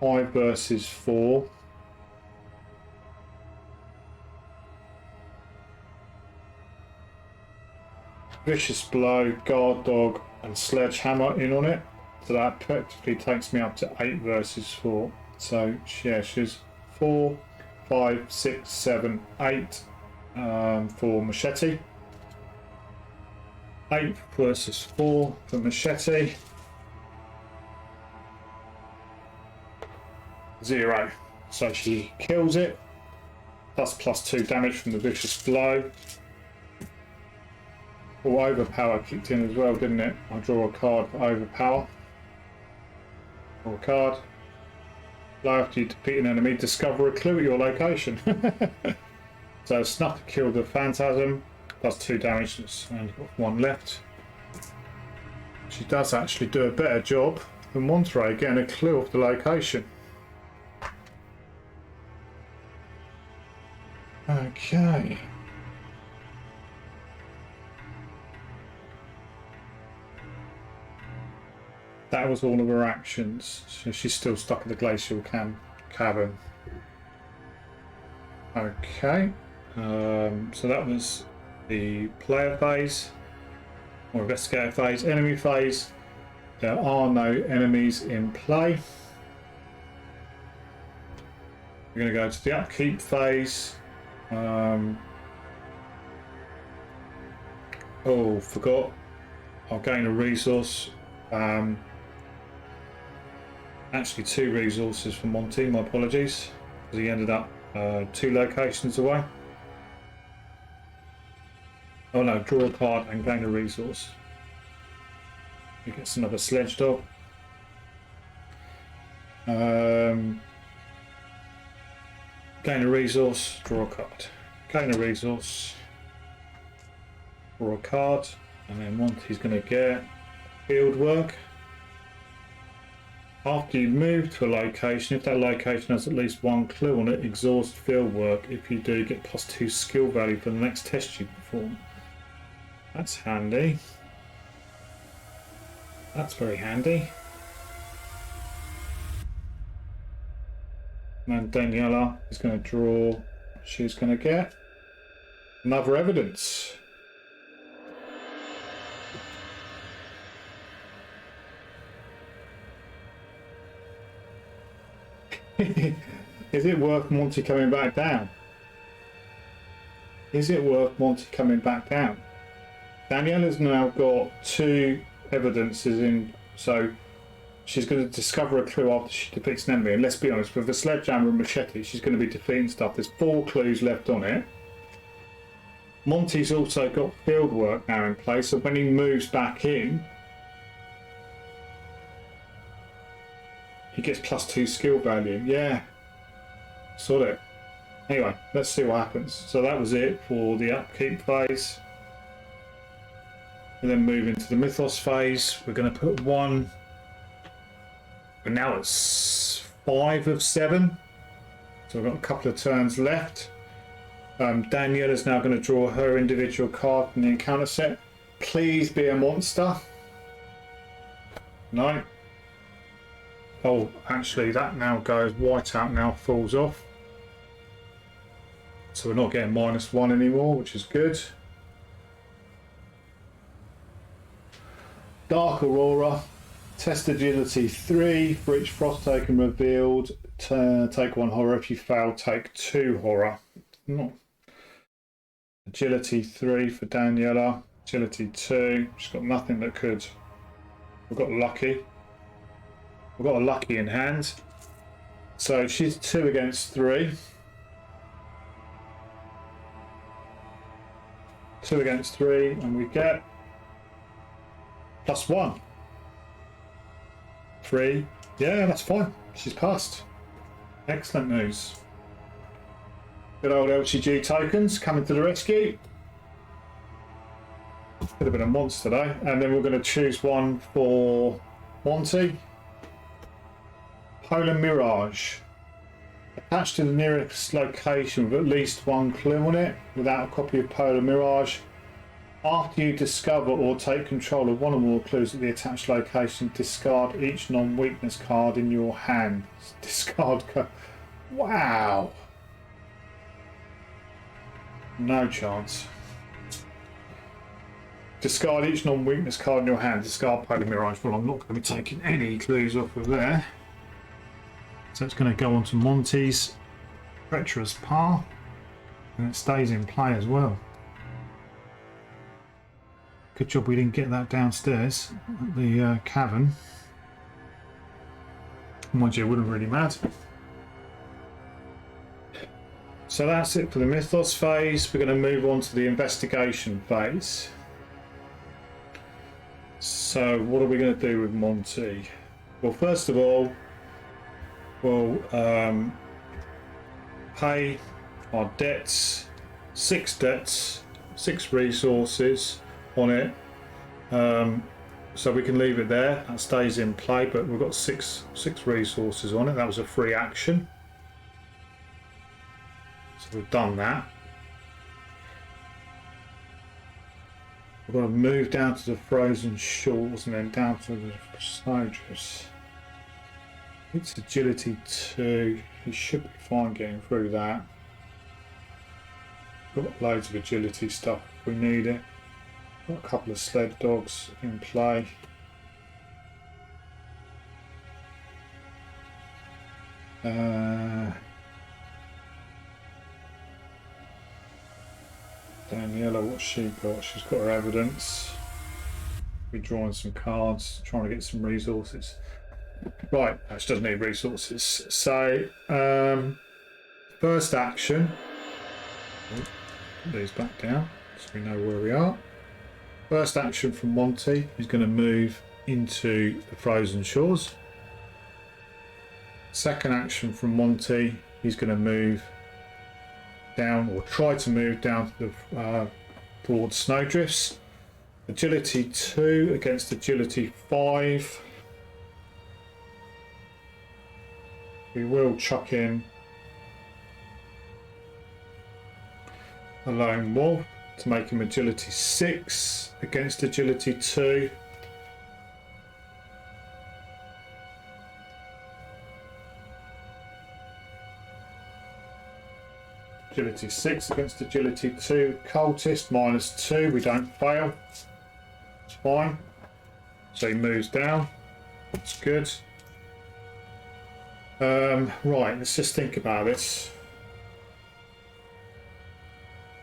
Five versus 4. Vicious Blow, Guard Dog, and Sledgehammer in on it. So that effectively takes me up to 8 versus 4. So yeah, she's 4, 5, 6, 7, 8 for Machete. 8 versus 4 for Machete. 0. So she kills it. +2 damage from the Vicious Blow. Oh, Overpower kicked in as well, didn't it? I'll draw a card for Overpower. Draw a card. Blow after you defeat an enemy, discover a clue at your location. So Snuff to kill the Phantasm. +2 damage, and got 1 left. She does actually do a better job than Monterey, getting a clue of the location. Okay. That was all of her actions. So she's still stuck in the glacial cabin. Okay. So that was the player phase, or investigator phase. Enemy phase. There are no enemies in play. We're going to go to the upkeep phase. Oh, forgot. I'll gain a resource. Actually 2 resources for Monty, my apologies, because he ended up 2 locations away. Oh no, draw a card and gain a resource. He gets another Sledge Dog. Gain a resource, draw a card. Gain a resource, draw a card, and then Monty's going to get field work. After you move to a location, if that location has at least 1 clue on it, exhaust field work. If you do, get +2 skill value for the next test you perform. That's handy. That's very handy. And Daniela is going to draw. She's going to get another evidence. Is it worth Monty coming back down? Is it worth Monty coming back down? Daniela's now got 2 evidences in, so she's going to discover a clue after she defeats an enemy. And let's be honest, with the Sledgehammer and Machete, she's going to be defeating stuff. There's 4 clues left on it. Monty's also got field work now in place, so when he moves back in, he gets +2 skill value. Yeah, sort it. Anyway, let's see what happens. So that was it for the upkeep phase. And then move into the Mythos phase. We're going to put 1. And now it's 5 of 7. So we've got a couple of turns left. Danielle is now going to draw her individual card from the encounter set. Please be a monster. No. Oh, actually, that now goes. Whiteout now falls off. So we're not getting -1 anymore, which is good. Dark Aurora. Test agility 3 for each frost taken revealed. Take 1 horror. If you fail, take 2 horror. No. Agility 3 for Daniela. Agility 2. She's got nothing that could. We've got lucky. We've got a lucky in hand. So she's 2 against 3. 2 against 3, and we get +1. 3. Yeah, that's fine. She's passed. Excellent news. Good old LCG tokens coming to the rescue. Could have been a monster today. And then we're going to choose one for Monty. Polar Mirage. Attached to the nearest location with at least one clue on it, without a copy of Polar Mirage. After you discover or take control of one or more clues at the attached location, discard each non-weakness card in your hand. Discard card. Wow. No chance. Discard each non-weakness card in your hand. Discard Polar Mirage. Well, I'm not going to be taking any clues off of there. So it's going to go on to Monty's treacherous par. And it stays in play as well. Good job we didn't get that downstairs at the cabin. Mind you, it wouldn't really matter. So that's it for the Mythos phase. We're going to move on to the investigation phase. So what are we going to do with Monty? Well, first of all, we'll pay our debts, 6 debts, 6 resources on it, so we can leave it there. That stays in play, but we've got six resources on it. That was a free action, so we've done that. We're going to move down to the frozen shores and then down to the snowdrifts. It's agility 2. He should be fine getting through that. Got loads of agility stuff if we need it. Got a couple of sled dogs in play. Daniela, what's she got? She's got her evidence. We're drawing some cards, trying to get some resources. Right, she doesn't need resources. So, first action. Put these back down so we know where we are. First action from Monty is going to move into the frozen shores. Second action from Monty, he's going to move down, or try to move down to the broad snowdrifts. Agility 2 against agility 5. We will chuck in a lone wolf to make him agility 6 against agility 2. Agility 6 against agility 2. Cultist -2. We don't fail. It's fine. So he moves down. That's good. Right, let's just think about this,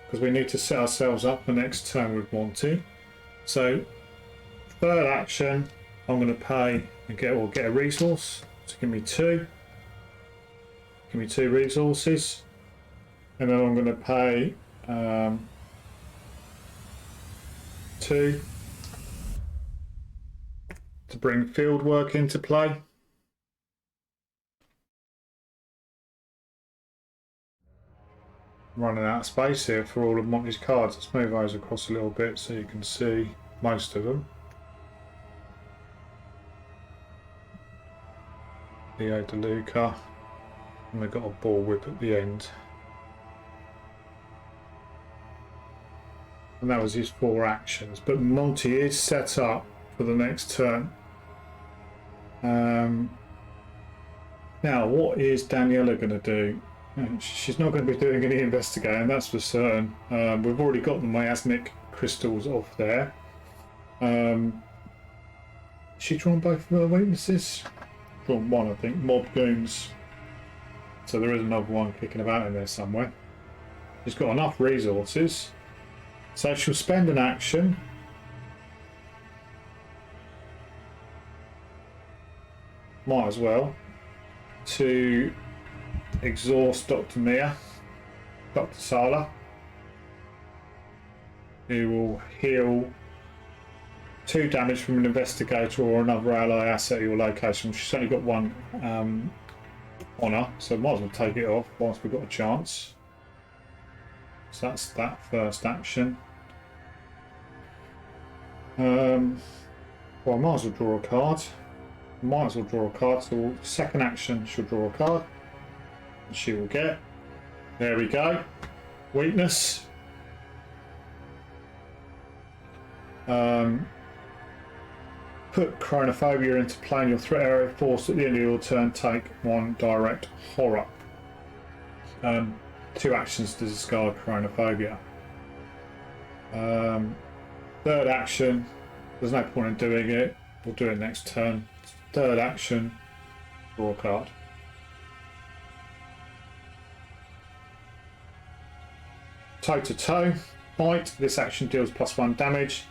because we need to set ourselves up for next turn with Monty. So, third action, I'm going to pay and get a resource. So give me 2. Give me 2 resources, and then I'm going to pay 2 to bring field work into play. Running out of space here for all of Monty's cards. Let's move those across a little bit so you can see most of them. Leo DeLuca, and we've got a ball whip at the end. And that was his 4 actions. But Monty is set up for the next turn. Now, what is Daniela going to do? She's not going to be doing any investigating, that's for certain. We've already got the miasmic crystals off there. She drawn both of her weaknesses? Drawn one, I think. Mob goons. So there is another one kicking about in there somewhere. She's got enough resources. So she'll spend an action. Might as well. To exhaust Dr. Mia, Dr. Sala, who will heal 2 damage from an investigator or another ally asset at your location. She's only got 1 on her, so might as well take it off whilst we've got a chance. So that's that first action. Well, I might as well draw a card. Might as well draw a card. So second action, she'll draw a card. And she will get. There we go. Weakness. Put Chronophobia into play in your threat area. Force at the end of your turn. Take one direct horror. 2 actions to discard Chronophobia. Third action. There's no point in doing it. We'll do it next turn. Third action. Draw a card. Toe to toe. Fight. This action deals +1 damage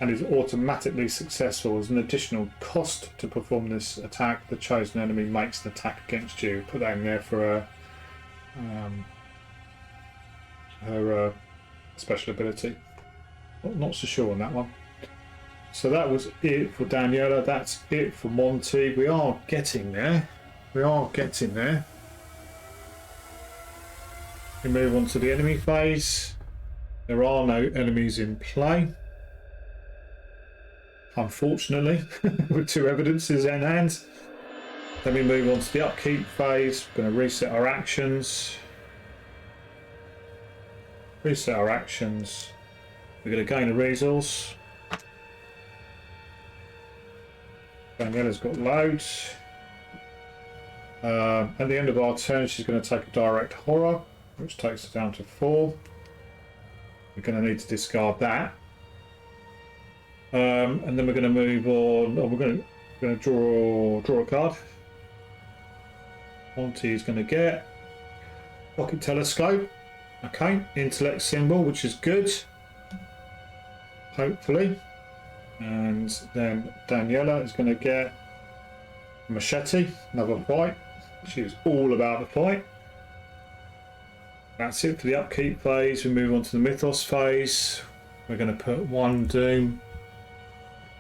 and is automatically successful. As an additional cost to perform this attack, the chosen enemy makes an attack against you. Put that in there for her special ability. Not so sure on that one. So that was it for Daniela. That's it for Monty. We are getting there. We are getting there. We move on to the enemy phase. There are no enemies in play, unfortunately, with 2 evidences in hand. Then we move on to the upkeep phase. We're going to reset our actions. Reset our actions. We're going to gain a resource. Daniela's got loads. At the end of our turn, she's going to take a direct horror, which takes her down to 4. We're going to need to discard that. And then we're going to move on. Oh, we're going to draw a card. Monty is going to get Pocket Telescope. Okay, intellect symbol, which is good. Hopefully. And then Daniela is going to get Machete, another fight. She's all about the fight. That's it for the upkeep phase. We move on to the Mythos phase. We're going to put 1 Doom.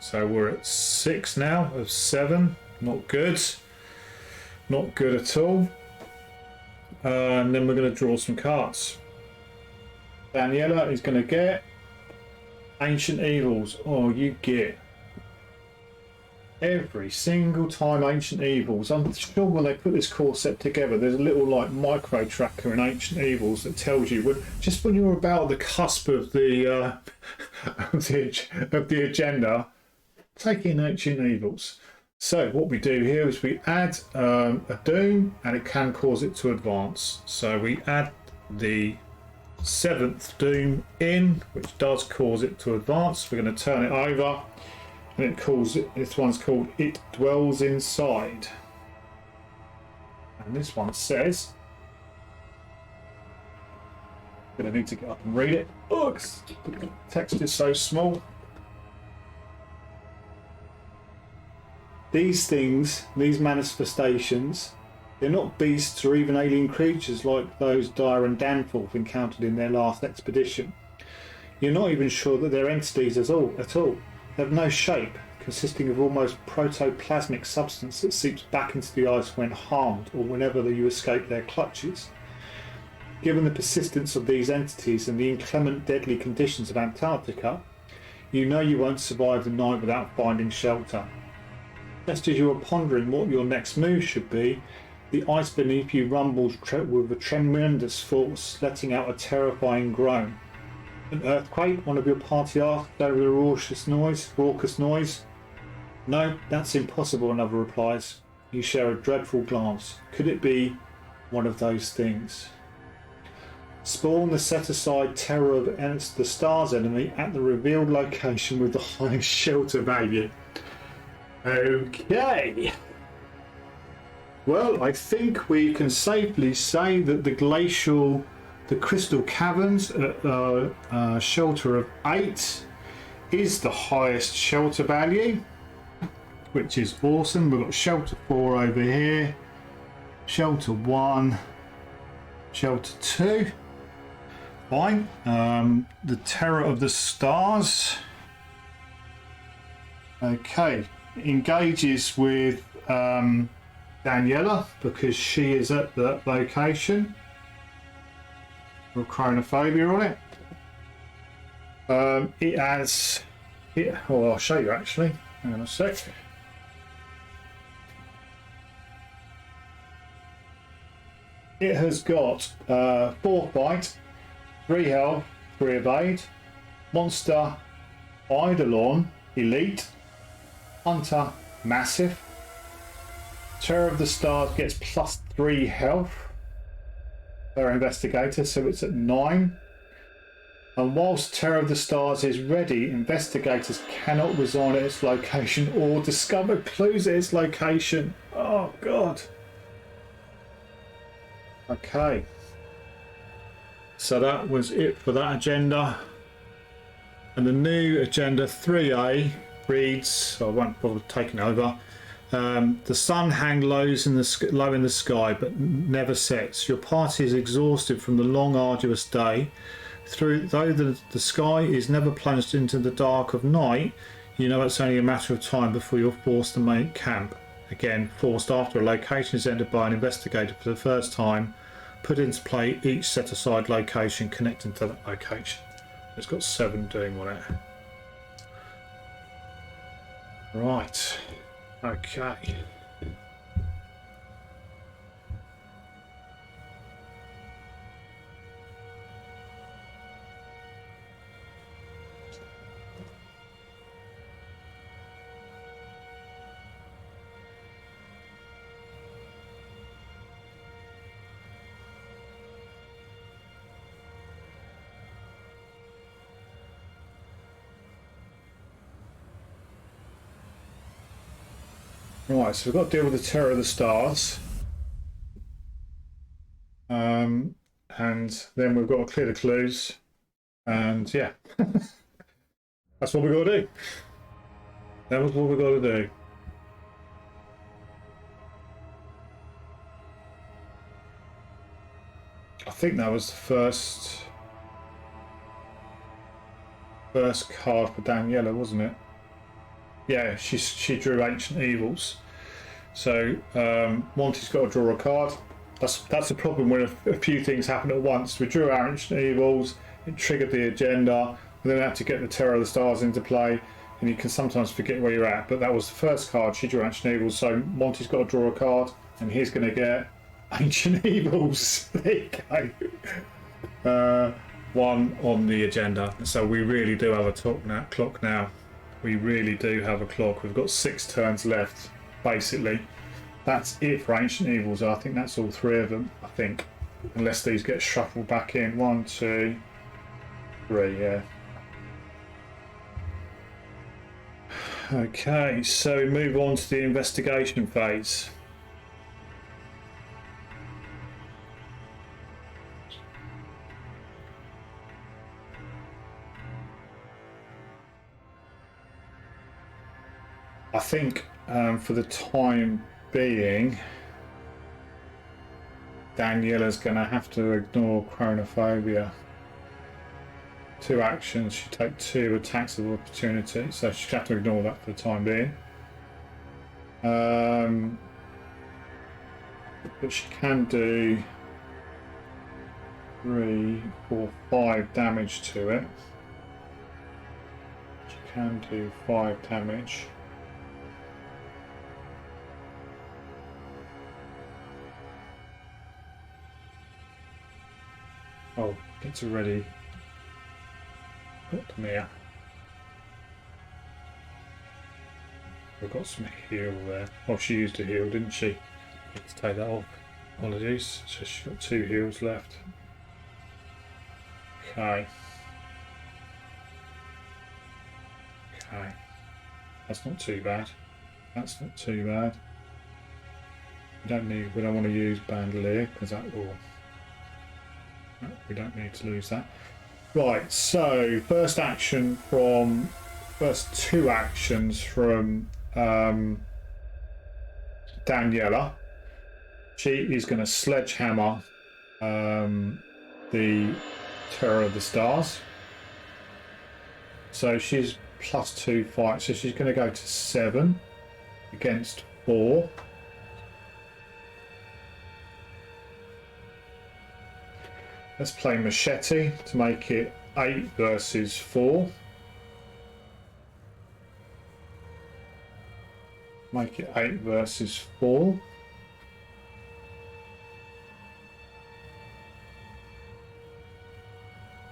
So we're at 6 now of 7. Not good. Not good at all. And then we're going to draw some cards. Daniela is going to get Ancient Evils. Oh, you get every single time Ancient Evils. I'm sure when they put this core set together, there's a little like micro tracker in Ancient Evils that tells you just when you're about the cusp of the of the agenda, take in Ancient Evils. So what we do here is we add a Doom, and it can cause it to advance. So we add the 7th Doom in, which does cause it to advance. We're going to turn it over, and it calls it. This one's called It Dwells Inside, and this one says. I'm going to need to get up and read it. Oh, the text is so small. These things, these manifestations, they're not beasts or even alien creatures like those Dyer and Danforth encountered in their last expedition. You're not even sure that they're entities at all. They have no shape, consisting of almost protoplasmic substance that seeps back into the ice when harmed or whenever you escape their clutches. Given the persistence of these entities and the inclement deadly conditions of Antarctica, you know you won't survive the night without finding shelter. Just as you are pondering what your next move should be, the ice beneath you rumbles with a tremendous force, letting out a terrifying groan. An earthquake? One of your party asked over the raucous noise. No, that's impossible, another replies. You share a dreadful glance. Could it be one of those things? Spawn the set-aside terror of the star's enemy at the revealed location with the highest shelter value. Okay. Well, I think we can safely say that the Crystal Caverns shelter of 8 is the highest shelter value, which is awesome. We've got shelter 4 over here, shelter 1, shelter 2. Fine. The Terror of the Stars. Okay. Engages with Daniela because she is at that location. With Chronophobia on it. It has Yeah, well, I'll show you actually. Hang on a sec. It has got 4 fight, 3 health, 3 evade, monster, Eidolon, elite, hunter, massive. Terror of the Stars gets +3 health per investigator, so it's at 9. And whilst Terror of the Stars is ready, investigators cannot resign at its location or discover clues at its location. Oh god. Okay. So that was it for that agenda. And the new agenda 3A reads, I won't bother taking over. The sun hangs low in the sky, but never sets. Your party is exhausted from the long, arduous day. Though the sky is never plunged into the dark of night, you know it's only a matter of time before you're forced to make camp. Again, forced after a location is entered by an investigator for the first time. Put into play each set-aside location connecting to that location. It's got 7 doing on it. Right. Okay. Right, so we've got to deal with the Terror of the Stars. And then we've got to clear the clues. And yeah, that's what we've got to do. That was what we've got to do. I think that was the first card for Daniela, wasn't it? Yeah, she drew Ancient Evils. So Monty's got to draw a card. That's the problem when a few things happen at once. We drew our Ancient Evils, it triggered the agenda, we then had to get the Terror of the Stars into play, and you can sometimes forget where you're at. But that was the first card, she drew Ancient Evils, so Monty's got to draw a card, and he's going to get Ancient Evils. There you go. 1 on the agenda. So we really do have a clock now. We really do have a clock. We've got 6 turns left, basically. That's it for Ancient Evils. I think that's all 3 of them, I think. Unless these get shuffled back in. 1, 2, 3, yeah. Okay, so we move on to the investigation phase. I think for the time being, Daniela's going to have to ignore Chronophobia. 2 actions, she take 2 attacks of opportunity, so she'll have to ignore that for the time being. But she can do 3, 4, 5 damage to it. She can do 5 damage. Oh, it's already got Mia. We've got some heal there. Oh, she used a heal, didn't she? Let's take that off. Apologies. So she's got 2 heals left. Okay. Okay. That's not too bad. That's not too bad. We don't want to use Bandolier because that will. No, we don't need to lose that. Right, so first 2 actions from Daniela. She is going to sledgehammer the Terror of the Stars. So she's +2 fight, so she's going to go to 7 against 4. Let's play Machete to make it 8 versus 4. Make it 8 versus 4.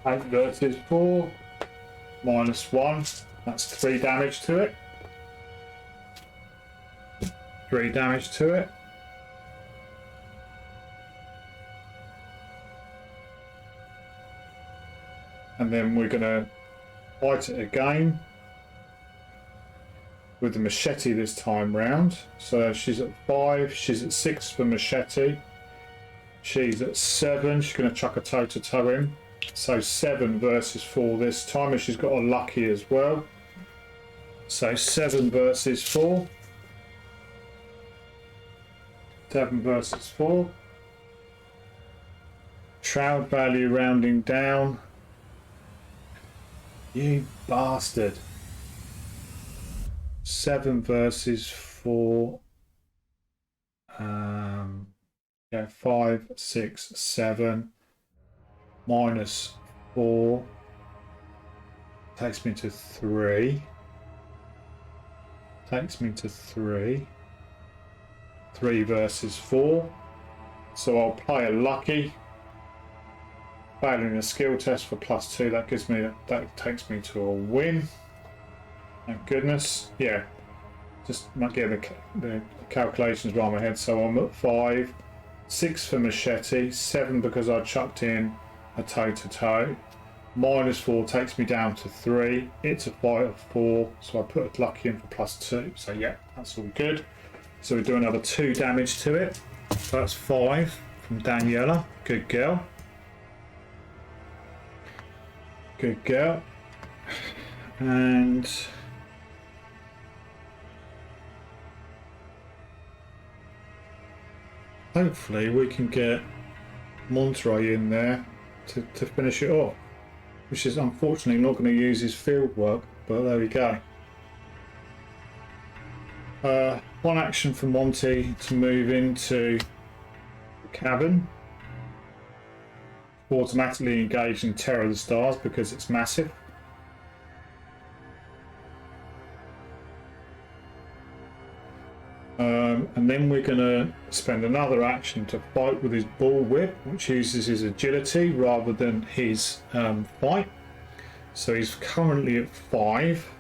Eight versus 4. -1. That's 3 damage to it. 3 damage to it. And then we're going to fight it again with the machete this time round. So she's at 5, she's at 6 for machete. She's at 7, she's going to chuck a toe-to-toe in. So 7 versus 4 this time, and she's got a lucky as well. So 7 versus 4. 7 versus 4. Shroud value rounding down. You bastard. 7 versus 4. Yeah, 5, 6, 7. -4. Takes me to 3. Takes me to 3. 3 versus 4. So I'll play a lucky. Failing a skill test for +2, that takes me to a win. Thank goodness. Yeah, just might get the calculations right in my head. So I'm at 5, 6 for machete, 7 because I chucked in a toe-to-toe. -4 takes me down to 3. It's a fight of 4, so I put a lucky in for +2. So yeah, that's all good. So we do another 2 damage to it. So that's 5 from Daniela. Good girl. Good girl. And hopefully we can get Monterey in there to finish it off, which is unfortunately not going to use his field work, but there we go. 1 action for Monty to move into the cabin. Automatically engage in Terror of the Stars because it's massive. And then we're going to spend another action to fight with his bullwhip, which uses his agility rather than his fight. So he's currently at 5.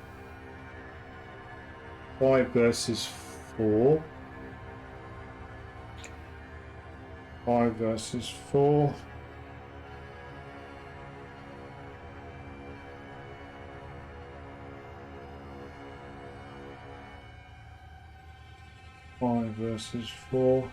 5 versus 4. 5 versus 4. Versus 4.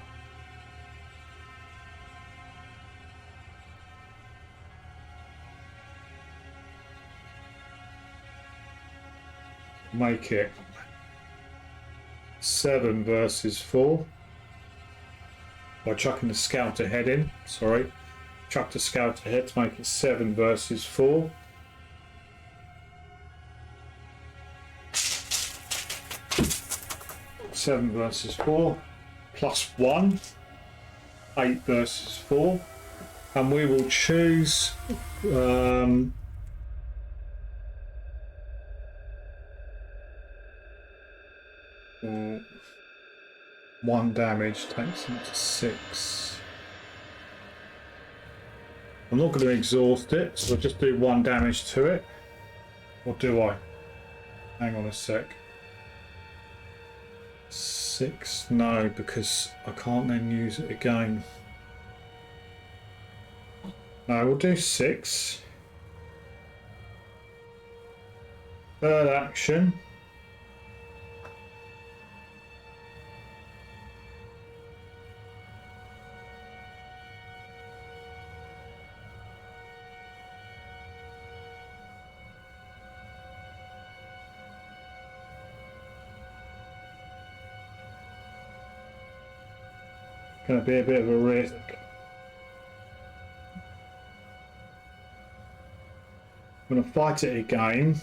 Make it 7 versus 4 by chucking the scout ahead in. Sorry, chuck the scout ahead to make it 7 versus 4. Seven versus 4, +1, 8 versus 4, and we will choose 1 damage takes him to 6. I'm not going to exhaust it, so I'll just do 1 damage to it. Or do I? Hang on a sec. 6? No, because I can't then use it again. No, we'll do 6. Third action. Going to be a bit of a risk. I'm going to fight it again.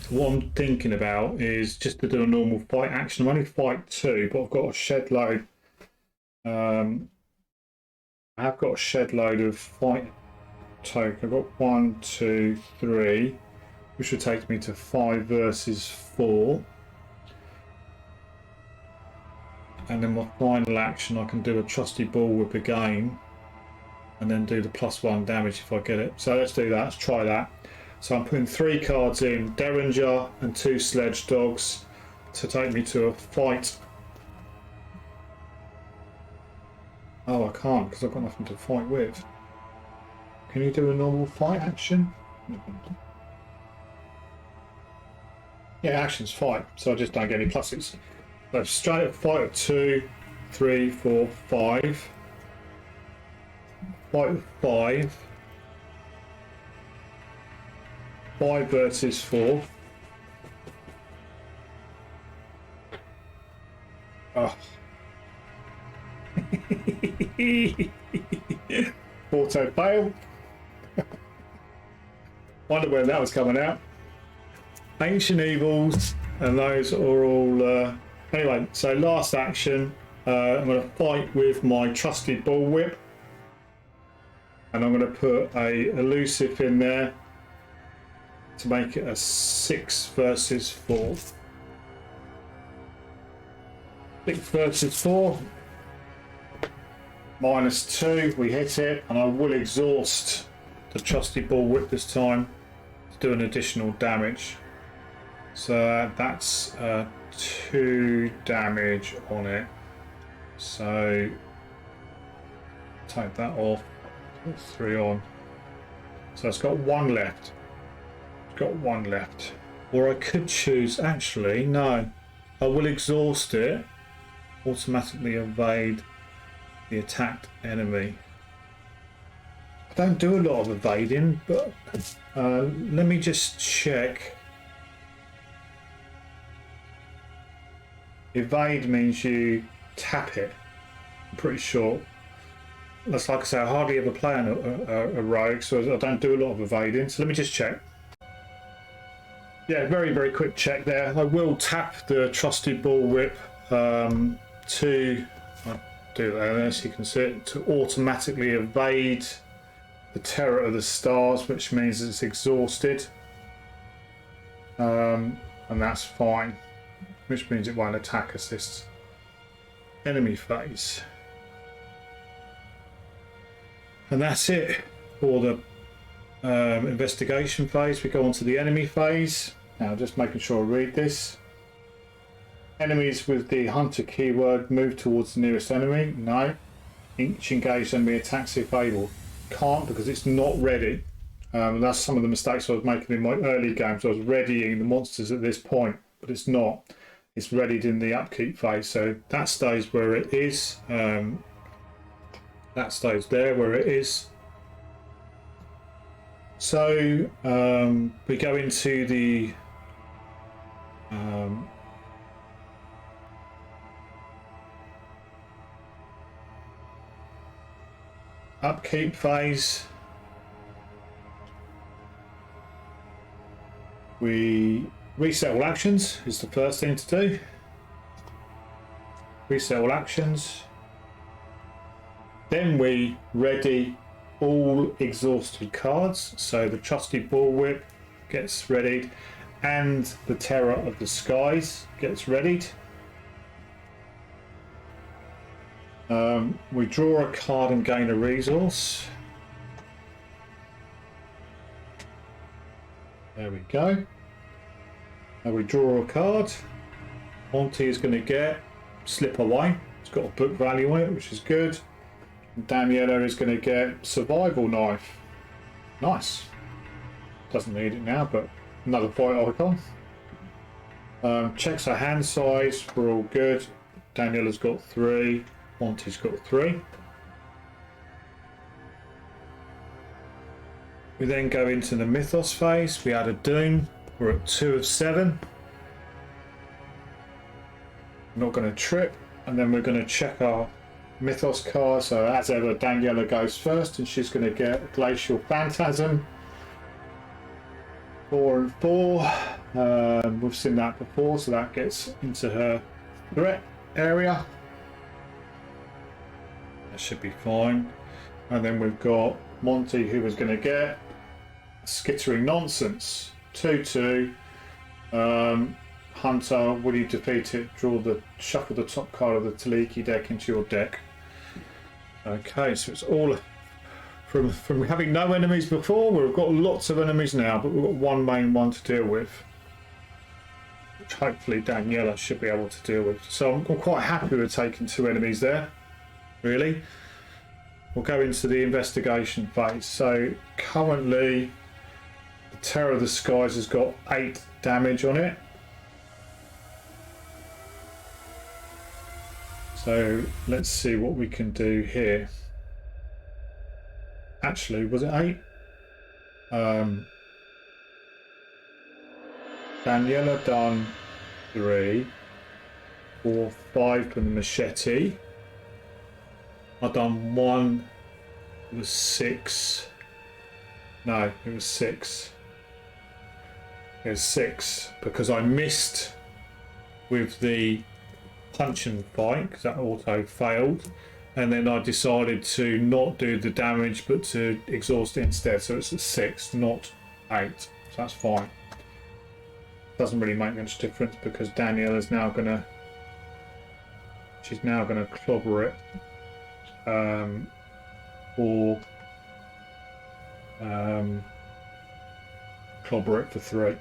What I'm thinking about is just to do a normal fight action. I'm only fight 2, but I've got a shed load. I have got a shed load of fight token. I've got 1, 2, 3, which would take me to 5 versus 4. And then my final action, I can do a trusty bullwhip again, and then do the +1 damage if I get it. So let's do that. Let's try that. So I'm putting 3 cards in, Derringer and 2 Sledge Dogs to take me to a fight. Oh, I can't because I've got nothing to fight with. Can you do a normal fight action? Yeah, action's fight, so I just don't get any pluses. So straight up fight of 2, 3, 4, 5. Fight of 5. 5 versus 4. Oh. Auto fail. Wonder when that was coming out. Ancient Evils, and those are all. Anyway, so last action, I'm going to fight with my trusted bullwhip, and I'm going to put a elusive in there to make it a 6 versus 4. 6 versus 4. -2, we hit it, and I will exhaust the trusty bullwhip this time to do an additional damage. So that's 2 damage on it. So take that off, put 3 on. So it's got 1 left. It's got 1 left. Or I could choose, actually, no. I will exhaust it, automatically evade the attacked enemy. I don't do a lot of evading, but let me just check. Evade means you tap it, I'm pretty sure. That's like I say, I hardly ever play on a rogue, so I don't do a lot of evading. So let me just check. Yeah, very, very quick check there. I will tap the trusty bullwhip to, I'll do that as you can see, to automatically evade the Terror of the Stars, which means it's exhausted. And that's fine, which means it won't attack us this enemy phase. And that's it for the investigation phase. We go on to the enemy phase. Now, just making sure I read this. Enemies with the hunter keyword move towards the nearest enemy. No. Each engaged enemy attacks if able. Can't, because it's not ready. That's some of the mistakes I was making in my early games. I was readying the monsters at this point, but it's not. It's readied in the upkeep phase, so that stays where it is. That stays there where it is. So we go into the upkeep phase. We reset all actions is the first thing to do. Reset all actions. Then we ready all exhausted cards. So the trusty bullwhip gets readied, and the Terror of the Skies gets readied. We draw a card and gain a resource. There we go. Now we draw a card. Monty is going to get Slip Away. It's got a book value on it, which is good. And Daniela is going to get Survival Knife. Nice. Doesn't need it now, but another fight icon. Checks her hand size. We're all good. Daniela's got 3. Monty's got 3. We then go into the Mythos phase. We add a Doom. We're at 2 of 7. Not going to trip. And then we're going to check our Mythos card. So as ever, Daniela goes first, and she's going to get a Glacial Phantasm. 4 and 4. We've seen that before, so that gets into her threat area. That should be fine. And then we've got Monty, who was going to get Skittering Nonsense. 2/2. Hunter, when you defeat it, shuffle the top card of the Taliki deck into your deck. Okay, so it's all from having no enemies before. We've got lots of enemies now, but we've got one main one to deal with, which hopefully Daniela should be able to deal with. So I'm quite happy with taking 2 enemies there, really. We'll go into the investigation phase. So currently, the Terror of the Skies has got 8 damage on it. So let's see what we can do here. Actually, was it 8? Daniela done 3, 4, 5 from the machete. I've done 1. It was 6. No, it was 6. It was 6 because I missed with the punch and fight because that auto failed, and then I decided to not do the damage but to exhaust it instead. So it's a 6, not 8. So that's fine. Doesn't really make much difference because Danielle is now gonna. She's now gonna clobber it. Or clobber it for 3.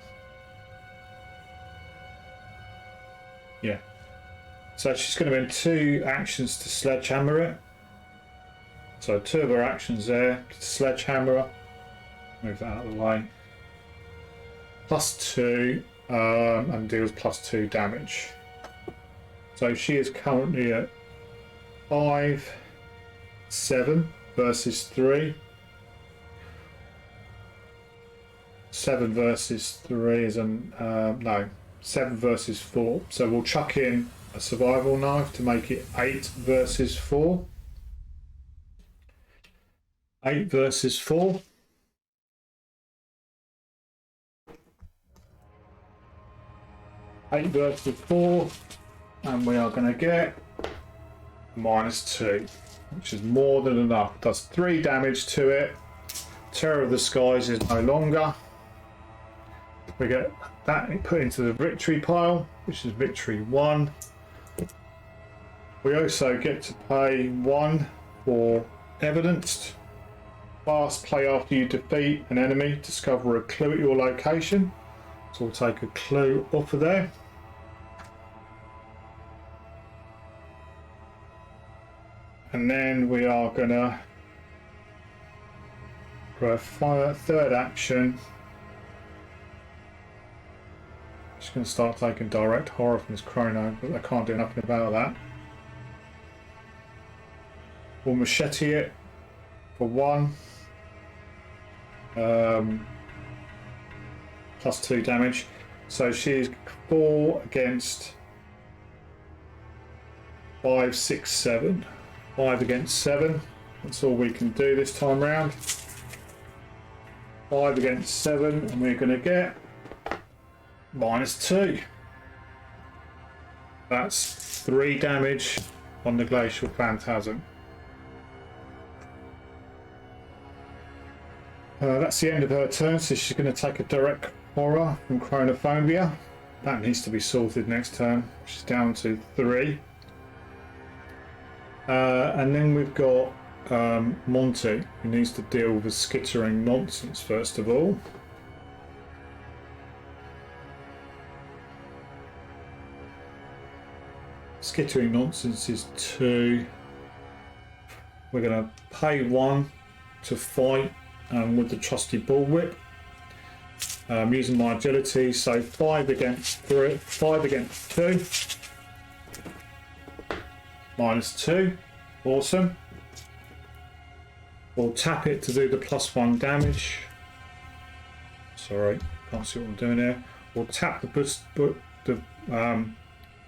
Yeah. So she's going to win 2 actions to sledgehammer it. So 2 of her actions there. Sledgehammer. Move that out of the way. +2 and deals +2 damage. So she is currently at 5, 7 versus 3. 7 versus 3 is no. 7 versus 4. So we'll chuck in a survival knife to make it 8 versus 4. 8 versus 4. And we are going to get -2, which is more than enough. Does 3 damage to it. Terror of the Skies is no longer. We get that put into the victory pile, which is victory 1. We also get to pay 1 for evidenced. Fast play after you defeat an enemy. Discover a clue at your location. So we'll take a clue off of there. And then we are gonna, for a 3rd action, just going to start taking direct horror from this chrono, but I can't do nothing about that. We'll machete it for 1. +2 damage. So she's 4 against 5, 6, 7. 5 against 7. That's all we can do this time round. 5 against 7, and we're going to get -2. That's 3 damage on the Glacial Phantasm. That's the end of her turn, so she's going to take a direct horror from Chronophobia. That needs to be sorted next turn. She's down to 3. And then we've got Monty, who needs to deal with Skittering Nonsense first of all. Skittering Nonsense is 2. We're going to pay 1 to fight with the trusty bullwhip. Using my agility, so 5 against 3, 5 against 2. -2. Awesome. We'll tap it to do the +1 damage. Sorry, can't see what I'm doing here. We'll tap the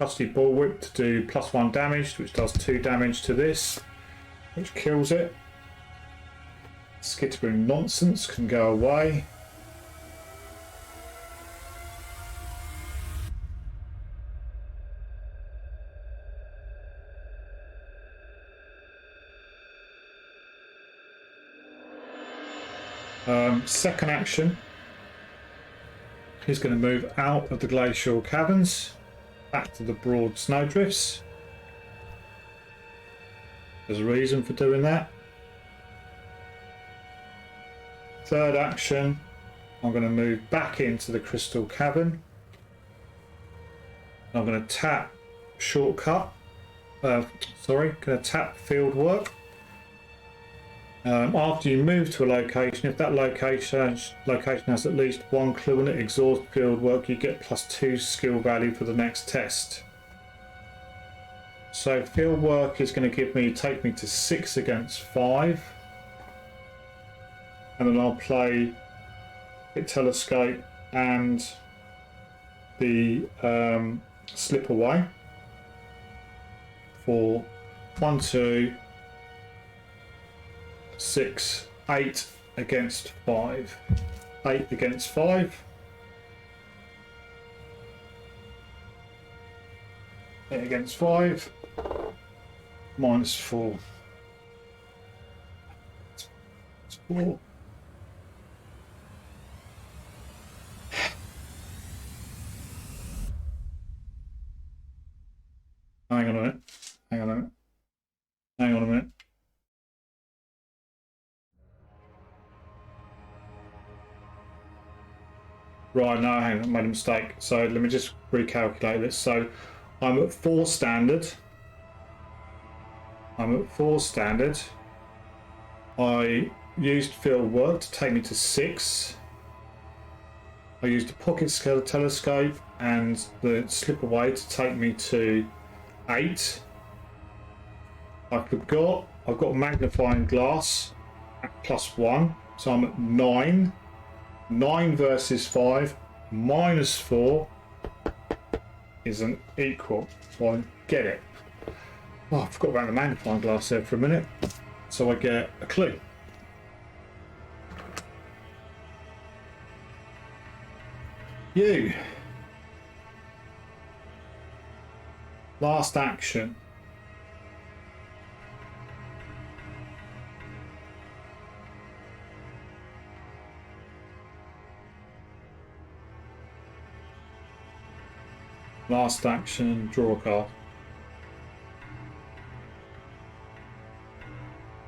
Trusty Bullwhip to do +1 damage, which does 2 damage to this, which kills it. Skittering nonsense can go away. Second action, he's going to move out of the glacial caverns back to the broad snowdrifts. There's a reason for doing that. Third action, I'm going to move back into the crystal cavern. I'm going to tap shortcut. Going to tap field work. After you move to a location, if that location has at least one clue in it, exhaust field work, you get +2 skill value for the next test. So field work is going to take me to 6 against 5, and then I'll play it telescope and the slip away for 1, 2, 6, 8 against 5. 8 against 5. 8 against 5. -4. It's 4. Hang on a minute. Hang on a minute. Hang on a minute. Right, no, hang on, I made a mistake. So let me just recalculate this. So I'm at 4 standard. I used field work to take me to 6. I used a pocket scale telescope and the slip away to take me to 8. I've got a magnifying glass at +1, so I'm at 9. 9 versus 5 -4 isn't equal, so I get it. Oh, I forgot about the magnifying glass there for a minute. So I get a clue. You. Last action. Last action, draw a card.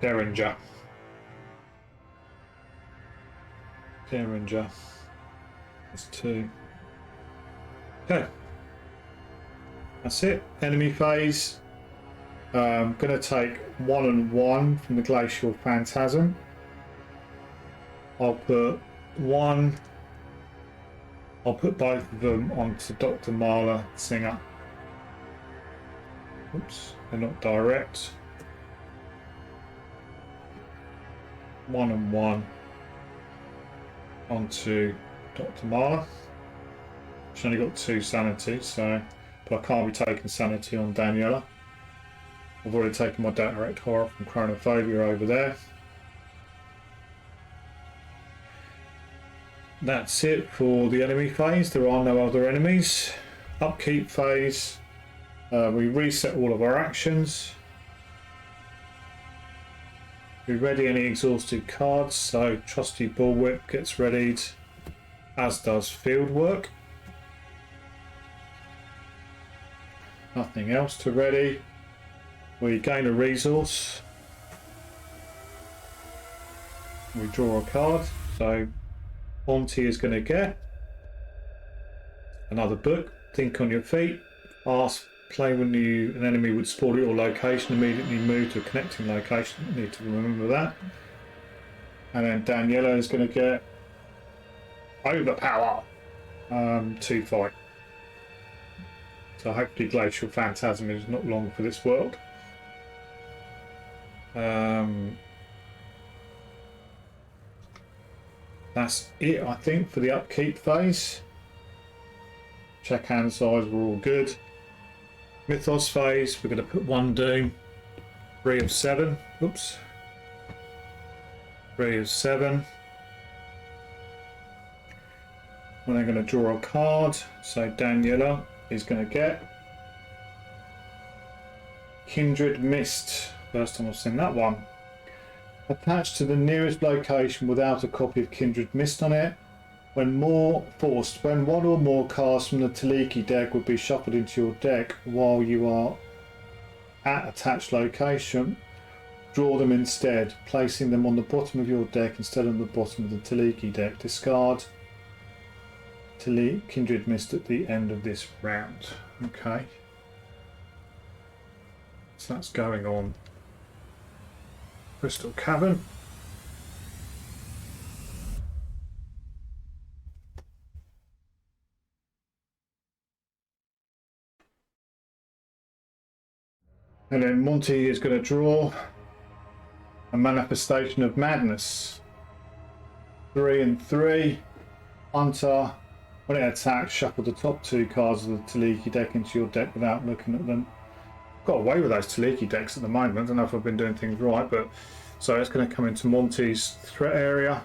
Derringer. That's 2. Okay. That's it. Enemy phase. Gonna take 1 and 1 from the Glacial Phantasm. I'll put both of them onto Dr. Marla Singer. Oops, they're not direct. 1 and 1 onto Dr. Marla. She's only got 2 sanity, so but I can't be taking sanity on Daniela. I've already taken my direct horror from Chronophobia over there. That's it for the enemy phase. There are no other enemies. Upkeep phase. We reset all of our actions. We ready any exhausted cards, so Trusty Bullwhip gets readied, as does field work. Nothing else to ready. We gain a resource. We draw a card, so Monty is going to get another book. Think on your feet. Ask, play when an enemy would spawn at your location, immediately move to a connecting location. You need to remember that. And then Daniela is going to get Overpower to fight. So hopefully Glacial Phantasm is not long for this world. That's it, I think, for the upkeep phase. Check hand size, we're all good. Mythos Phase, we're going to put 1 Doom. 3 of 7. Oops. 3 of 7. We're then going to draw a card. So Daniela is going to get Kindred Mist. First time I've seen that one. Attached to the nearest location without a copy of Kindred Mist on it. When one or more cards from the Taliki deck would be shuffled into your deck while you are at attached location, draw them instead, placing them on the bottom of your deck instead of the bottom of the Taliki deck. Discard Kindred Mist at the end of this round. Okay. So that's going on Crystal Cabin. And then Monty is going to draw a Manifestation of Madness. 3 and 3. Hunter. When it attacks, shuffle the top 2 cards of the Taliki deck into your deck without looking at them. Got away with those Taliki decks at the moment. I don't know if I've been doing things right, but so it's going to come into Monty's threat area.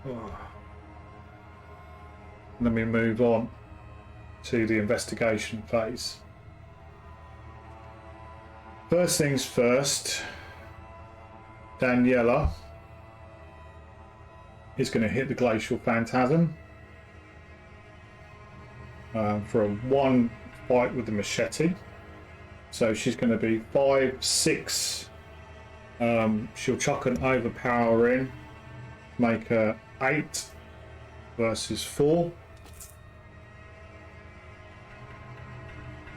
Oh. And then we move on to the investigation phase. First things first, Daniela is going to hit the Glacial Phantasm for a 1 fight with the machete. So she's going to be 5, 6. She'll chuck an overpower in, make her 8 versus 4.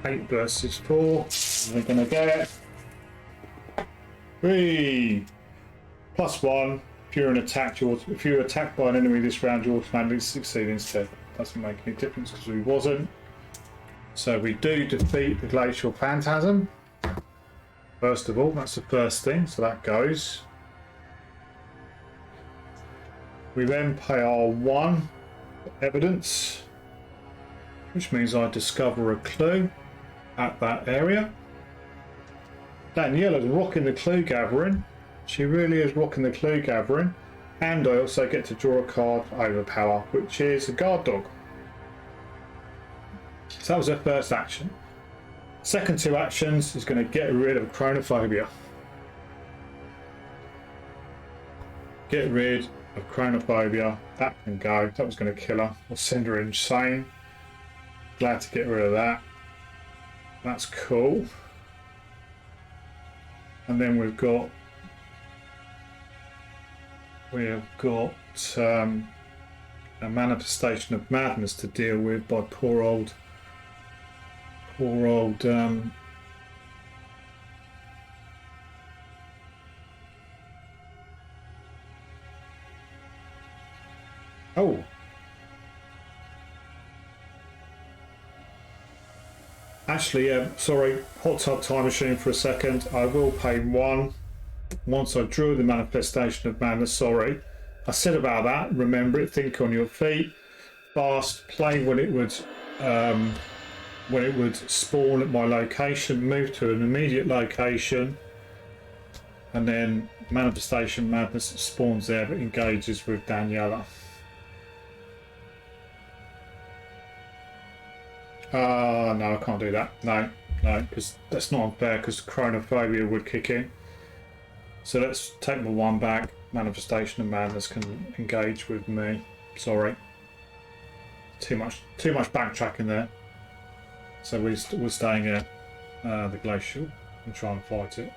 8 versus 4. We're going to get 3 plus 1. If you're attacked by an enemy this round, you automatically succeed instead. Doesn't make any difference because we wasn't. So we do defeat the Glacial Phantasm. First of all, that's the first thing. So that goes. We then pay our 1 for evidence, which means I discover a clue at that area. Daniela's rocking the clue gathering. She really is rocking the clue gathering. And I also get to draw a card overpower, which is a guard dog. So that was her first action. Second 2 actions is going to get rid of Chronophobia. Get rid of Chronophobia. That can go. That was going to kill her. I'll send her insane. Glad to get rid of that. That's cool. And then we have got a Manifestation of Madness to deal with by poor old oh, actually, yeah, sorry, hot tub time machine for a second. I will pay 1 once I drew the Manifestation of Madness. Sorry, I said about that. Remember it. Think on your feet. Fast. Play when it would spawn at my location. Move to an immediate location, and then Manifestation Madness spawns there, but engages with Daniela. No, I can't do that. No, because that's not unfair. Because Chronophobia would kick in. So let's take my 1 back. Manifestation of Madness can engage with me. Sorry. Too much backtracking there. So we're staying at the Glacial and try and fight it.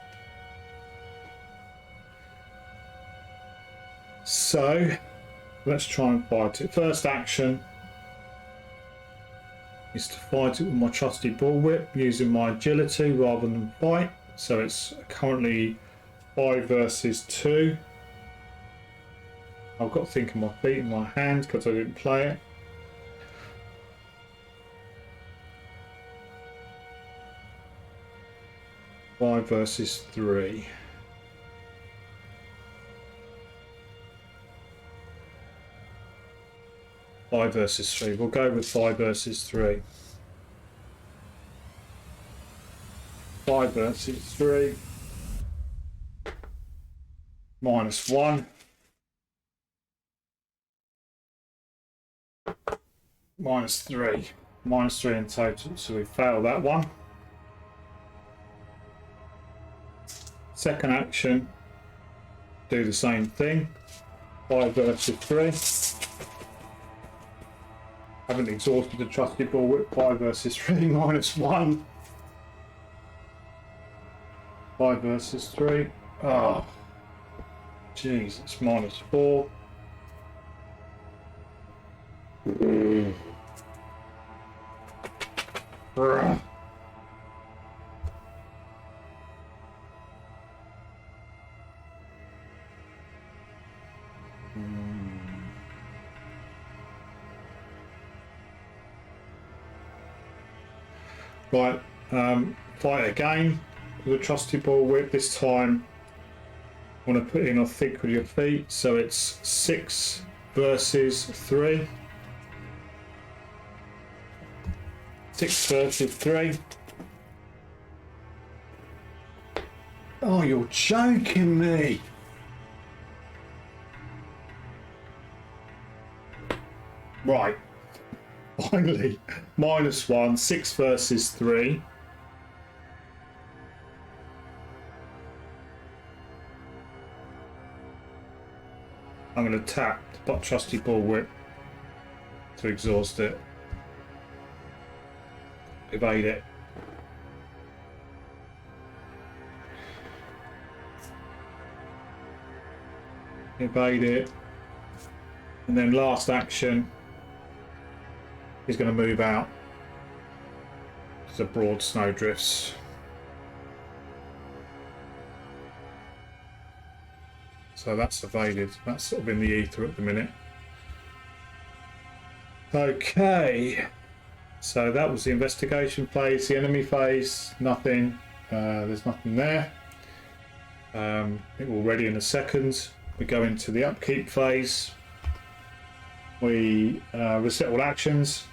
So let's try and fight it. First action is to fight it with my trusty bullwhip using my agility rather than fight. So it's currently 5 versus 2. I've got to think of my feet in my hand because I didn't play it. Five versus 3. Five versus 3. We'll go with 5 versus 3. 5 versus 3. -1. -3. -3 in total, so we fail that one. Second action, do the same thing. 5 versus 3. Haven't exhausted the trusty bulwark. 5 versus 3, -1. 5 versus 3. Oh, jeez, it's -4. Right, fight again with a trusty bulwark. This time I want to put in I think with your feet, so it's 6 versus 3. 6 versus 3. Oh, you're joking me. Right. Finally, -1, 6 versus 3. I'm going to tap the trusty bulwark to exhaust it. Evade it. Evade it. And then last action. He's going to move out to the broad snowdrifts. So that's evaded. That's sort of in the ether at the minute. Okay. So that was the investigation phase. The enemy phase, nothing. There's nothing there. It will ready in a second. We go into the upkeep phase. We reset all actions.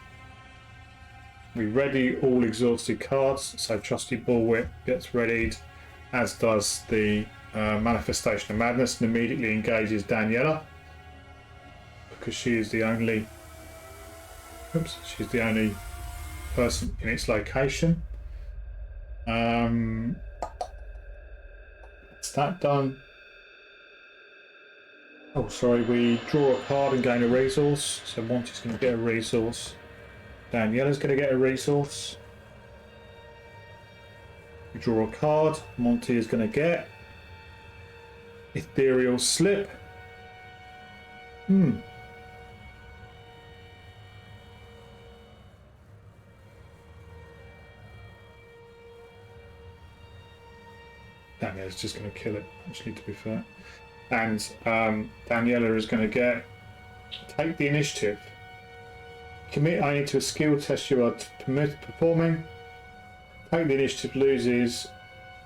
We ready all exhausted cards, so Trusty Bulwark gets readied, as does the Manifestation of Madness, and immediately engages Daniela because she is the only. Oops, she's the only person in its location. That's that done. Oh, sorry, we draw a card and gain a resource. So Monty's going to get a resource. Daniela's going to get a resource. We draw a card. Monty is going to get Ethereal Slip. Daniela's just going to kill it, actually, to be fair. And Daniela is going to get take the initiative. Commit only to a skill test you are performing. Take the initiative loses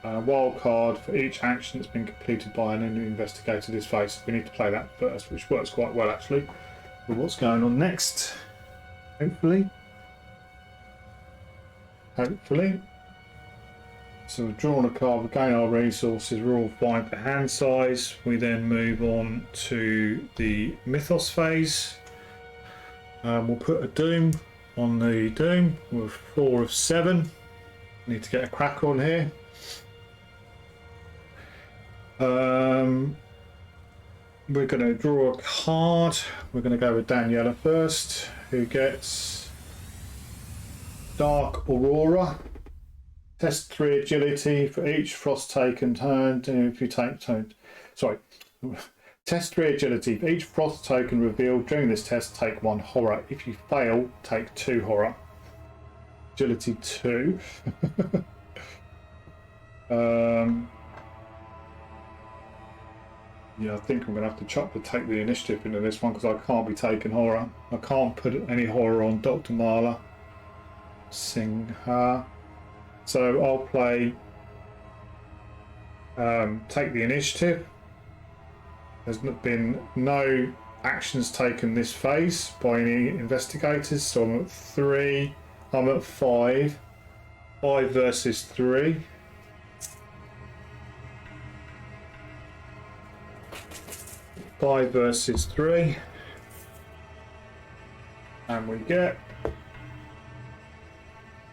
a wild card for each action that's been completed by an enemy investigator this phase. We need to play that first, which works quite well actually. But what's going on next? Hopefully. So we've drawn a card, we gain our resources, we're all fine for hand size. We then move on to the Mythos phase. We'll put a Doom on the Doom with 4 of 7. Need to get a crack on here. We're going to draw a card. We're going to go with Daniela first, who gets Dark Aurora. Test 3 agility for each frost taken turn. If you take turn, sorry. Test 3 agility for each frost token revealed during this test. Take 1 horror. If you fail, take 2 horror. Agility 2. Yeah, I think I'm going to have to take the initiative into this one because I can't be taking horror. I can't put any horror on Dr. Marla. Singha. So I'll play take the initiative. There's been no actions taken this phase by any investigators, so I'm at 3. I'm at 5. 5 versus 3. 5 versus 3. And we get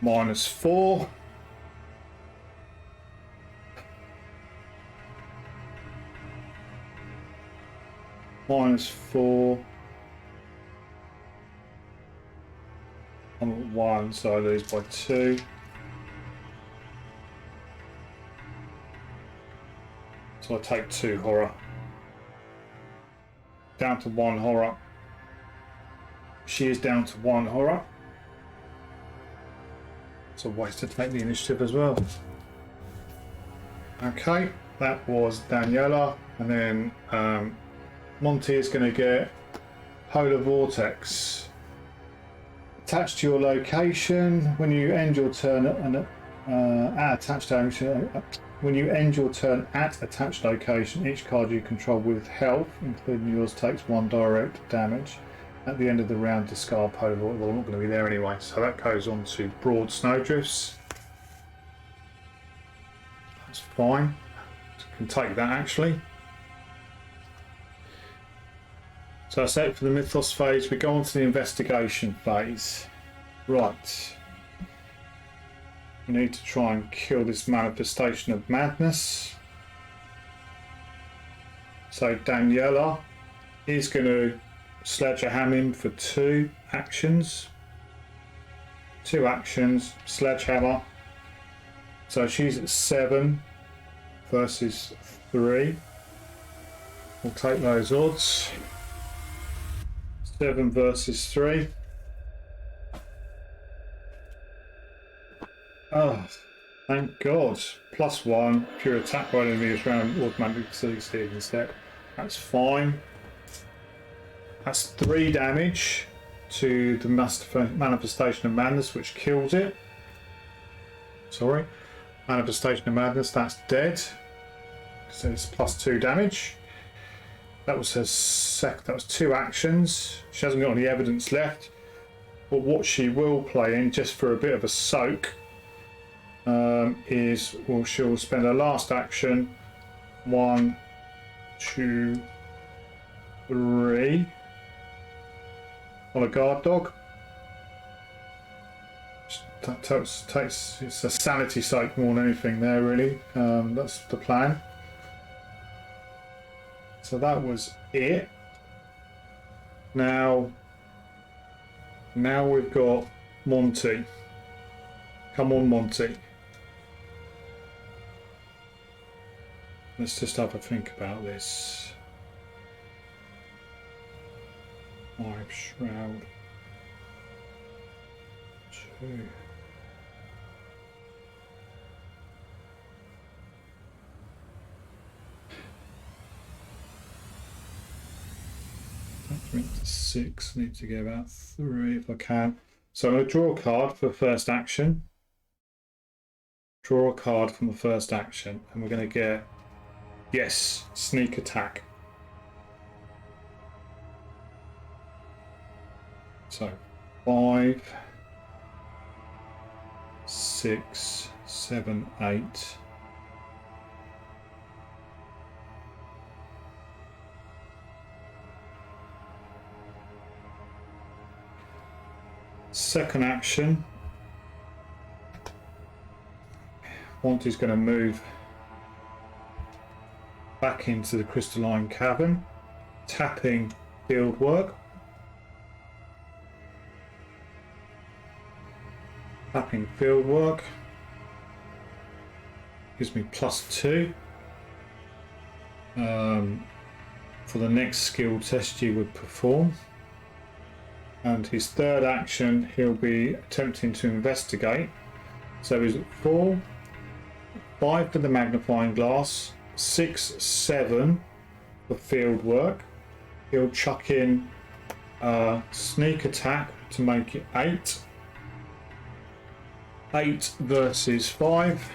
-4. -4. I'm at 1, so I lose by 2. So I take 2 horror. Down to 1 horror. She is down to 1 horror. It's a waste to take the initiative as well. Okay, that was Daniela. And then Monty is going to get Polar Vortex. Attached to your location, when you end your turn when you end your turn at attached location, each card you control with health, including yours, takes 1 direct damage. At the end of the round, discard Polar Vortex. Well, I'm not going to be there anyway, so that goes on to Broad Snowdrifts. That's fine. I can take that actually. So that's it for the Mythos phase. We go on to the investigation phase. Right. We need to try and kill this manifestation of madness. So Daniela is going to sledgehammer him for 2 actions. 2 actions, sledgehammer. So she's at 7 versus 3. We'll take those odds. 7 versus 3. Oh, thank God. +1. Pure attack by enemies round automatically succeed instead. That's fine. That's 3 damage to the manifestation of madness, which kills it. Sorry. Manifestation of madness, that's dead. So it's +2 damage. That was her that was 2 actions. She hasn't got any evidence left. But what she will play in, just for a bit of a soak, is she'll spend her last action 1, 2, 3 on a guard dog. That takes it's a sanity soak more than anything there, really. That's the plan. So that was it. Now we've got Monty. Come on, Monty. Let's just have a think about this. 5 shroud. 2. That's 6. Need to get about 3 if I can. So I'm going to draw a card for first action. Draw a card from the first action, and we're going to get, yes, sneak attack. So 5, 6, 7, 8. Second action, Monty's going to move back into the Crystalline Cabin, tapping field work. Tapping field work gives me +2 for the next skill test you would perform. And his third action, he'll be attempting to investigate. So he's at 4, 5 for the magnifying glass, 6, 7 for field work. He'll chuck in sneak attack to make it 8. 8 versus 5.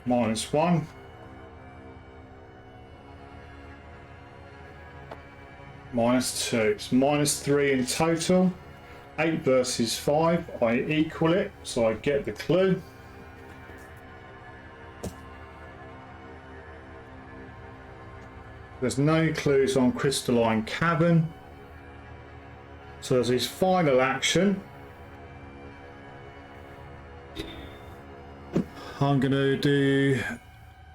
-1. -2. It's -3 in total. 8 versus 5, I equal it, so I get the clue. There's no clues on Crystalline Cabin. So as his final action, I'm going to do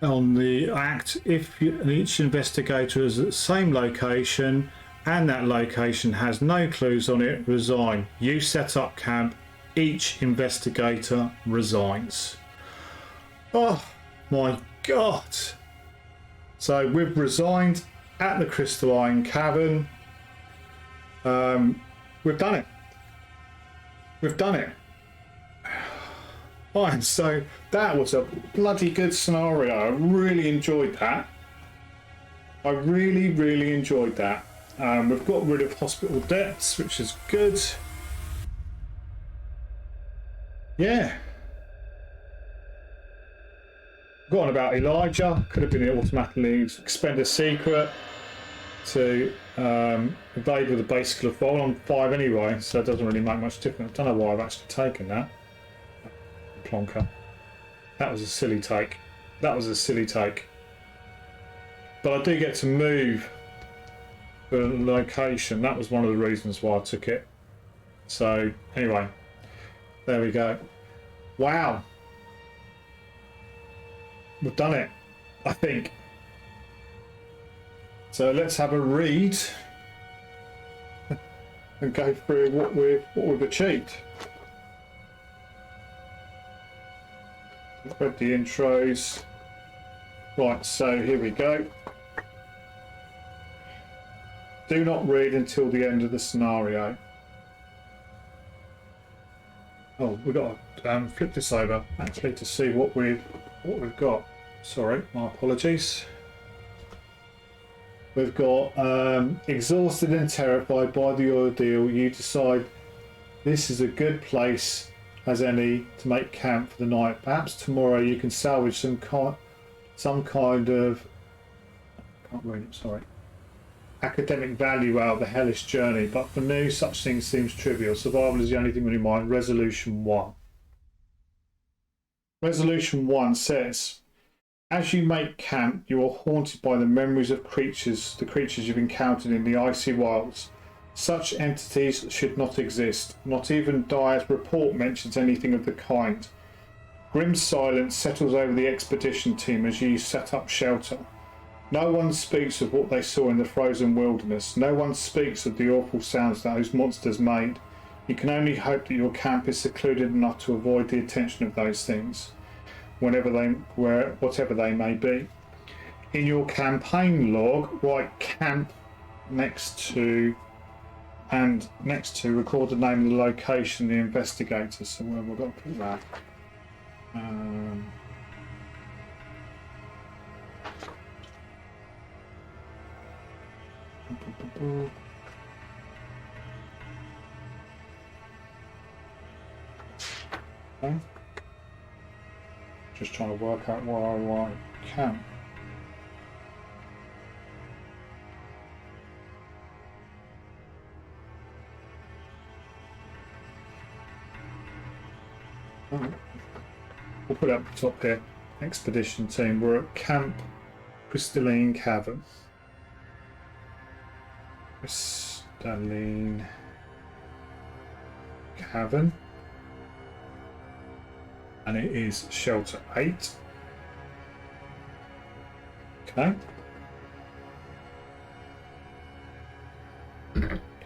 on the act, if each investigator is at the same location and that location has no clues on it, resign. You set up camp, each investigator resigns. Oh my god. So we've resigned at the Crystalline Cabin. We've done it. We've done it. Fine, so that was a bloody good scenario. I really enjoyed that. I really enjoyed that. We've got rid of hospital debts, which is good. Yeah. Got on about Elijah. Could have been automatically expend a secret to evade with a basic of 4 on 5 anyway, so it doesn't really make much difference. I don't know why I've actually taken that. Plonker. That was a silly take. That was a silly take. But I do get to move the location. That was one of the reasons why I took it. So anyway, there we go. Wow. We've done it, I think. So let's have a read and go through what we've achieved. Read the intros. Right, so here we go. Do not read until the end of the scenario. Oh, we've got to flip this over actually to see what we've got. Sorry, my apologies. We've got exhausted and terrified by the ordeal. You decide this is a good place as any to make camp for the night. Perhaps tomorrow you can salvage some kind of academic value out of the hellish journey. But for now, such things seems trivial. Survival is the only thing on your mind. Resolution 1. Resolution 1 says, as you make camp, you are haunted by the memories of the creatures you've encountered in the icy wilds. Such entities should not exist. Not even Dyer's report mentions anything of the kind. Grim silence settles over the expedition team as you set up shelter. No one speaks of what they saw in the frozen wilderness. No one speaks of the awful sounds that those monsters made. You can only hope that your camp is secluded enough to avoid the attention of those things, whatever they may be. In your campaign log, write camp next to record the name of the location, the investigator. So where we've got to put that. Okay. Just trying to work out where I write camp. We'll put it up the top here. Expedition team. We're at Camp Crystalline Cabin. Crystalline Cabin. And it is shelter 8. Okay.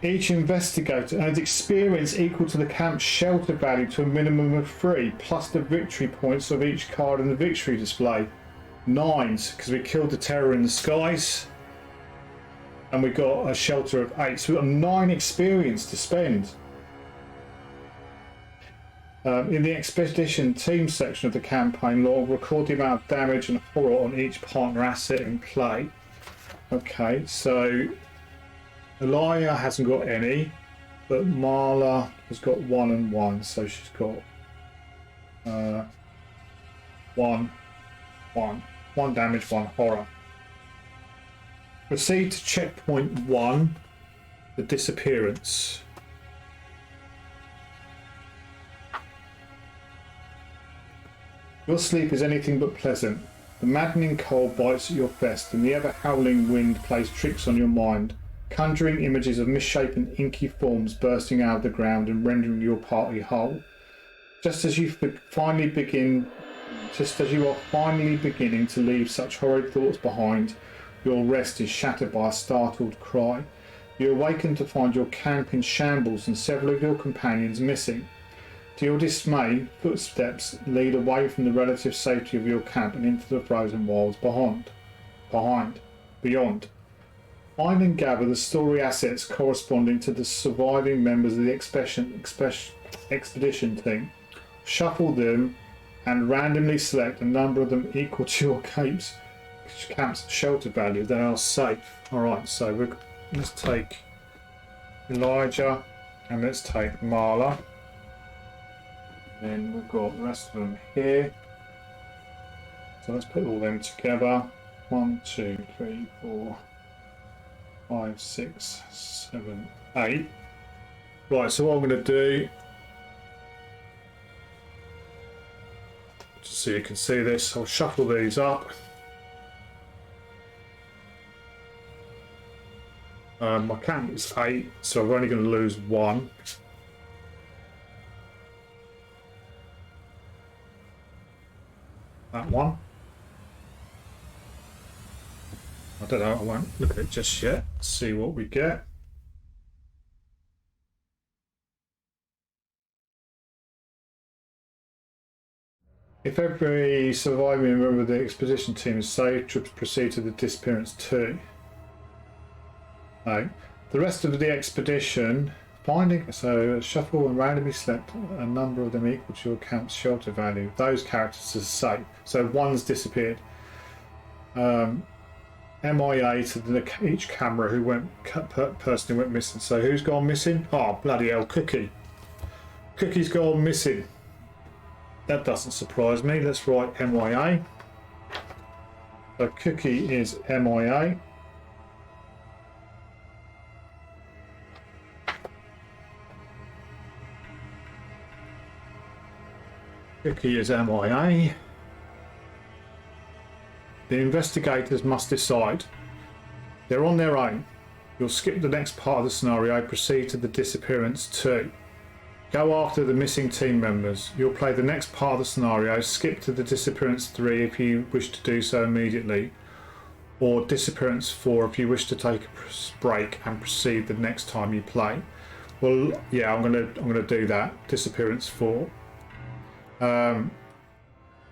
Each investigator has experience equal to the camp's shelter value to a minimum of 3, plus the victory points of each card in the victory display. 9s, because we killed the terror in the skies. And we got a shelter of 8. So we've got 9 experience to spend. In the expedition team section of the campaign log, record the amount of damage and horror on each partner asset in play. Okay, so Elia hasn't got any, but Marla has got 1 and 1, so she's got 1 damage, 1 horror. Proceed to checkpoint 1, the disappearance. Your sleep is anything but pleasant. The maddening cold bites at your vest, and the ever-howling wind plays tricks on your mind, conjuring images of misshapen, inky forms bursting out of the ground and rendering your party whole. Just as you are finally beginning to leave such horrid thoughts behind, your rest is shattered by a startled cry. You awaken to find your camp in shambles and several of your companions missing. To your dismay, footsteps lead away from the relative safety of your camp and into the frozen wilds beyond. Find and gather the story assets corresponding to the surviving members of the expedition team. Shuffle them and randomly select a number of them equal to your camp's shelter value. They are safe. Alright, so let's take Elijah and let's take Marla. Then we've got the rest of them here. So let's put all them together. 1, 2, 3, 4, 5, 6, 7, 8. Right, so what I'm going to do, just so you can see this, I'll shuffle these up. My camp is 8, so I'm only going to lose 1. That one. I don't know, I won't look at it just yet. See what we get. If every surviving member of the expedition team is saved, troops proceed to the disappearance 2. No. The rest of the expedition so shuffle and randomly select a number of them equal to your camp's shelter value. Those characters are safe. So one's disappeared. MIA to each camera person who went missing. So who's gone missing? Oh, bloody hell, Cookie. Cookie's gone missing. That doesn't surprise me. Let's write MIA. So Cookie is MIA. Cookie is MIA. The investigators must decide. They're on their own. You'll skip the next part of the scenario, proceed to the disappearance 2. Go after the missing team members. You'll play the next part of the scenario, skip to the disappearance 3 if you wish to do so immediately, or disappearance 4 if you wish to take a break and proceed the next time you play. Well, yeah, I'm gonna do that. Disappearance 4.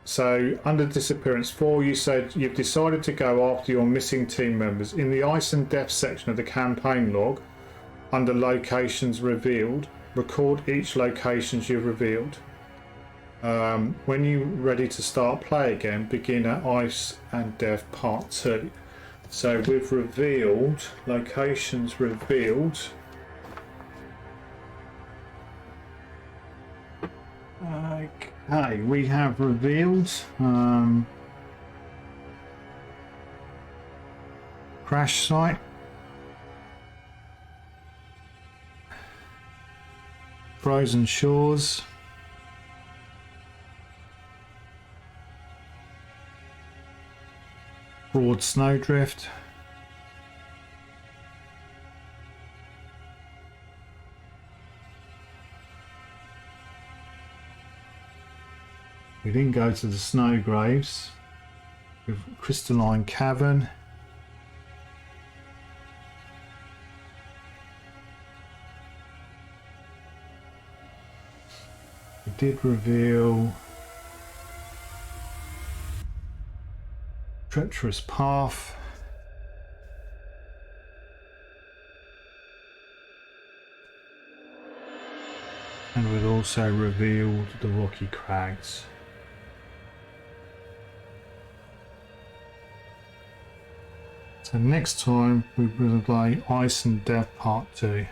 So under disappearance 4, you said you've decided to go after your missing team members. In the ice and death section of the campaign log, under locations revealed, record each locations you've revealed. When you're ready to start play again, begin at ice and death part 2. So we've revealed locations revealed. Okay, we have revealed crash site, frozen shores, broad snowdrift, we then go to the snow graves with Crystalline Cabin, we did reveal treacherous path, and we'd also revealed the rocky crags. So next time we will play Ice and Death Part 2.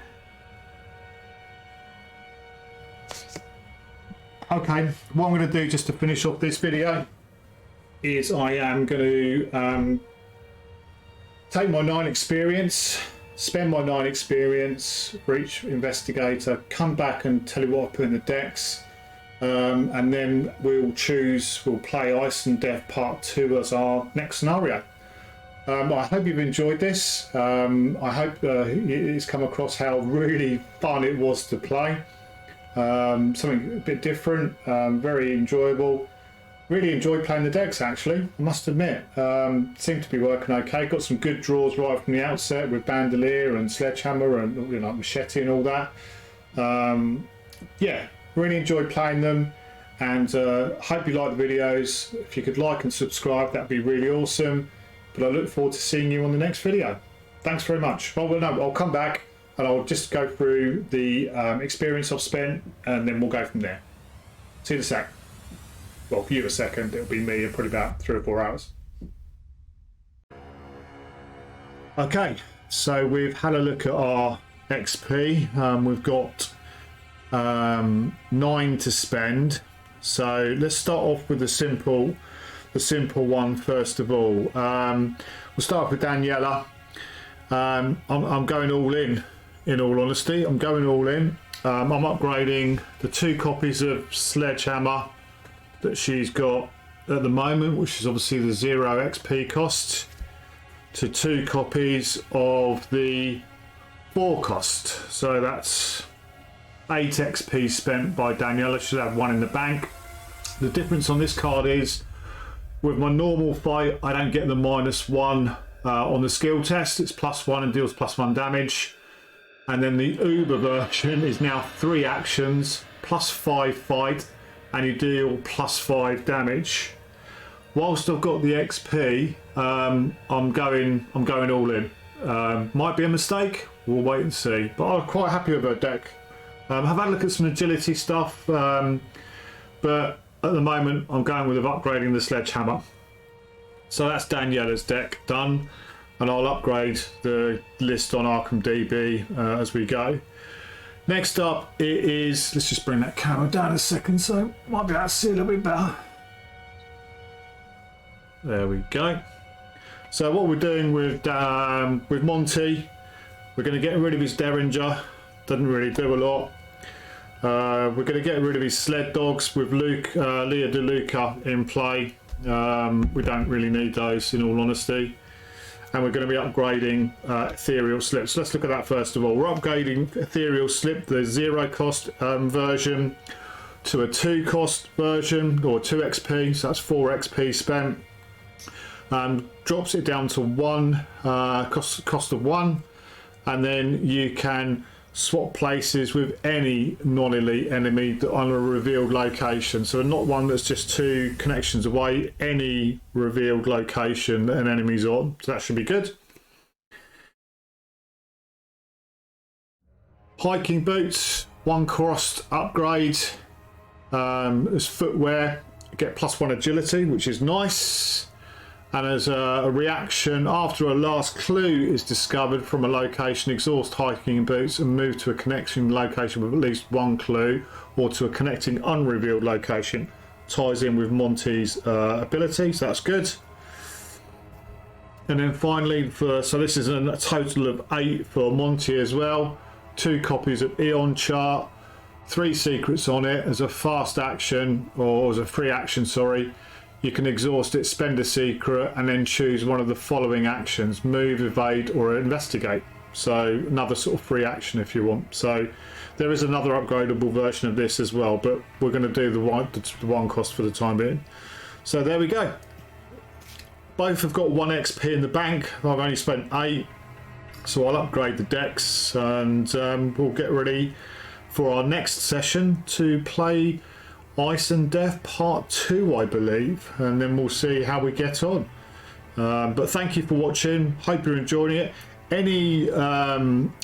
Okay, what I'm going to do just to finish off this video is I am going to take my 9 experience, spend my 9 experience for each investigator, come back and tell you what I put in the decks, and then we'll play Ice and Death Part 2 as our next scenario. I hope you've enjoyed this. I hope it's come across how really fun it was to play. Something a bit different, very enjoyable. Really enjoyed playing the decks, actually, I must admit. Seemed to be working okay. Got some good draws right from the outset with Bandolier and Sledgehammer and Machete and all that. Yeah, really enjoyed playing them, and hope you like the videos. If you could like and subscribe, that'd be really awesome. But I look forward to seeing you on the next video. Thanks very much. Well, no, I'll come back and I'll just go through the experience I've spent, and then we'll go from there. See you in a sec. Well, for you a second, it'll be me in probably about 3 or 4 hours. Okay, so we've had a look at our XP. We've got 9 to spend. So let's start off with the simple one first of all. We'll start off with Daniela. I'm going all in all honesty. I'm going all in. I'm upgrading the 2 copies of Sledgehammer that she's got at the moment, which is obviously the 0 XP cost, to 2 copies of the 4 cost. So that's 8 XP spent by Daniela. She'll have 1 in the bank. The difference on this card is, with my normal fight, I don't get the -1 on the skill test. It's +1 and deals +1 damage. And then the Uber version is now 3 actions, +5 fight, and you deal +5 damage. Whilst I've got the XP, I'm going all in. Might be a mistake. We'll wait and see. But I'm quite happy with her deck. I've had a look at some agility stuff, but at the moment I'm going with upgrading the Sledgehammer. So that's Daniela's deck done, and I'll upgrade the list on Arkham DB as we go. Next up it is, let's just bring that camera down a second so might be able to see a little bit better. There we go. So what we're doing with Monty, we're going to get rid of his Derringer. Doesn't really do a lot. We're going to get rid of his sled dogs with Leah DeLuca in play. We don't really need those in all honesty. And we're going to be upgrading Ethereal Slip. So let's look at that first of all. We're upgrading Ethereal Slip, the 0 cost version, to a 2 cost version, or 2 XP, so that's 4 XP spent. Drops it down to 1, cost of 1, and then you can swap places with any non-elite enemy on a revealed location. So not one that's just 2 connections away, any revealed location that an enemy's on. So that should be good. Hiking boots, 1 crossed upgrade. As footwear, get +1 agility, which is nice. And as a reaction, after a last clue is discovered from a location, exhaust hiking boots and move to a connecting location with at least 1 clue, or to a connecting unrevealed location. Ties in with Monty's ability, so that's good. And then finally, so this is a total of 8 for Monty as well. 2 copies of Eon Chart, 3 secrets on it as a fast action, or as a free action, sorry. You can exhaust it, spend a secret, and then choose one of the following actions: move, evade, or investigate. So another sort of free action if you want. So there is another upgradable version of this as well, but we're going to do the 1 cost for the time being. So there we go. Both have got 1 XP in the bank. I've only spent 8, so I'll upgrade the decks, and we'll get ready for our next session to play Ice and Death Part 2, I believe, and then we'll see how we get on. But thank you for watching. Hope you're enjoying it. Any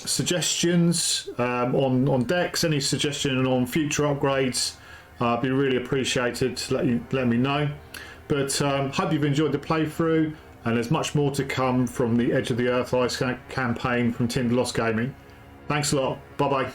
suggestions on decks, any suggestion on future upgrades, I'd be really appreciated to let me know. But hope you've enjoyed the playthrough, and there's much more to come from the Edge of the Earth Ice campaign from Tinder Lost Gaming. Thanks a lot. Bye bye.